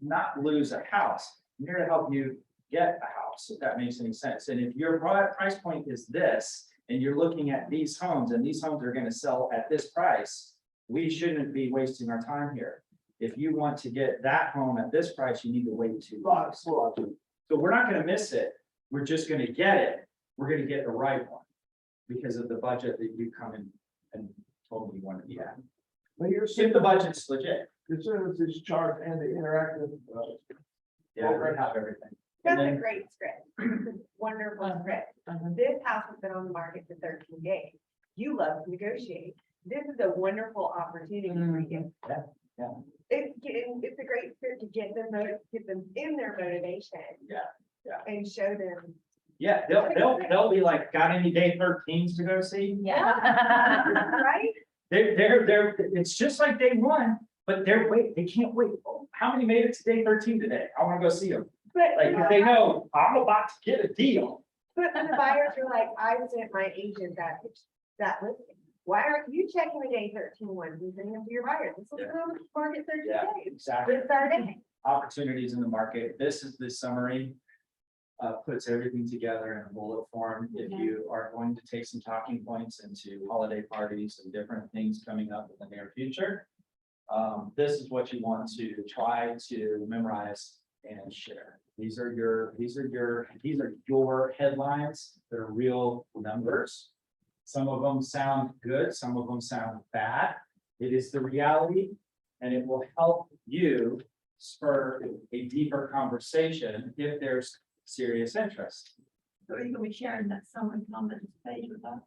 not lose a house. I'm here to help you get a house, if that makes any sense. And if your price point is this, and you're looking at these homes, and these homes are going to sell at this price, we shouldn't be wasting our time here. If you want to get that home at this price, you need to wait 2 months. So we're not going to miss it. We're just going to get it. We're going to get the right one because of the budget that you come in and told me you want to be at. But you're If the budget's legit. considering this chart and the interactive, Yeah, we have everything. That's And a then- great script. Wonderful script. This house has been on the market for 13 days. You love to negotiate. This is a wonderful opportunity for you. Yeah. It's a great script to get them in their motivation. Yeah. And show them. Yeah, they'll be like, got any day 13s to go see? Yeah. Right? It's just like day 1, but they can't wait. Oh, how many made it to day 13 today? I want to go see them. But, Like, if they know I'm about to get a deal. but the buyers are like, I sent my agent that listing. Why aren't you checking the day 13 ones and sending them to your buyers? This will go on the market 13 Yeah, days. exactly. This is our day. Opportunities in the market. This is the summary. Puts everything together in a bullet form. If you are going to take some talking points into holiday parties and different things coming up in the near future, this is what you want to try to memorize and share. These are your headlines. They're real numbers. Some of them sound good, some of them sound bad. It is the reality, and it will help you spur a deeper conversation if there's serious interest. So you can be sharing that summary comments page with us.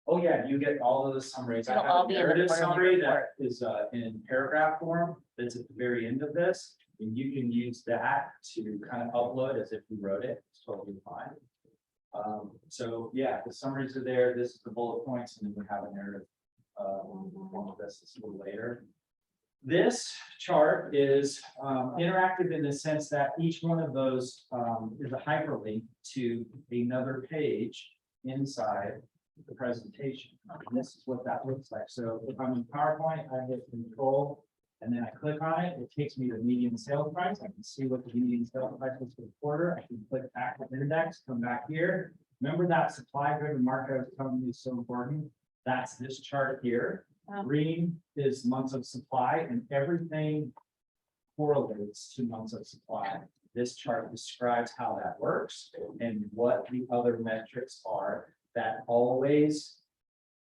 Oh, yeah, you get all of the summaries. I It'll have all a be in the narrative quarterly summary that report. is in paragraph form, that's at the very end of this. And you can use that to kind of upload as if you wrote it, it's totally fine. So, yeah, the summaries are there, this is the bullet points, and then we have a narrative. One of this is a little later. This chart is interactive in the sense that each one of those is a hyperlink to another page inside the presentation. And this is what that looks like. So if I'm in PowerPoint, I hit control and then I click on it, it takes me to median sales price. I can see what the median sales price is for the quarter. I can click active index, come back here. Remember that supply driven market I was telling you is so important? That's this chart here. Green is months of supply, and everything correlates to months of supply. This chart describes how that works and what the other metrics are that always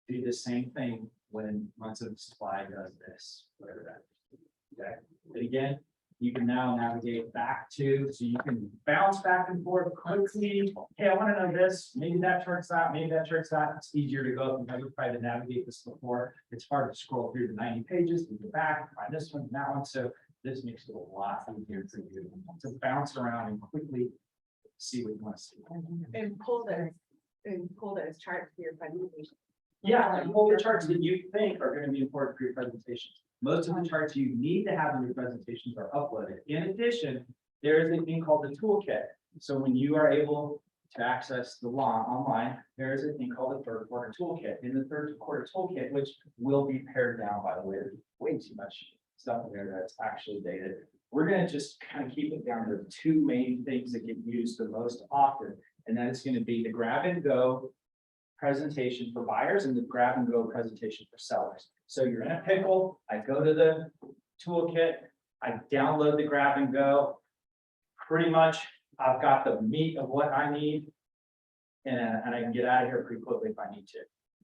do the same thing when months of supply does this, whatever that is. Okay, but again, you can now navigate back to, so you can bounce back and forth quickly. Hey, I want to know this, maybe that chart's out, maybe that chart's out. It's easier to go if you've never tried to navigate this before. It's hard to scroll through the 90 pages, to go back, find this one, that one. So this makes it a lot easier for you to bounce around and quickly see what you want to see. And pull those charts for your presentation. Yeah, and pull the charts that you think are going to be important for your presentation. Most of the charts you need to have in your presentations are uploaded. In addition, there is a thing called the toolkit. So when you are able to access the law online, there is a thing called the third quarter toolkit. In the third quarter toolkit, which will be pared down, by the way, there's way too much stuff in there that's actually dated. We're going to just kind of keep it down to two main things that get used the most often, and that is going to be the grab and go presentation for buyers and the grab and go presentation for sellers. So you're in a pickle, I go to the toolkit, I download the grab and go. Pretty much, I've got the meat of what I need. And I can get out of here pretty quickly if I need to.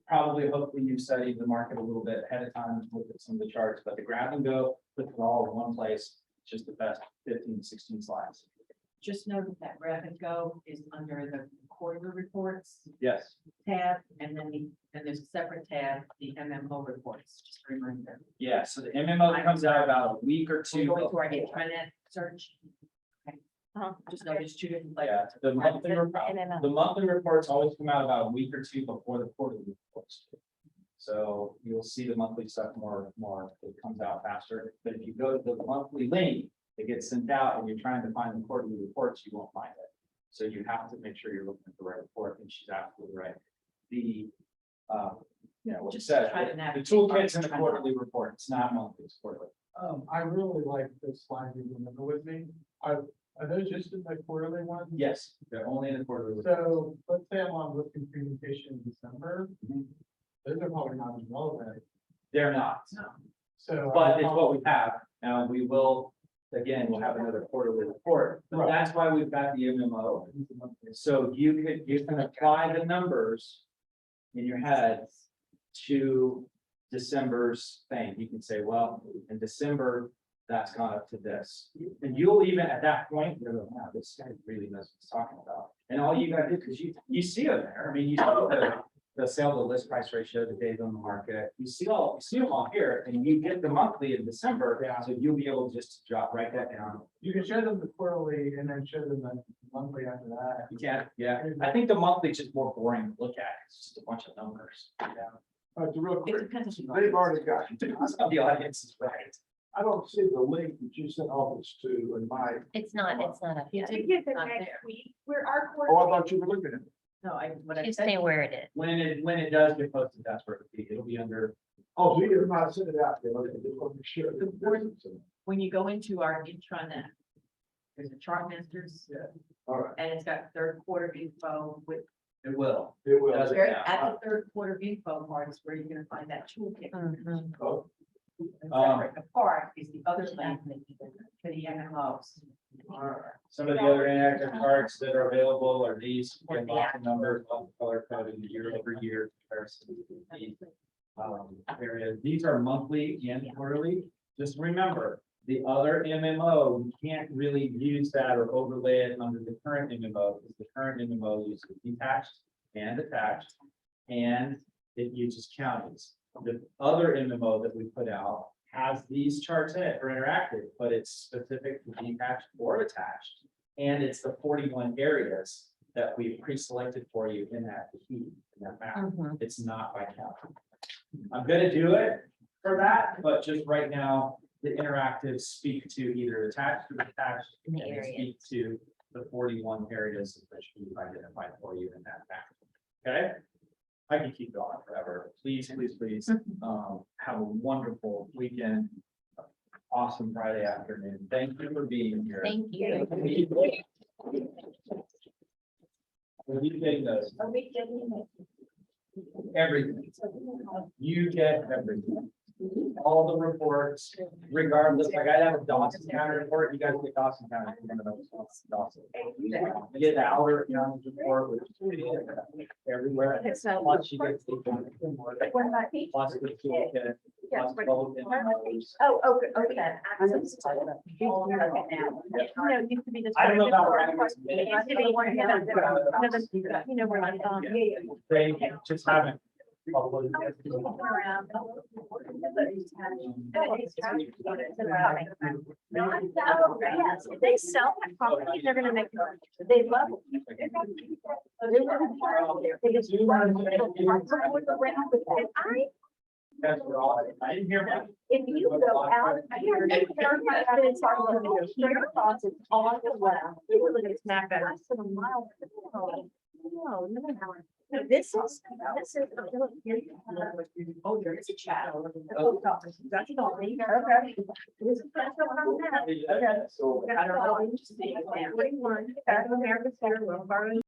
Probably, hopefully you've studied the market a little bit ahead of time, looked at some of the charts, but the grab and go, put it all in one place, it's just the best 15 to 16 slides. Just know that grab and go is under the quarterly reports Yes. tab, and then there's a separate tab, the MMO reports, just a reminder. Yeah, so the MMO comes out about a week or We're two. going to our intranet search. Okay. Just know there's two different. like, Yeah, the monthly reports always come out about a week or two before the quarterly reports. So you'll see the monthly stuff more, it comes out faster. But if you go to the monthly link, it gets sent out and you're trying to find the quarterly reports, you won't find it. So you have to make sure you're looking at the right report, and she's absolutely right. The, what it Just says, try to the navigate toolkit's in the by- quarterly report, it's not monthly, it's quarterly. I really like this slide you remember with me. Are those just in the quarterly ones? Yes, they're only in the quarterly report. So let's say I'm on listing presentation in December. Mhm. Those are probably not as relevant. They're not. So. But it's what we have, and we will, again, we'll have another quarterly report, but Right. that's why we've got the MMO. So you can apply the numbers in your head to December's thing. You can say, well, in December, that's gone up to this. And you'll even at that point, you're like, wow, this guy really knows what he's talking about. And all you gotta do, because you see it there, I mean, you see the sale to list price ratio, the days on the market, you see them all here, and you get the monthly in December. Yeah. So you'll be able just to write that down. You can show them the quarterly and then show them the monthly after that. You can, yeah, I think the monthly is just more boring to look at, it's just a bunch of numbers. It's real It quick, depends. they've already got, The audience is right. I don't see the link that you sent all this to in my, It's not up You yet. did- We get the Not next there. week, where our oh, I quarterly, thought you were looking at it. No, what I Just said. say where it is. When it does get posted, that's where it'll be under. Oh, so you did not send it out, then, okay, just want to make sure. When you go into our intranet, there's a Chartmasters, All right, and it's got third quarter info with, It will. it will. Does it very, now? at the third quarter info part is where you're gonna find that toolkit. Mhm. Oh, And separate apart is the other link for the MMOs. Some of the other inactive charts that are available are these, again, lots of numbers, color coded year over year comparison. Areas, these are monthly and quarterly. Just remember, the other MMO, you can't really use that or overlay it under the current MMO, because the current MMO uses detached and attached, and it uses counties. The other MMO that we put out has these charts in it for interactive, but it's specific to detached or attached. And it's the 41 areas that we've pre-selected for you in that heat, in that map. It's not by county. I'm gonna do it for that, but just right now, the interactives speak to either attached or detached. In the and they area. speak to the 41 areas which we've identified for you in that map. Okay? I can keep going forever. Please, please, please, have a wonderful weekend. Awesome Friday afternoon. Thank you for being here. Thank you. What do you think those? Are we getting Everything. You get everything. All the reports, regardless, like I have a Dawson County report, you guys get Dawson County. Dawson. You get the outer county report, which is everywhere. Plus you get. What about each? Plus the toolkit, plus both infos. Oh, okay. You know, it used to be this. I don't know about. It used to be one, you know, we're like, They just haven't. Published. Yes, if they sell that property, they're gonna make, they love it. They just run with the ground with it. That's what I didn't hear that. If you go out here, it's across, it's on the left. It was like a smack better. Less than a mile. No. No, this is. Oh, there is a chat. That's all. Okay. This is- that's what I'm at. Okay. So. I don't know. Interesting. 41, America's Fair, Wells Fargo.